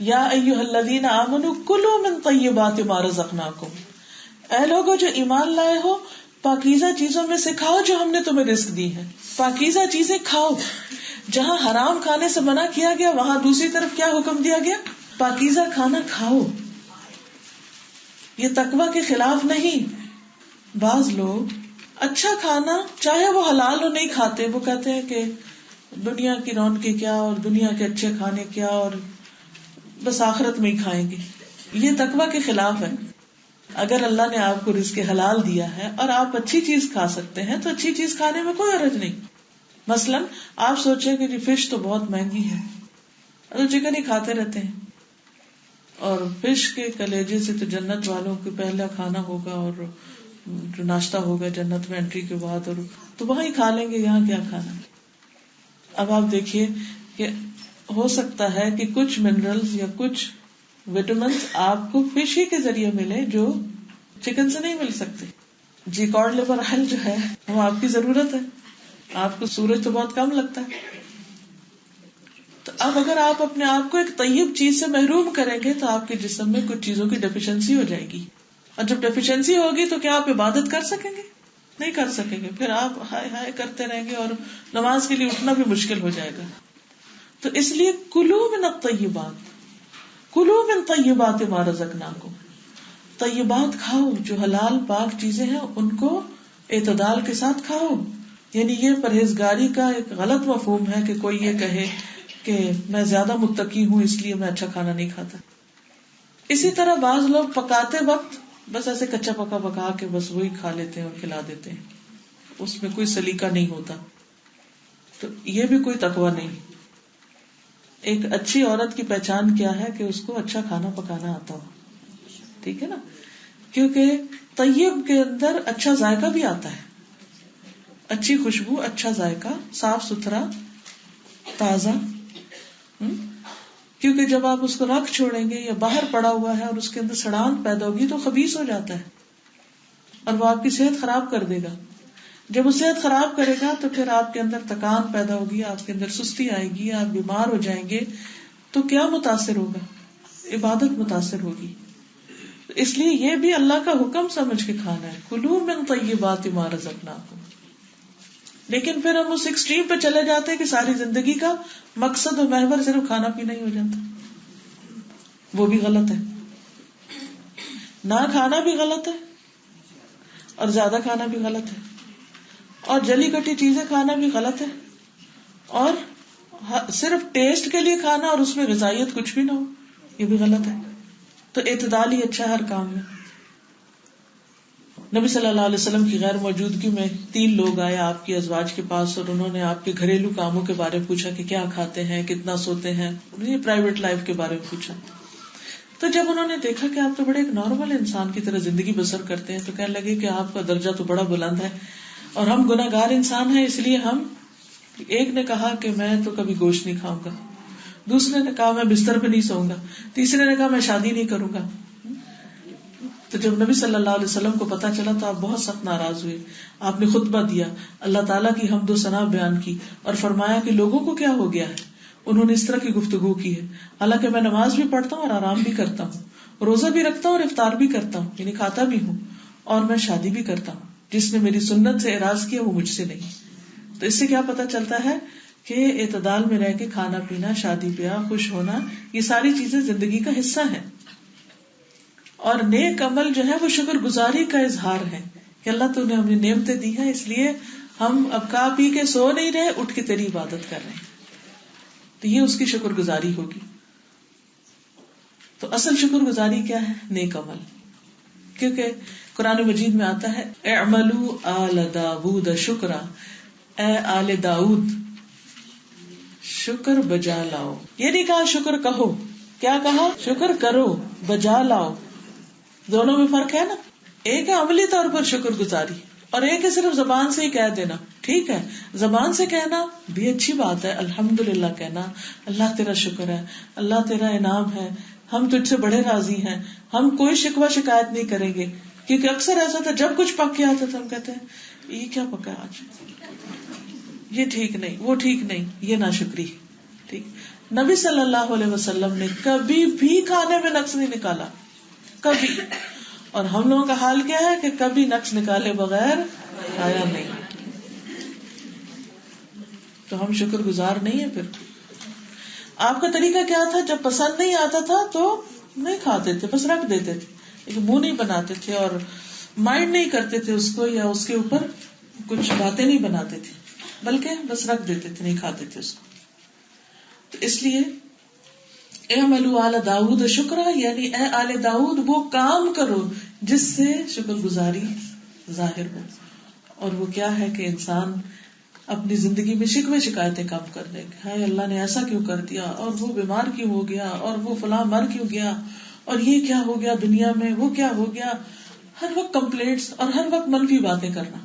یا ایھا الذین آمنوا کلوا من طیبات ما رزقناکم. اے لوگوں جو ایمان لائے ہو، پاکیزہ چیزوں میں سے کھاؤ جو ہم نے تمہیں رزق دی ہے. پاکیزہ چیزیں کھاؤ. جہاں حرام کھانے سے منع کیا گیا وہاں دوسری طرف کیا حکم دیا گیا؟ پاکیزہ کھانا کھاؤ. یہ تقویٰ کے خلاف نہیں. بعض لوگ اچھا کھانا چاہے وہ حلال ہو نہیں کھاتے، وہ کہتے ہیں کہ دنیا کی رونقیں کیا اور دنیا کے اچھے کھانے کیا، اور بس آخرت میں ہی کھائیں گے. یہ تقویٰ کے خلاف ہے. اگر اللہ نے آپ کو رزق حلال دیا ہے اور آپ اچھی چیز کھا سکتے ہیں تو اچھی چیز کھانے میں کوئی حرج نہیں. مثلا آپ سوچیں کہ فش تو بہت مہنگی ہے، تو چکن ہی کھاتے رہتے ہیں، اور فش کے کلیجے سے تو جنت والوں کے پہلا کھانا ہوگا اور جو ناشتہ ہوگا جنت میں انٹری کے بعد، اور تو وہاں ہی کھا لیں گے، یہاں کیا کھانا. اب آپ دیکھیے کہ ہو سکتا ہے کہ کچھ منرلز یا کچھ وٹامنس آپ کو فش ہی کے ذریعے ملے جو چکن سے نہیں مل سکتے. جی کارڈ لیبر آئل جو ہے وہ آپ کی ضرورت ہے، آپ کو سورج تو بہت کم لگتا ہے. تو اب اگر آپ اپنے آپ کو ایک طیب چیز سے محروم کریں گے تو آپ کے جسم میں کچھ چیزوں کی ڈیفیشنسی ہو جائے گی، اور جب ڈیفیشنسی ہوگی تو کیا آپ عبادت کر سکیں گے؟ نہیں کر سکیں گے. پھر آپ ہائے ہائے کرتے رہیں گے اور نماز کے لیے اٹھنا بھی مشکل ہو جائے گا. تو اس لیے کلوا من الطیبات، کلوا من طیبات ما رزقناکم. طیبات کھاؤ، جو حلال پاک چیزیں ہیں ان کو اعتدال کے ساتھ کھاؤ. یعنی یہ پرہیزگاری کا ایک غلط مفہوم ہے کہ کوئی یہ کہے کہ میں زیادہ متقی ہوں اس لیے میں اچھا کھانا نہیں کھاتا. اسی طرح بعض لوگ پکاتے وقت بس ایسے کچا پکا پکا کے بس وہی کھا لیتے ہیں اور کھلا دیتے ہیں، اس میں کوئی سلیقہ نہیں ہوتا. تو یہ بھی کوئی تقویٰ نہیں. ایک اچھی عورت کی پہچان کیا ہے کہ اس کو اچھا کھانا پکانا آتا ہو. ٹھیک ہے نا، کیونکہ طیب کے اندر اچھا ذائقہ بھی آتا ہے، اچھی خوشبو، اچھا ذائقہ، صاف ستھرا، تازہ. کیونکہ جب آپ اس کو رکھ چھوڑیں گے یا باہر پڑا ہوا ہے اور اس کے اندر سڑان پیدا ہوگی تو خبیث ہو جاتا ہے اور وہ آپ کی صحت خراب کر دے گا. جب وہ صحت خراب کرے گا تو پھر آپ کے اندر تکان پیدا ہوگی، آپ کے اندر سستی آئے گی، آپ بیمار ہو جائیں گے. تو کیا متاثر ہوگا؟ عبادت متاثر ہوگی. اس لیے یہ بھی اللہ کا حکم سمجھ کے کھانا ہے، کلوا من طیبات ما رزقناکم. لیکن پھر ہم اس ایکسٹریم پہ چلے جاتے ہیں کہ ساری زندگی کا مقصد و محور صرف کھانا پینا ہی ہو جاتا. وہ بھی غلط ہے. نہ کھانا بھی غلط ہے اور زیادہ کھانا بھی غلط ہے، اور جلی کٹی چیزیں کھانا بھی غلط ہے، اور صرف ٹیسٹ کے لیے کھانا اور اس میں غذائیت کچھ بھی نہ ہو، یہ بھی غلط ہے. تو اعتدال ہی اچھا ہے ہر کام میں. نبی صلی اللہ علیہ وسلم کی غیر موجودگی میں 3 لوگ آئے آپ کی ازواج کے پاس اور انہوں نے آپ کے گھریلو کاموں کے بارے میں پوچھا کہ کیا کھاتے ہیں، کتنا سوتے ہیں، یہ پرائیویٹ لائف کے بارے میں پوچھا. تو جب انہوں نے دیکھا کہ آپ تو بڑے ایک نارمل انسان کی طرح زندگی بسر کرتے ہیں تو کہنے لگے کہ آپ کا درجہ تو بڑا بلند ہے اور ہم گناہ گار انسان ہیں، اس لیے ہم، ایک نے کہا کہ میں تو کبھی گوشت نہیں کھاؤں گا، دوسرے نے کہا میں بستر پہ نہیں سوؤں گا، تیسرے نے کہا میں شادی نہیں کروں گا. تو جب نبی صلی اللہ علیہ وسلم کو پتا چلا تو آپ بہت سخت ناراض ہوئے. آپ نے خطبہ دیا، اللہ تعالیٰ کی حمد و ثنا بیان کی اور فرمایا کہ لوگوں کو کیا ہو گیا ہے، انہوں نے اس طرح کی گفتگو کی ہے، حالانکہ میں نماز بھی پڑھتا ہوں اور آرام بھی کرتا ہوں، روزہ بھی رکھتا ہوں اور افطار بھی کرتا ہوں، یعنی کھاتا بھی ہوں، اور میں شادی بھی کرتا ہوں. جس نے میری سنت سے اعراض کیا وہ مجھ سے نہیں. تو اس سے کیا پتا چلتا ہے کہ اعتدال میں رہ کے کھانا پینا، شادی بیاہ، خوش ہونا، یہ ساری چیزیں زندگی کا حصہ ہے. اور نیک عمل جو ہے وہ شکر گزاری کا اظہار ہے کہ اللہ تو نے ہمیں نعمتیں دی ہیں، اس لیے ہم اب کھا پی کے سو نہیں رہے، اٹھ کے تیری عبادت کر رہے ہیں. تو یہ اس کی شکر گزاری ہوگی. تو اصل شکر گزاری کیا ہے؟ نیک عمل. کیونکہ قرآن مجید میں آتا ہے اعملوا آل داود شکرا، اے آل داؤد شکر بجا لاؤ. یہ نہیں کہا شکر کہو، کیا کہا؟ شکر کرو، بجا لاؤ. دونوں میں فرق ہے نا. ایک ہے عملی طور پر شکر گزاری اور ایک ہے صرف زبان سے ہی کہہ دینا. ٹھیک ہے، زبان سے کہنا بھی اچھی بات ہے، الحمدللہ کہنا، اللہ تیرا شکر ہے، اللہ تیرا انعام ہے، ہم تجھ سے بڑے راضی ہیں، ہم کوئی شکوہ شکایت نہیں کریں گے. کیونکہ اکثر ایسا تھا جب کچھ پک کے آتا تھا ہم کہتے ہیں یہ کیا پکا آج، یہ ٹھیک نہیں، وہ ٹھیک نہیں، یہ ناشکری. ٹھیک، نبی صلی اللہ علیہ وسلم نے کبھی بھی کھانے میں نقص نہیں نکالا، کبھی. اور ہم لوگوں کا حال کیا ہے کہ کبھی نقص نکالے بغیر کھایا نہیں. تو ہم شکر گزار نہیں ہیں. پھر آپ کا طریقہ کیا تھا؟ جب پسند نہیں آتا تھا تو نہیں کھاتے تھے، بس رکھ دیتے تھے، منہ نہیں بناتے تھے اور مائنڈ نہیں کرتے تھے اس کو، یا اس کے اوپر کچھ باتیں نہیں بناتے تھے، بلکہ بس رکھ دیتے تھے، نہیں کھاتے تھے اس کو. تو اس لیے اعملوا آل داؤد شکرا، یعنی اے آل داؤد وہ کام کرو جس سے شکر گزاری ظاہر ہو. اور وہ کیا ہے کہ انسان اپنی زندگی میں شکوے شکایتیں کم کر دے، ہائے اللہ نے ایسا کیوں کر دیا، اور وہ بیمار کیوں ہو گیا، اور وہ فلاں مر کیوں گیا، اور یہ کیا ہو گیا دنیا میں، وہ کیا ہو گیا. ہر وقت کمپلینٹس اور ہر وقت منفی باتیں کرنا،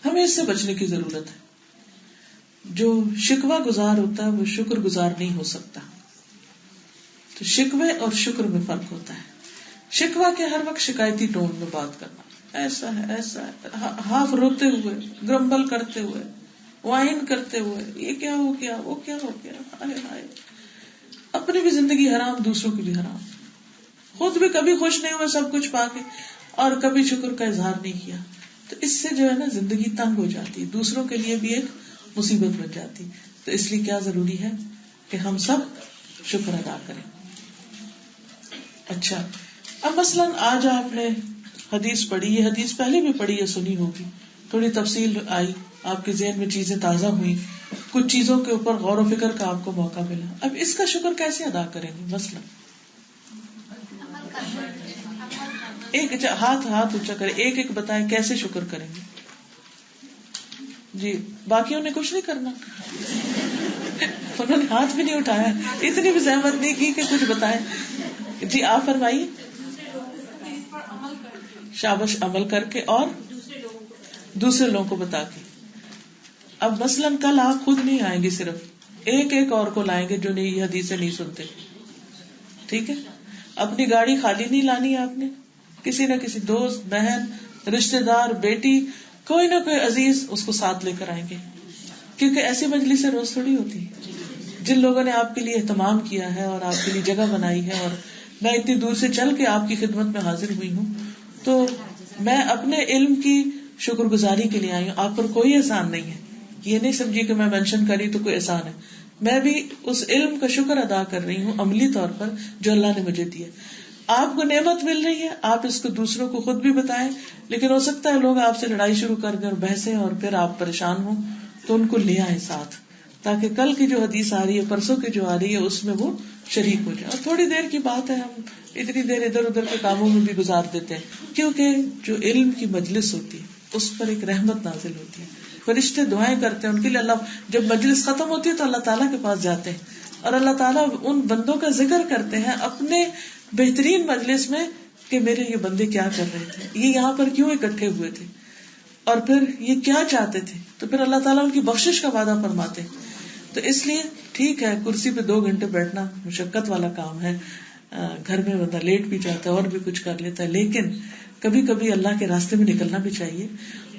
ہمیں اس سے بچنے کی ضرورت ہے. جو شکوہ گزار ہوتا ہے وہ شکر گزار نہیں ہو سکتا. تو شکوے اور شکر میں فرق ہوتا ہے. شکوہ کے ہر وقت شکایتی ٹون میں بات کرنا، ایسا ہے ایسا ہے، ہاف روتے ہوئے، گرمبل کرتے ہوئے، وائن کرتے ہوئے، یہ کیا ہو گیا، وہ کیا ہو گیا، ہائے ہائے. اپنی بھی زندگی حرام، دوسروں کی بھی حرام، خود بھی کبھی خوش نہیں ہوئے سب کچھ پا کے اور کبھی شکر کا اظہار نہیں کیا. تو اس سے جو ہے نا زندگی تنگ ہو جاتی، دوسروں کے لیے بھی ایک مصیبت بن جاتی. تو اس لیے کیا ضروری ہے کہ ہم سب شکر ادا کریں. اچھا، اب مثلاً آج آپ نے حدیث پڑھی، یہ حدیث پہلے بھی پڑھی یا سنی ہوگی، تھوڑی تفصیل آئی، آپ کے ذہن میں چیزیں تازہ ہوئی، کچھ چیزوں کے اوپر غور و فکر کا آپ کو موقع ملا. اب اس کا شکر کیسے ادا کریں گے؟ مثلاً ایک ہاتھ اونچا کریں، ایک ایک بتائیں کیسے شکر کریں گے. جی، باقیوں نے کچھ نہیں کرنا، انہوں نے ہاتھ بھی نہیں اٹھایا، اتنی بھی زحمت نہیں کی کہ کچھ بتائیں. جی آپ فرمائیے. شابش، عمل کر کے اور دوسرے لوگوں کو بتا کے. اب مثلاً کل آپ خود نہیں آئیں گے، صرف ایک ایک اور کو لائیں گے جو نہیں یہ حدیثیں نہیں سنتے. ٹھیک ہے، اپنی گاڑی خالی نہیں لانی ہے، آپ نے کسی نہ کسی دوست، بہن، رشتے دار، بیٹی، کوئی نہ کوئی عزیز اس کو ساتھ لے کر آئیں گے. کیونکہ ایسی مجلسیں روز تھوڑی ہوتی ہے. جن لوگوں نے آپ کے لیے اہتمام کیا ہے اور آپ کے لیے جگہ بنائی ہے، اور میں اتنی دور سے چل کے آپ کی خدمت میں حاضر ہوئی ہوں، تو میں اپنے علم کی شکر گزاری کے لیے آئی ہوں. آپ پر کوئی احسان نہیں ہے، یہ نہیں سمجھی کہ میں مینشن کری تو کوئی احسان ہے. میں بھی اس علم کا شکر ادا کر رہی ہوں عملی طور پر جو اللہ نے مجھے دیا. آپ کو نعمت مل رہی ہے، آپ اس کو دوسروں کو خود بھی بتائیں. لیکن ہو سکتا ہے لوگ آپ سے لڑائی شروع کر دیں اور بحثیں، اور پھر آپ پریشان ہوں، تو ان کو لے آئیں ساتھ. تاکہ کل کی جو حدیث آ رہی ہے، پرسوں کی جو آ رہی ہے، اس میں وہ شریک ہو جائے. اور تھوڑی دیر کی بات ہے، ہم اتنی دیر ادھر ادھر کے کاموں میں بھی گزار دیتے ہیں، کیونکہ جو علم کی مجلس ہوتی ہے اس پر ایک رحمت نازل ہوتی ہے. فرشتے دعائیں کرتے ہیں ان کے لیے. اللہ جب مجلس ختم ہوتی ہے تو اللہ تعالیٰ کے پاس جاتے ہیں اور اللہ تعالیٰ ان بندوں کا ذکر کرتے ہیں اپنے بہترین مجلس میں کہ میرے یہ بندے کیا کر رہے تھے، یہ یہاں پر کیوں اکٹھے ہوئے تھے، اور پھر یہ کیا چاہتے تھے. تو پھر اللہ تعالیٰ ان کی بخشش کا وعدہ فرماتے ہیں. تو اس لیے ٹھیک ہے کرسی پہ 2 گھنٹے بیٹھنا مشقت والا کام ہے، گھر میں بندہ لیٹ بھی جاتا ہے اور بھی کچھ کر لیتا ہے، لیکن کبھی کبھی اللہ کے راستے میں نکلنا بھی چاہیے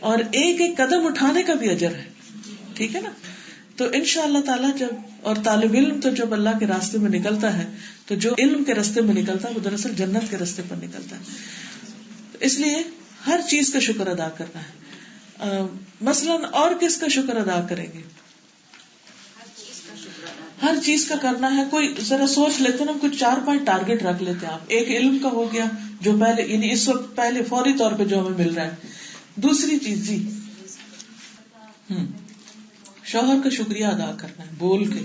اور ایک ایک قدم اٹھانے کا بھی اجر ہے. ٹھیک ہے نا. تو انشاءاللہ تعالیٰ جب اور طالب علم تو جب اللہ کے راستے میں نکلتا ہے تو جو علم کے راستے میں نکلتا ہے وہ دراصل جنت کے راستے پر نکلتا ہے. اس لیے ہر چیز کا شکر ادا کرنا ہے. مثلاً اور کس کا شکر ادا کریں گے؟ ہر چیز کا کرنا ہے. کوئی ذرا سوچ لیتے نا، کچھ 4-5 ٹارگٹ رکھ لیتے ہیں آپ. ایک علم کا ہو گیا جو پہلے یعنی اس وقت پہلے فوری طور پہ جو ہمیں مل رہا ہے. دوسری چیز جی شوہر کا شکریہ ادا کرنا ہے بول کے،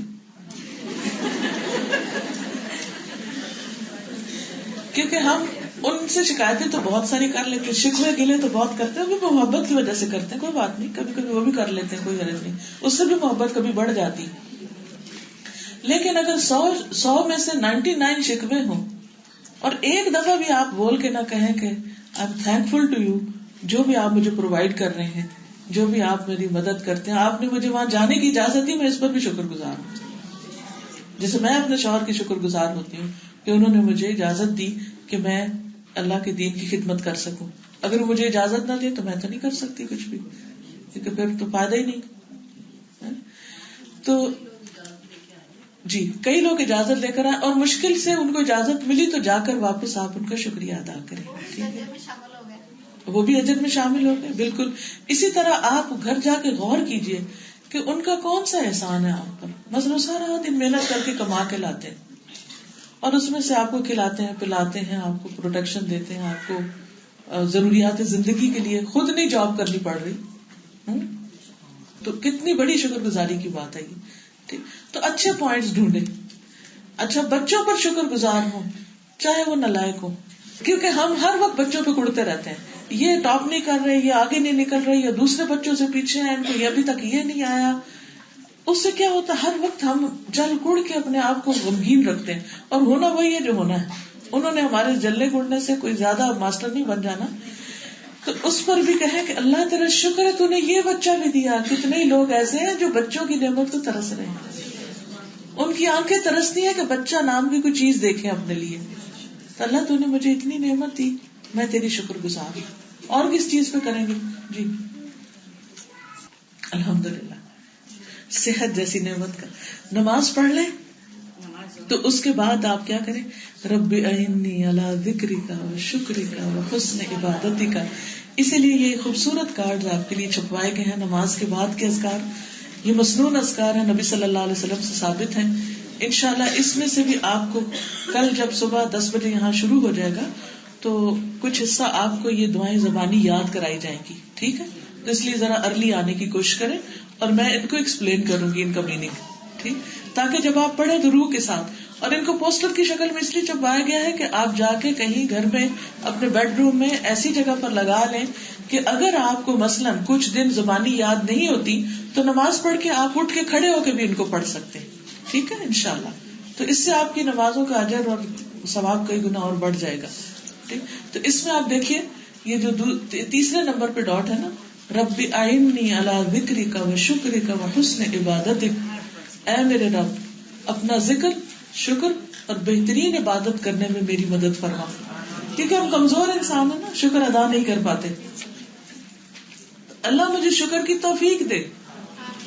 کیونکہ ہم ان سے شکایتیں تو بہت ساری کر لیتے ہیں، شکوے گلے تو بہت کرتے ہیں، وہ بھی محبت کی وجہ سے کرتے ہیں، کوئی بات نہیں، کبھی کبھی وہ بھی کر لیتے ہیں، کوئی غرض نہیں، اس سے بھی محبت کبھی بڑھ جاتی. لیکن اگر 100 میں سے 99 شکوے ہوں اور ایک دفعہ بھی آپ بول کے نہ کہیں کہ I am thankful to you, جو بھی آپ مجھے پرووائڈ کر رہے ہیں، جو بھی آپ میری مدد کرتے ہیں، آپ نے مجھے وہاں جانے کی اجازت دی، میں اس پر بھی شکر گزار ہوں. جیسے میں اپنے شوہر کی شکر گزار ہوتی ہوں کہ انہوں نے مجھے اجازت دی کہ میں اللہ کے دین کی خدمت کر سکوں. اگر مجھے اجازت نہ دے تو میں تو نہیں کر سکتی کچھ بھی، کیونکہ پھر تو فائدہ ہی نہیں. تو جی کئی لوگ اجازت لے کر آئے اور مشکل سے ان کو اجازت ملی تو جا کر واپس آپ ان کا شکریہ ادا کریں. ٹھیک ہے، وہ بھی اجر میں شامل ہو گئے. بالکل اسی طرح آپ گھر جا کے غور کیجئے کہ ان کا کون سا احسان ہے آپ پر. مثلا سارا دن محنت کر کے کما کے لاتے ہیں اور اس میں سے آپ کو کھلاتے ہیں پلاتے ہیں، آپ کو پروٹیکشن دیتے ہیں، آپ کو ضروریات زندگی کے لیے خود نہیں جاب کرنی پڑ رہی. تو کتنی بڑی شکر گزاری کی بات ہے یہ. تو اچھے پوائنٹس ڈھونڈے. اچھا بچوں پر شکر گزار ہوں چاہے وہ نالائق ہوں، کیونکہ ہم ہر وقت بچوں پہ کڑتے رہتے ہیں، یہ ٹاپ نہیں کر رہے، یہ آگے نہیں نکل رہے، یا دوسرے بچوں سے پیچھے ہیں، ان کو یہ ابھی تک یہ نہیں آیا. اس سے کیا ہوتا ہے ہر وقت ہم جل کڑ کے اپنے آپ کو غمگین رکھتے ہیں، اور ہونا وہی ہے جو ہونا ہے. انہوں نے ہمارے جلنے گڑنے سے کوئی زیادہ ماسٹر نہیں بن جانا. تو اس پر بھی کہیں کہ اللہ تیرا شکر ہے تو نے یہ بچہ بھی دیا. کتنے ہی لوگ ایسے ہیں جو بچوں کی نعمت کو ترس رہے ہیں، ان کی آنکھیں ترستی ہیں کہ بچہ نام کی کوئی چیز دیکھیں اپنے لیے. تو اللہ تو نے مجھے اتنی نعمت دی، میں تیری شکر گزار ہوں. اور کس چیز پہ کریں گے جی؟ الحمدللہ صحت جیسی نعمت کا. نماز پڑھ لیں تو اس کے بعد آپ کیا کریں؟ رب اعنی علی ذکرک و شکرک و حسن عبادتک. اسی لیے یہ خوبصورت کارڈ آپ کے لیے چھپوائے گئے ہیں نماز کے بعد کے اذکار. یہ مسنون اذکار ہیں، نبی صلی اللہ علیہ وسلم سے ثابت ہیں. انشاءاللہ اس میں سے بھی آپ کو کل جب صبح 10 بجے یہاں شروع ہو جائے گا تو کچھ حصہ آپ کو یہ دعائیں زبانی یاد کرائی جائیں گی. ٹھیک ہے، تو اس لیے ذرا ارلی آنے کی کوشش کریں اور میں ان کو ایکسپلین کروں گی ان کا میننگ، ٹھیک، تاکہ جب آپ پڑھیں تو روح کے ساتھ. اور ان کو پوسٹر کی شکل میں اس لیے چھپوایا گیا ہے کہ آپ جا کے کہیں گھر میں اپنے بیڈ روم میں ایسی جگہ پر لگا لیں کہ اگر آپ کو مثلاً کچھ دن زبانی یاد نہیں ہوتی تو نماز پڑھ کے آپ اٹھ کے کھڑے ہو کے بھی ان کو پڑھ سکتے ہیں. ٹھیک ہے انشاءاللہ. تو اس سے آپ کی نمازوں کا اجر اور ثواب کئی گنا اور بڑھ جائے گا. ٹھیک، تو اس میں آپ دیکھیے یہ جو تیسرے نمبر پہ ڈاٹ ہے نا، رب اعنی علی ذکرک و شکرک و حسن عبادتک. اے میرے رب اپنا ذکر، شکر اور بہترین عبادت کرنے میں میری مدد فرما. کیونکہ ہم کمزور انسان ہیں نا، شکر ادا نہیں کر پاتے. اللہ مجھے شکر کی توفیق دے،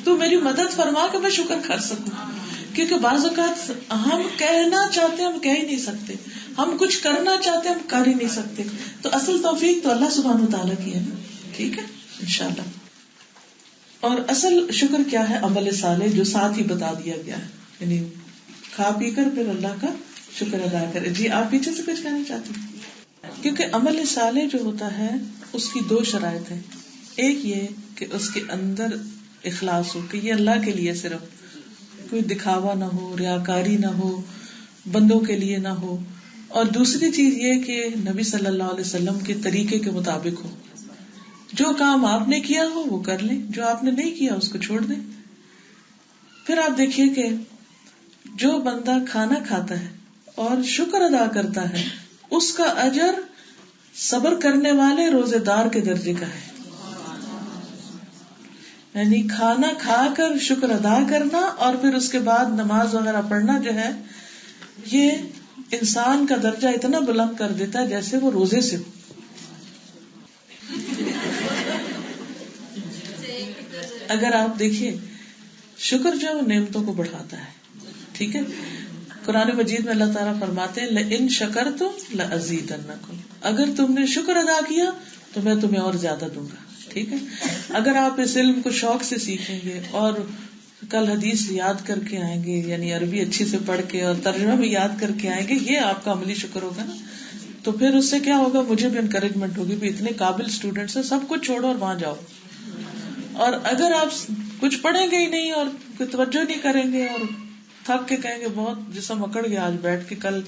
تو میری مدد فرما کہ میں شکر کر سکوں. کیونکہ بعض اوقات ہم کہنا چاہتے ہیں ہم کہہ ہی نہیں سکتے، ہم کچھ کرنا چاہتے ہیں ہم کر ہی نہیں سکتے. تو اصل توفیق تو اللہ سبحانہ وتعالیٰ کی ہے نا. ٹھیک ہے انشاءاللہ. اور اصل شکر کیا ہے؟ عمل صالح، جو ساتھ ہی بتا دیا گیا ہے، یعنی کھا پی کر پھر اللہ کا شکر ادا کرے. جی آپ پیچھے سے کچھ کہنا چاہتے ہیں؟ کیونکہ عمل صالح جو ہوتا ہے اس کی 2 شرائط ہیں. ایک یہ کہ اس کے اندر اخلاص ہو کہ یہ اللہ کے لیے صرف، کوئی دکھاوا نہ ہو، ریاکاری نہ ہو، بندوں کے لیے نہ ہو. اور دوسری چیز یہ کہ نبی صلی اللہ علیہ وسلم کے طریقے کے مطابق ہو. جو کام آپ نے کیا ہو وہ کر لیں، جو آپ نے نہیں کیا اس کو چھوڑ دیں. پھر آپ دیکھیے کہ جو بندہ کھانا کھاتا ہے اور شکر ادا کرتا ہے اس کا اجر صبر کرنے والے روزے دار کے درجے کا ہے. یعنی کھانا کھا کر شکر ادا کرنا اور پھر اس کے بعد نماز وغیرہ پڑھنا جو ہے یہ انسان کا درجہ اتنا بلند کر دیتا ہے جیسے وہ روزے سے ہو. اگر آپ دیکھیے شکر جو ہے وہ نعمتوں کو بڑھاتا ہے. ٹھیک ہے، قرآن مجید میں اللہ تعالیٰ فرماتے ہیں لئن شکرتم لأزیدنکم، اگر تم نے شکر ادا کیا تو میں تمہیں اور زیادہ دوں گا. ٹھیک ہے، اگر آپ اس علم کو شوق سے سیکھیں گے اور کل حدیث یاد کر کے آئیں گے، یعنی عربی اچھی سے پڑھ کے اور ترجمہ بھی یاد کر کے آئیں گے، یہ آپ کا عملی شکر ہوگا نا. تو پھر اس سے کیا ہوگا، مجھے بھی انکریجمنٹ ہوگی بھی اتنے قابل اسٹوڈینٹس ہیں، سب کچھ چھوڑو اور وہاں جاؤ. اور اگر آپ کچھ پڑھیں گے ہی نہیں اور کوئی توجہ نہیں کریں گے اور تھک کے کہیں گے بہت جسم اکڑ گیا آج بیٹھ کے، کل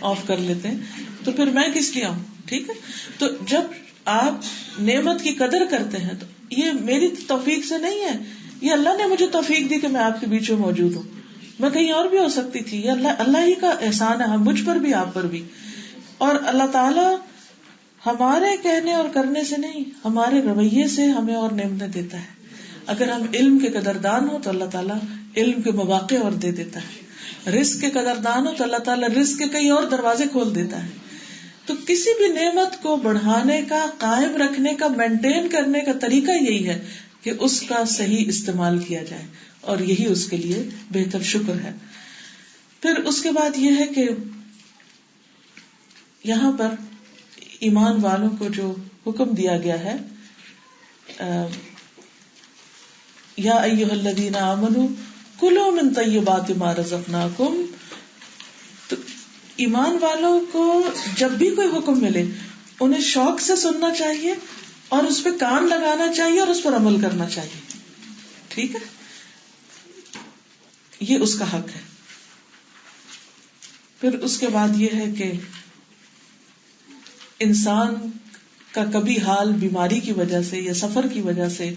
آف کر لیتے ہیں، تو پھر میں کس لیے آؤں. ٹھیک ہے، تو جب آپ نعمت کی قدر کرتے ہیں تو یہ میری توفیق سے نہیں ہے، یہ اللہ نے مجھے توفیق دی کہ میں آپ کے بیچ میں موجود ہوں. میں کہیں اور بھی ہو سکتی تھی، یہ اللہ ہی کا احسان ہے مجھ پر بھی آپ پر بھی. اور اللہ تعالیٰ ہمارے کہنے اور کرنے سے نہیں، ہمارے رویے سے ہمیں اور نعمتیں دیتا ہے. اگر ہم علم کے قدردان ہو تو اللہ تعالیٰ علم کے مواقع اور دے دیتا ہے. رزق کے قدردان ہو تو اللہ تعالیٰ رزق کے کئی اور دروازے کھول دیتا ہے. تو کسی بھی نعمت کو بڑھانے کا، قائم رکھنے کا، مینٹین کرنے کا طریقہ یہی ہے کہ اس کا صحیح استعمال کیا جائے، اور یہی اس کے لیے بہتر شکر ہے. پھر اس کے بعد یہ ہے کہ یہاں پر ایمان والوں کو جو حکم دیا گیا ہے یا ایھا الذین آمنوا کلوا من طیبات ما رزقناکم، تو ایمان والوں کو جب بھی کوئی حکم ملے انہیں شوق سے سننا چاہیے اور اس پہ کان لگانا چاہیے اور اس پر عمل کرنا چاہیے. ٹھیک ہے، یہ اس کا حق ہے. پھر اس کے بعد یہ ہے کہ انسان کا کبھی حال بیماری کی وجہ سے یا سفر کی وجہ سے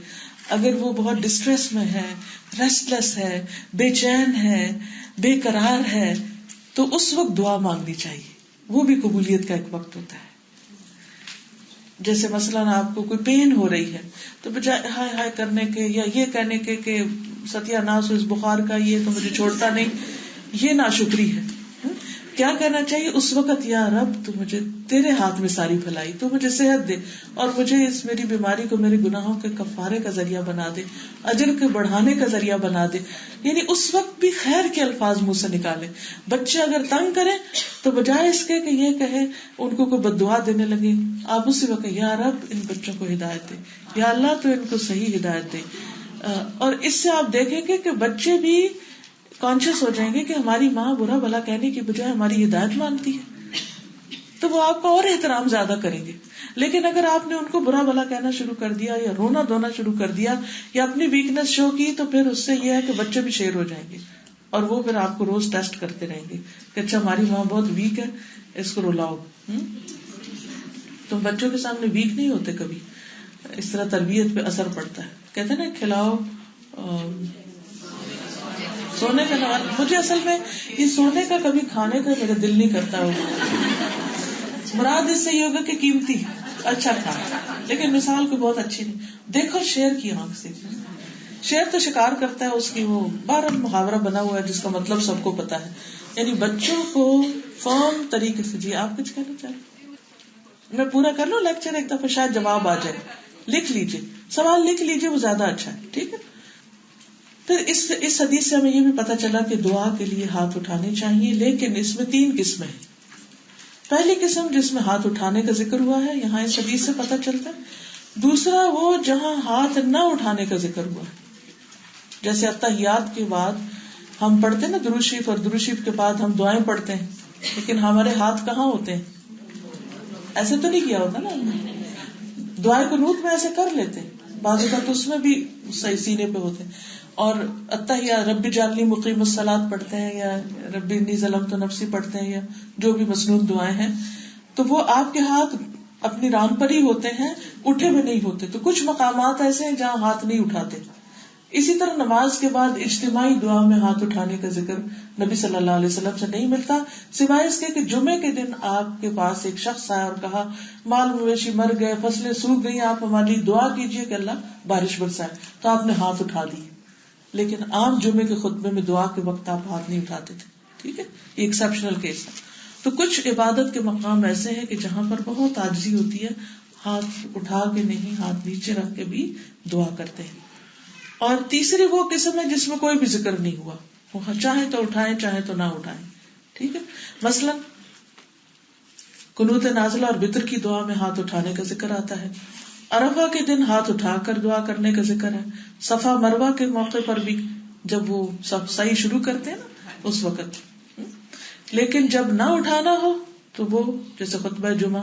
اگر وہ بہت ڈسٹریس میں ہے، ریسٹ لیس ہے، بے چین ہے، بے قرار ہے، تو اس وقت دعا مانگنی چاہیے. وہ بھی قبولیت کا ایک وقت ہوتا ہے. جیسے مثلاً آپ کو کوئی پین ہو رہی ہے تو بجائے ہائے ہائے کرنے کے یا یہ کہنے کے کہ ستیہ ناس اس بخار کا، یہ تو مجھے چھوڑتا نہیں، یہ ناشکری ہے. کیا کہنا چاہیے اس وقت، یا رب تو مجھے تیرے ہاتھ میں ساری بھلائی، تو مجھے صحت دے اور مجھے اس میری بیماری کو میرے گناہوں کے کفارے کا ذریعہ بنا دے، اجر کے بڑھانے کا ذریعہ بنا دے. یعنی اس وقت بھی خیر کے الفاظ منہ سے نکالے. بچے اگر تنگ کریں تو بجائے اس کے کہ یہ کہے ان کو کوئی بد دعا دینے لگے، آپ اسی وقت یا رب ان بچوں کو ہدایت دے، یا اللہ تو ان کو صحیح ہدایت دے. اور اس سے آپ دیکھیں گے کہ بچے بھی کانشیس ہو جائیں گے کہ ہماری ماں برا بھلا کہنے کی بجائے ہماری ہدایت مانگتی ہے، تو وہ آپ کا اور احترام زیادہ کریں گے. لیکن اگر آپ نے ان کو برا بھلا کہنا شروع کر دیا یا رونا دھونا شروع کر دیا یا اپنی ویکنیس شو کی، تو پھر اس سے یہ ہے کہ بچے بھی شیر ہو جائیں گے اور وہ پھر آپ کو روز ٹیسٹ کرتے رہیں گے کہ اچھا ہماری ماں بہت ویک ہے، اس کو رلاؤ. تو بچوں کے سامنے ویک نہیں ہوتے کبھی. اس طرح تربیت پہ اثر پڑتا ہے. کہتے ہیں نا کھلاؤ سونے کا نوال. مجھے اصل میں یہ سونے کا کبھی کھانے کا میرا دل نہیں کرتا ہوگا. مراد اس سے یہ ہوگا کہ قیمتی اچھا کھا، لیکن مثال کوئی بہت اچھی نہیں. دیکھو شیر کی آنکھ سے، شیر تو شکار کرتا ہے، اس کی وہ بارہ محاورہ بنا ہوا ہے جس کا مطلب سب کو پتا ہے. یعنی بچوں کو فرم طریقے سے. جی آپ کچھ کہنا چاہیں؟ میں پورا کر لوں لیکچر، ایک دفعہ شاید جواب آ جائے. لکھ لیجیے، سوال لکھ لیجیے، وہ زیادہ اچھا ہے. ٹھیک ہے. پھر اس حدیث سے ہمیں یہ بھی پتا چلا کہ دعا کے لیے ہاتھ اٹھانے چاہیے، لیکن اس میں 3 قسمیں ہیں. پہلی قسم جس میں ہاتھ اٹھانے کا ذکر ہوا ہے، یہاں اس حدیث سے پتا چلتا ہے. دوسرا وہ جہاں ہاتھ نہ اٹھانے کا ذکر ہوا ہے، جیسے اتحیات کے بعد ہم پڑھتے ہیں نا درود شریف، اور درود شریف کے بعد ہم دعائیں پڑھتے ہیں، لیکن ہمارے ہاتھ کہاں ہوتے ہیں؟ ایسے تو نہیں کیا ہوتا نا. دعائیں قنوت میں ایسے کر لیتے ہیں، بعض اوقات اس میں بھی صحیح سینے پہ ہوتے ہیں. اور التحیات رب اجعلنی مقیم الصلاۃ پڑھتے ہیں یا رب انی ظلمت نفسی پڑھتے ہیں یا جو بھی مسنون دعائیں ہیں، تو وہ آپ کے ہاتھ اپنی ران پر ہی ہوتے ہیں، اٹھے ہوئے نہیں ہوتے. تو کچھ مقامات ایسے ہیں جہاں ہاتھ نہیں اٹھاتے. اسی طرح نماز کے بعد اجتماعی دعا میں ہاتھ اٹھانے کا ذکر نبی صلی اللہ علیہ وسلم سے نہیں ملتا، سوائے اس کے کہ جمعے کے دن آپ کے پاس ایک شخص آیا اور کہا مال مویشی مر گئے، فصلیں سوکھ گئی، آپ ہماری دعا کیجیے کہ اللہ بارش برسائے، تو آپ نے ہاتھ اٹھا دیے. لیکن عام جمعے کے خطبے میں دعا کے وقت آپ ہاتھ نہیں اٹھاتے تھے. ٹھیک ہے، یہ ایکسیپشنل کیس ہے. تو کچھ عبادت کے مقام ایسے ہیں کہ جہاں پر بہت عاجزی ہوتی ہے، ہاتھ اٹھا کے نہیں، ہاتھ نیچے رکھ کے بھی دعا کرتے ہیں. اور تیسری وہ قسم ہے جس میں کوئی بھی ذکر نہیں ہوا، وہ چاہے تو اٹھائیں چاہے تو نہ اٹھائیں. ٹھیک ہے، مثلا قنوت نازلہ اور وتر کی دعا میں ہاتھ اٹھانے کا ذکر آتا ہے. عرفہ کے دن ہاتھ اٹھا کر دعا کرنے کا ذکر ہے. صفا مروہ کے موقع پر بھی جب وہ صفائی شروع کرتے ہیں نا اس وقت. لیکن جب نہ اٹھانا ہو تو وہ جیسے خطبہ جمعہ،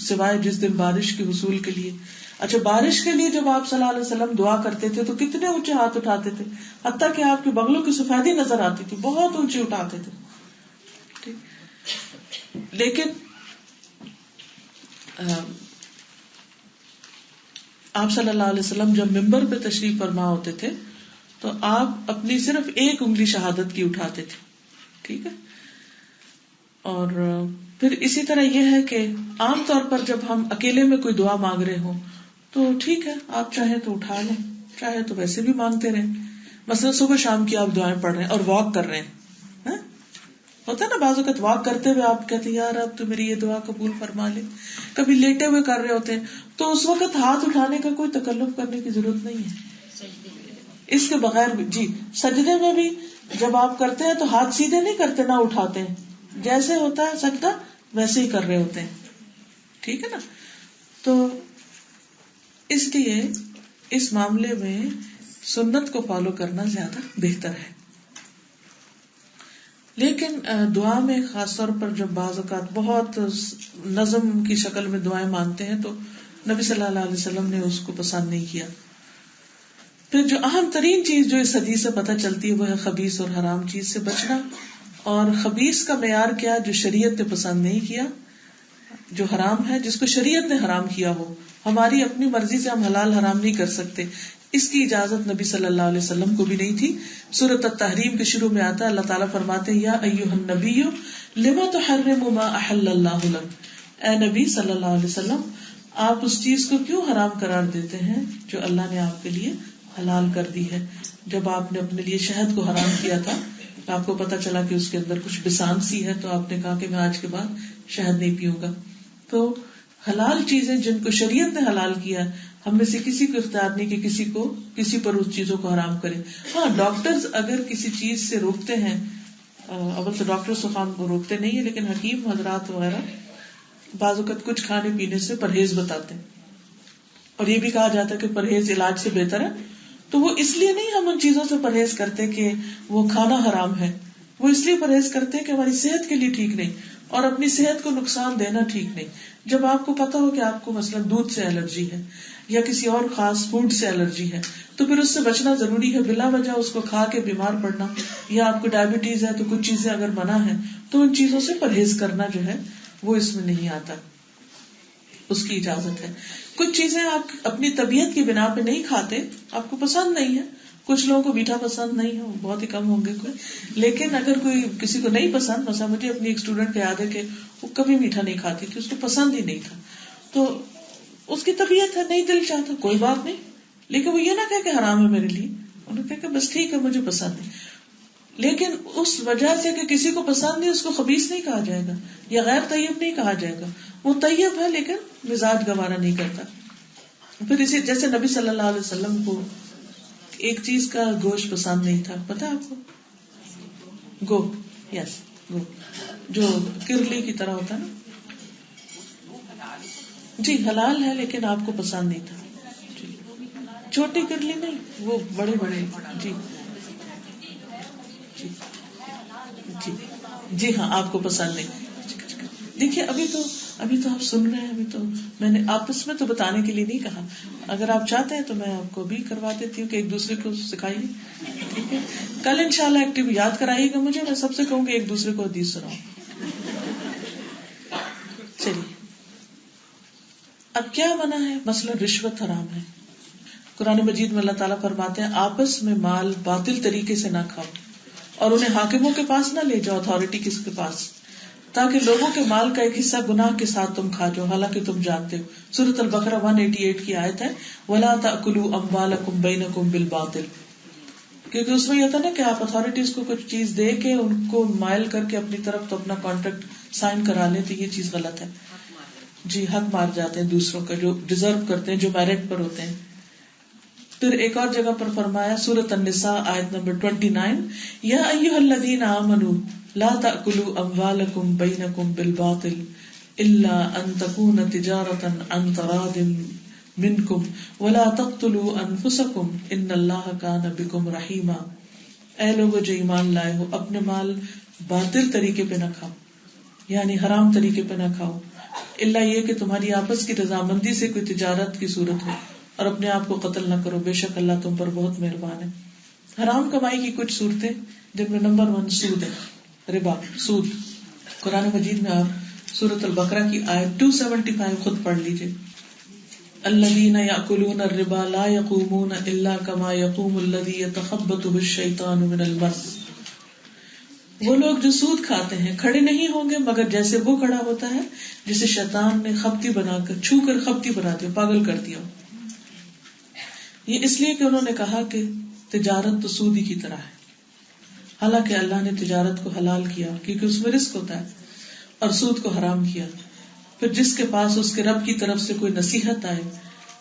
سوائے جس دن بارش کے حصول کے لیے. اچھا، بارش کے لیے جب آپ صلی اللہ علیہ وسلم دعا کرتے تھے تو کتنے اونچے ہاتھ اٹھاتے تھے، حتیٰ کہ آپ کے بغلوں کی سفیدی نظر آتی تھی، بہت اونچے اٹھاتے تھے. لیکن آپ صلی اللہ علیہ وسلم جب ممبر پہ تشریف فرما ہوتے تھے تو آپ اپنی صرف ایک انگلی شہادت کی اٹھاتے تھے. ٹھیک ہے. اور پھر اسی طرح یہ ہے کہ عام طور پر جب ہم اکیلے میں کوئی دعا مانگ رہے ہوں تو ٹھیک ہے، آپ چاہے تو اٹھا لیں، چاہے تو ویسے بھی مانگتے رہیں. مثلا صبح شام کی آپ دعائیں پڑھ رہے ہیں اور واک کر رہے ہیں، ہوتا ہے نا بعض اوقات واک کرتے ہوئے آپ کہتے ہیں یار اب تو میری یہ دعا قبول فرما لے. کبھی لیٹے ہوئے کر رہے ہوتے ہیں تو اس وقت ہاتھ اٹھانے کا کوئی تکلف کرنے کی ضرورت نہیں ہے. اس کے بغیر بھی جی سجدے میں بھی جب آپ کرتے ہیں تو ہاتھ سیدھے نہیں کرتے، نہ اٹھاتے ہیں، جیسے ہوتا ہے سجدہ ویسے ہی کر رہے ہوتے ہیں. ٹھیک ہے نا. تو اس لیے اس معاملے میں سنت کو فالو کرنا زیادہ بہتر ہے. لیکن دعا میں خاص طور پر جب بعض اوقات بہت نظم کی شکل میں دعائیں مانگتے ہیں تو نبی صلی اللہ علیہ وسلم نے اس کو پسند نہیں کیا. پھر جو اہم ترین چیز جو اس حدیث سے پتہ چلتی ہے وہ ہے خبیث اور حرام چیز سے بچنا. اور خبیث کا معیار کیا؟ جو شریعت نے پسند نہیں کیا، جو حرام ہے جس کو شریعت نے حرام کیا ہو. ہماری اپنی مرضی سے ہم حلال حرام نہیں کر سکتے، اس کی اجازت نبی صلی اللہ علیہ وسلم کو بھی نہیں تھی. سورۃ التحریم کے شروع میں آتا ہے، اللہ تعالیٰ فرماتے ہیں یا ایھا النبی لما تحرم ما احل اللہ لک، اے نبی صلی اللہ علیہ وسلم آپ اس چیز کو کیوں حرام قرار دیتے ہیں جو اللہ نے آپ کے لیے حلال کر دی ہے. جب آپ نے اپنے لیے شہد کو حرام کیا تھا، آپ کو پتا چلا کہ اس کے اندر کچھ بسان سی ہے، تو آپ نے کہا کہ میں آج کے بعد شہد نہیں پیوں گا. تو حلال چیزیں جن کو شریعت نے حلال کیا، ہم میں سے کسی کو اختیار نہیں کہ کسی پر اس چیزوں کو حرام کرے. ہاں ڈاکٹرز اگر کسی چیز سے روکتے ہیں، اول تو ڈاکٹرز تو خام کو روکتے نہیں ہیں، لیکن حکیم حضرات وغیرہ بعض اوقات کچھ کھانے پینے سے پرہیز بتاتے ہیں، اور یہ بھی کہا جاتا ہے کہ پرہیز علاج سے بہتر ہے. تو وہ اس لیے نہیں ہم ان چیزوں سے پرہیز کرتے کہ وہ کھانا حرام ہے، وہ اس لیے پرہیز کرتے ہیں کہ ہماری صحت کے لیے ٹھیک نہیں اور اپنی صحت کو نقصان دینا ٹھیک نہیں. جب آپ کو پتا ہو کہ آپ کو مثلا دودھ سے الرجی ہے یا کسی اور خاص فوڈ سے الرجی ہے تو پھر اس سے بچنا ضروری ہے. بلا وجہ اس کو کھا کے بیمار پڑنا، یا آپ کو ڈائبٹیز ہے تو کچھ چیزیں اگر منع ہے تو ان چیزوں سے پرہیز کرنا جو ہے وہ اس میں نہیں آتا، اس کی اجازت ہے. کچھ چیزیں آپ اپنی طبیعت کی بنا پہ نہیں کھاتے، آپ کو پسند نہیں ہے. کچھ لوگوں کو میٹھا پسند نہیں ہے، بہت ہی کم ہوں گے کوئی. لیکن اگر کوئی کسی کو نہیں پسند، مثلا مجھے اپنی ایک اسٹوڈنٹ کا یاد ہے کہ وہ کبھی میٹھا نہیں کھاتی تھی، اس کو پسند ہی نہیں تھا. تو اس کی طبیعت ہے، نہیں دل چاہتا، کوئی بات نہیں. لیکن وہ یہ نہ کہے کہ حرام ہے میرے لیے، انہوں نے کہا کہ بس ٹھیک ہے مجھے پسند ہے. لیکن اس وجہ سے کہ کسی کو پسند نہیں اس کو خبیث نہیں کہا جائے گا یا غیر طیب نہیں کہا جائے گا. وہ طیب ہے لیکن مزاج گوارا نہیں کرتا. پھر اسی جیسے نبی صلی اللہ علیہ وسلم کو ایک چیز کا گوشت پسند نہیں تھا، پتا ہے آپ کو؟ گو جو کرلی کی طرح ہوتا ہے نا، جی حلال ہے لیکن آپ کو پسند نہیں تھا. چھوٹی کرلی نہیں، وہ بڑے بڑے. جی جی جی ہاں، آپ کو پسند نہیں. دیکھیے ابھی تو ابھی تو آپ سن رہے ہیں, ابھی تو میں نے آپس میں تو بتانے کے لیے نہیں کہا. اگر آپ چاہتے ہیں تو میں آپ کو بھی کروا دیتی ہوں کہ ایک دوسرے کو سکھائیے, ٹھیک ہے. کل انشاءاللہ ایکٹیو یاد کرائیے گا مجھے, میں سب سے کہوں گی ایک دوسرے کو حدیث سناؤ. چلیے, اب کیا منع ہے؟ مثلا رشوت حرام ہے. قرآن مجید میں اللہ تعالیٰ فرماتے ہیں آپس میں مال باطل طریقے سے نہ کھاؤ, اور انہیں حاکموں کے پاس نہ لے جاؤ, اتھارٹی کس کے پاس, تاکہ لوگوں کے مال کا ایک حصہ گناہ کے ساتھ تم کھا جاؤ حالانکہ تم جانتے ہو. سورۃ البقرہ 188 کی آیت ہے, وَلَا تَأْكُلُوا أَمْوَالَكُمْ بَيْنَكُمْ بِالْبَاطِلِ, کیونکہ اس میں یہ ہوتا ہے نا کہ آپ اتھارٹیز کو کچھ چیز دے کے ان کو مائل کر کے اپنی طرف تو اپنا کانٹریکٹ سائن کرا لیں, تو یہ چیز غلط ہے. جی, حق مار جاتے ہیں دوسروں کا جو ڈیزرو کرتے ہیں, جو میرٹ پر ہوتے ہیں. پھر ایک اور جگہ پر فرمایا سورۃ النساء آیت نمبر 29, یا ایھا الذین آمنوا لا تأکلوا اموالکم بینکم بالباطل الا ان تکون تجارۃ عن تراض منکم ولا تقتلوا انفسکم ان اللہ کان بکم رحیما. اے لوگو جو ایمان لائے ہو, اپنے مال باطل طریقے پہ نہ کھاؤ, یعنی حرام طریقے پہ نہ کھاؤ, الا یہ کہ تمہاری آپس کی رضامندی سے کوئی تجارت کی صورت ہو, اور اپنے آپ کو قتل نہ کرو, بے شک اللہ تم پر بہت مہربان ہے. حرام کمائی کی کچھ صورتیں جن میں نمبر 1 سود ہے, ربا, سود. قرآن مجید میں آپ سورۃ البقرہ کی آیت 275 خود پڑھ لیجئے. الذین یأکلون الربا لا یقومون الا کما یقوم الذی یتخبطہ الشیطان من المس. وہ لوگ جو سود کھاتے ہیں کھڑے نہیں ہوں گے مگر جیسے وہ کھڑا ہوتا ہے جسے شیطان نے خبتی بنا کر چھو کر خبتی بنا دیا, پاگل کر دیا. یہ اس لیے کہ انہوں نے کہا کہ تجارت تو سود ہی کی طرح ہے, حالانکہ اللہ نے تجارت کو حلال کیا کیونکہ اس میں رزق ہوتا ہے, اور سود کو حرام کیا. پھر جس کے پاس اس کے رب کی طرف سے کوئی نصیحت آئے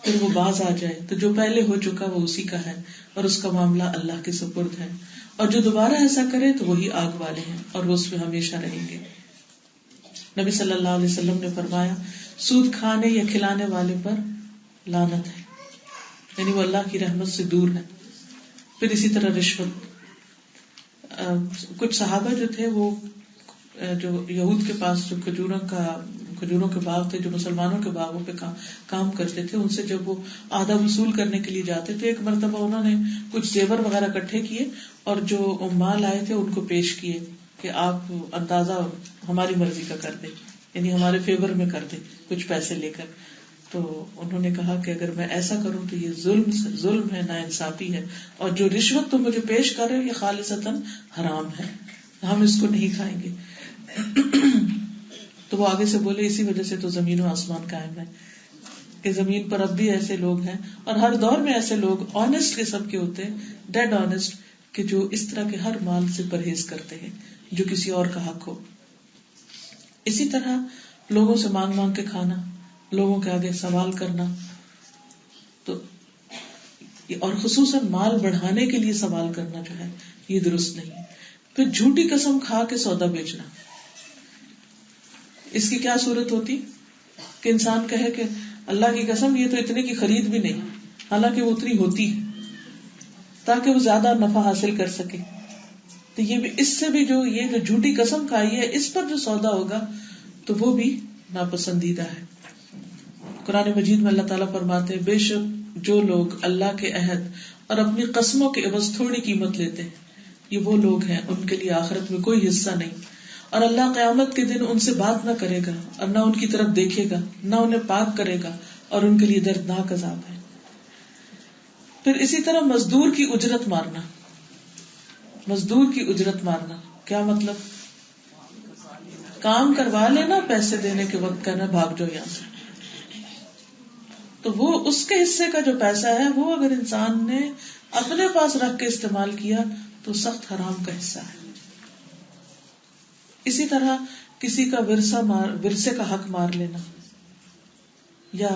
پھر وہ باز آ جائے تو جو پہلے ہو چکا وہ اسی کا ہے, اور اس کا معاملہ اللہ کے سپرد ہے, اور جو دوبارہ ایسا کرے تو وہی آگ والے ہیں اور وہ اس میں ہمیشہ رہیں گے. نبی صلی اللہ علیہ وسلم نے فرمایا سود کھانے یا کھلانے والے پر لعنت ہے, یعنی وہ اللہ کی رحمت سے دور ہے. پھر اسی طرح رشوت, کچھ صحابہ جو تھے وہ جو یہود کے پاس جو کھجوروں کے باغ تھے, جو مسلمانوں کے باغوں پہ کام کرتے تھے, ان سے جب وہ آدھا وصول کرنے کے لیے جاتے تھے, ایک مرتبہ انہوں نے کچھ زیور وغیرہ اکٹھے کیے اور جو مال آئے تھے ان کو پیش کیے کہ آپ اندازہ ہماری مرضی کا کر دیں, یعنی ہمارے فیور میں کر دیں کچھ پیسے لے کر. تو انہوں نے کہا کہ اگر میں ایسا کروں تو یہ ظلم ہے, ناانصافی ہے, اور جو رشوت تم مجھے پیش کر رہے ہو یہ خالصتاً حرام ہے, ہم اس کو نہیں کھائیں گے. تو وہ آگے سے بولے اسی وجہ سے تو زمین و آسمان قائم ہے کہ زمین پر اب بھی ایسے لوگ ہیں, اور ہر دور میں ایسے لوگ آنےسٹ قسم کے ہوتے ہیں, ڈیڈ آنےسٹ, کہ جو اس طرح کے ہر مال سے پرہیز کرتے ہیں جو کسی اور کا حق ہو. اسی طرح لوگوں سے مانگ مانگ کے کھانا, لوگوں کے آگے سوال کرنا, تو اور خصوصاً مال بڑھانے کے لیے سوال کرنا جو ہے یہ درست نہیں. پھر جھوٹی قسم کھا کے سودا بیچنا, اس کی کیا صورت ہوتی کہ انسان کہے کہ اللہ کی قسم یہ تو اتنے کی خرید بھی نہیں, حالانکہ وہ اتنی ہوتی ہے تاکہ وہ زیادہ نفع حاصل کر سکے. تو یہ بھی اس سے بھی جو جھوٹی قسم کھائی ہے اس پر جو سودا ہوگا تو وہ بھی ناپسندیدہ ہے. قرآن مجید میں اللہ تعالیٰ فرماتے ہیں بے شک جو لوگ اللہ کے عہد اور اپنی قسموں کے عوض تھوڑی قیمت لیتے ہیں یہ وہ لوگ ہیں ان کے لیے آخرت میں کوئی حصہ نہیں, اور اللہ قیامت کے دن ان سے بات نہ کرے گا اور نہ ان کی طرف دیکھے گا, نہ انہیں پاک کرے گا, اور ان کے لیے دردناک عذاب ہے. پھر اسی طرح مزدور کی اجرت مارنا, مزدور کی اجرت مارنا کیا مطلب؟ کام کروا لینا, پیسے دینے کے وقت کہنا بھاگ جاؤ یہاں سے. تو وہ اس کے حصے کا جو پیسہ ہے وہ اگر انسان نے اپنے پاس رکھ کے استعمال کیا تو سخت حرام کا حصہ ہے. اسی طرح کسی کا ورثے کا حق مار لینا, یا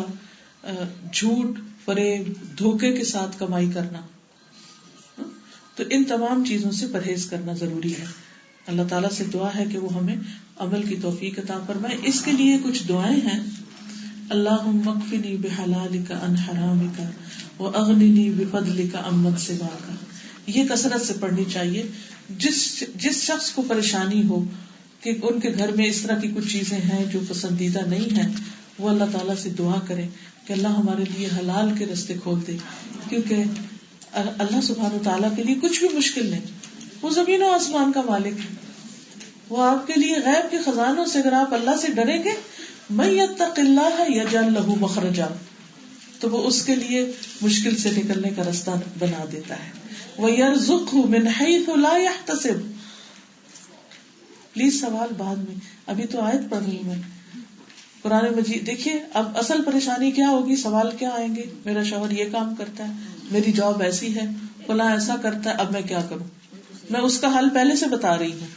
جھوٹ, فریب, دھوکے کے ساتھ کمائی کرنا, تو ان تمام چیزوں سے پرہیز کرنا ضروری ہے. اللہ تعالیٰ سے دعا ہے کہ وہ ہمیں عمل کی توفیق عطا فرمائے. اس کے لیے کچھ دعائیں ہیں. اللہم اکفنی بحلالک عن حرامک واغننی بفضلک عمن سواک. یہ کثرت سے پڑھنی چاہیے. جس شخص کو پریشانی ہو کہ ان کے گھر میں اس طرح کی کچھ چیزیں ہیں جو پسندیدہ نہیں ہیں، وہ اللہ تعالیٰ سے دعا کریں کہ اللہ ہمارے لیے حلال کے راستے کھول دے، کیونکہ اللہ سبحانہ وتعالیٰ کے لیے کچھ بھی مشکل نہیں، وہ زمین و آسمان کا مالک ہے، وہ آپ کے لیے غیب کے خزانوں سے اگر آپ اللہ سے ڈریں گے، من یتق اللہ یجعل لہ مخرجا، تو وہ اس کے لیے مشکل سے نکلنے کا راستہ بنا دیتا ہے، وَيَرْزُقْهُ مِنْ حَيْثُ لَا يَحْتَسِبُ۔ پلیز سوال بعد میں، ابھی تو آیت پڑھ رہی ہوں میں قرآن مجید۔ دیکھیے اب اصل پریشانی کیا ہوگی، سوال کیا آئیں گے، میرا شوہر یہ کام کرتا ہے، میری جاب ایسی ہے، فلاں ایسا کرتا ہے، اب میں کیا کروں؟ میں اس کا حل پہلے سے بتا رہی ہوں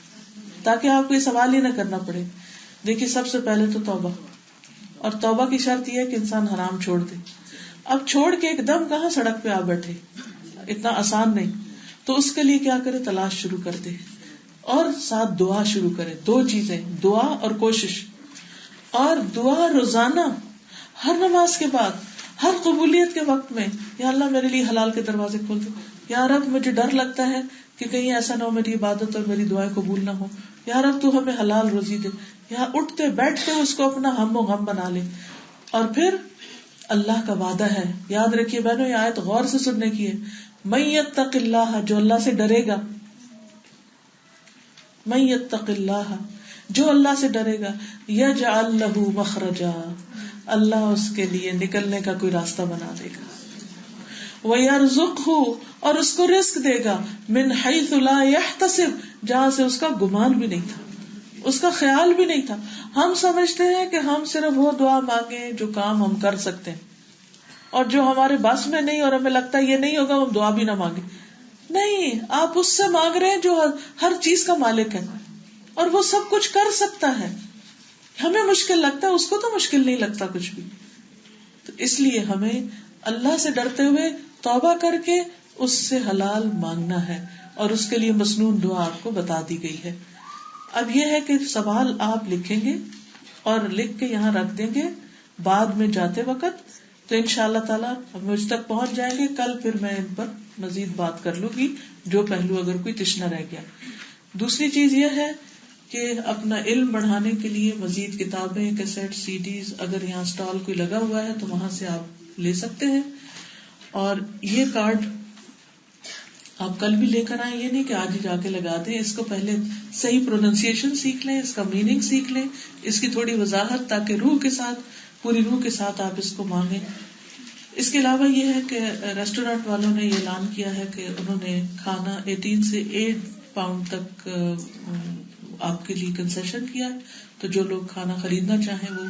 تاکہ آپ کو یہ سوال ہی نہ کرنا پڑے۔ دیکھیے سب سے پہلے تو توبہ، اور توبہ کی شرط یہ ہے کہ انسان حرام چھوڑ دے۔ اب چھوڑ کے ایک دم کہاں سڑک پہ آ بیٹھے، اتنا آسان نہیں، تو اس کے لیے کیا کرے، تلاش شروع کر دے، اور ساتھ دعا شروع کرے۔ دو چیزیں، دعا اور کوشش، اور دعا روزانہ، ہر نماز کے بعد، ہر قبولیت کے وقت میں، یا اللہ میرے لیے حلال کے دروازے کھول دے، یا رب مجھے ڈر لگتا ہے کہ کہیں ایسا نہ ہو میری عبادت اور میری دعائیں قبول نہ ہو، یا رب تو ہمیں حلال روزی دے، یا اٹھتے بیٹھتے اس کو اپنا ہم و غم بنا لے۔ اور پھر اللہ کا وعدہ ہے، یاد رکھیے بہنوں یہ آیت غور سے سننے کی ہے، من یتق اللہ، جو اللہ سے ڈرے گا، من یتق اللہ، جو اللہ سے ڈرے گا، یجعل لہ مخرجا، اللہ اس کے لیے نکلنے کا کوئی راستہ بنا دے گا، وَيَرْزُقْهُ، اور اس کو رزق دے گا، من حیث لا یحتسب، جہاں سے اس کا گمان بھی نہیں تھا، اس کا خیال بھی نہیں تھا۔ ہم سمجھتے ہیں کہ ہم صرف وہ دعا مانگیں جو کام ہم کر سکتے ہیں، اور جو ہمارے بس میں نہیں اور ہمیں لگتا ہے یہ نہیں ہوگا، ہم دعا بھی نہ مانگیں۔ نہیں، آپ اس سے مانگ رہے ہیں جو ہر چیز کا مالک ہے اور وہ سب کچھ کر سکتا ہے۔ ہمیں مشکل لگتا ہے، اس کو تو مشکل نہیں لگتا کچھ بھی۔ تو اس لیے ہمیں اللہ سے ڈرتے ہوئے توبہ کر کے اس سے حلال مانگنا ہے، اور اس کے لیے مسنون دعا آپ کو بتا دی گئی ہے۔ اب یہ ہے کہ سوال آپ لکھیں گے اور لکھ کے یہاں رکھ دیں گے، بعد میں جاتے وقت تو انشاءاللہ تعالی ہم مجھ تک پہنچ جائیں گے، کل پھر میں ان پر مزید بات کر لوں گی جو پہلو اگر کوئی تشنا رہ گیا۔ دوسری چیز یہ ہے کہ اپنا علم بڑھانے کے لیے مزید کتابیں، کیسٹ، سی ڈیز اگر یہاں اسٹال کوئی لگا ہوا ہے تو وہاں سے آپ لے سکتے ہیں، اور یہ کارڈ آپ کل بھی لے کر آئیں، یہ نہیں کہ آج ہی جا کے لگا دیں، اس کو پہلے صحیح پروننسیشن سیکھ لیں، اس کا میننگ سیکھ لیں، اس کی تھوڑی وضاحت، تاکہ روح کے ساتھ، پوری روح کے ساتھ آپ اس کو مانگیں۔ اس کے علاوہ یہ ہے کہ ریسٹورینٹ والوں نے یہ اعلان کیا ہے کہ انہوں نے کھانا 18 سے 8 پاؤنڈ تک آپ کے لیے کنسیشن کیا ہے، تو جو لوگ کھانا خریدنا چاہیں وہ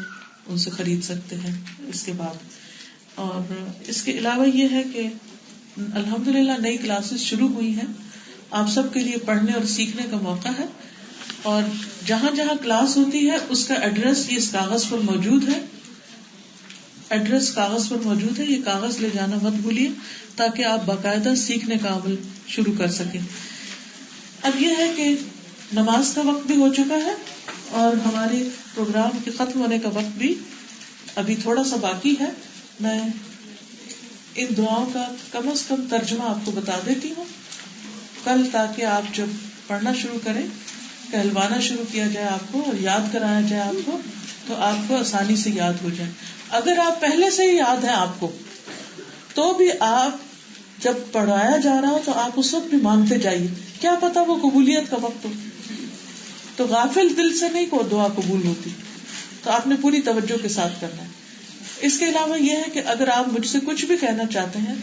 ان سے خرید سکتے ہیں اس کے بعد۔ اور اس کے علاوہ یہ ہے کہ الحمدللہ نئی کلاسز شروع ہوئی ہیں، آپ سب کے لیے پڑھنے اور سیکھنے کا موقع ہے، اور جہاں جہاں کلاس ہوتی ہے اس کا ایڈریس یہ اس کاغذ پر موجود ہے، ایڈریس کاغذ پر موجود ہے، یہ کاغذ لے جانا مت بھولیے تاکہ آپ باقاعدہ سیکھنے کا عمل شروع کر سکیں۔ اب یہ ہے کہ نماز کا وقت بھی ہو چکا ہے، اور ہمارے پروگرام کے ختم ہونے کا وقت بھی ابھی تھوڑا سا باقی ہے۔ میں ان دعاؤں کا کم از کم ترجمہ آپ کو بتا دیتی ہوں کل، تاکہ آپ جب پڑھنا شروع کریں، کہلوانا شروع کیا جائے آپ کو اور یاد کرایا جائے آپ کو، تو آپ کو آسانی سے یاد ہو جائے۔ اگر آپ پہلے سے ہی یاد ہے آپ کو، تو بھی آپ جب پڑھایا جا رہا ہو تو آپ اس وقت بھی مانگتے جائیے، کیا پتا وہ قبولیت کا وقت ہو، تو غافل دل سے نہیں کوئی دعا قبول ہوتی، تو آپ نے پوری توجہ کے ساتھ کرنا ہے۔ اس کے علاوہ یہ ہے کہ اگر آپ مجھ سے کچھ بھی کہنا چاہتے ہیں،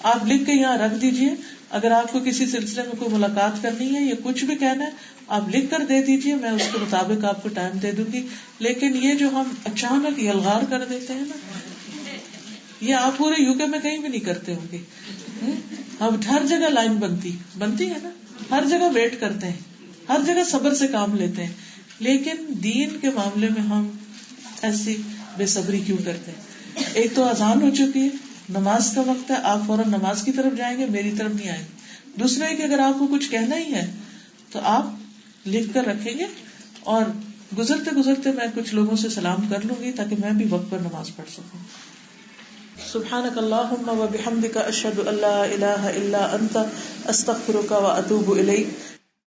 آپ لکھ کے یہاں رکھ دیجئے۔ اگر آپ کو کسی سلسلے میں کوئی ملاقات کرنی ہے یا کچھ بھی کہنا ہے، آپ لکھ کر دے دیجئے، میں اس کے مطابق آپ کو ٹائم دے دوں گی۔ لیکن یہ جو ہم اچانک یلغار کر دیتے ہیں نا، یہ آپ پورے یو کے میں کہیں بھی نہیں کرتے ہوں گے۔ ہم ہر جگہ لائن بنتی ہے نا، ہر جگہ ویٹ کرتے ہیں، ہر جگہ صبر سے کام لیتے ہیں، لیکن دین کے معاملے میں ہم ایسی بے صبری کیوں کرتے ہیں؟ ایک تو اذان ہو چکی ہے، نماز کا وقت ہے، آپ فوراً نماز کی طرف جائیں گے، میری طرف نہیں آئیں گے۔ دوسرا ہے کہ اگر آپ کو کچھ کہنا ہی ہے تو آپ لکھ کر رکھیں گے، اور گزرتے گزرتے میں کچھ لوگوں سے سلام کر لوں گی تاکہ میں بھی وقت پر نماز پڑھ سکوں۔ سبحانک اللہم و بحمدک، اشہد ان لا الہ الا انت، استغفرک و اتوب الیک۔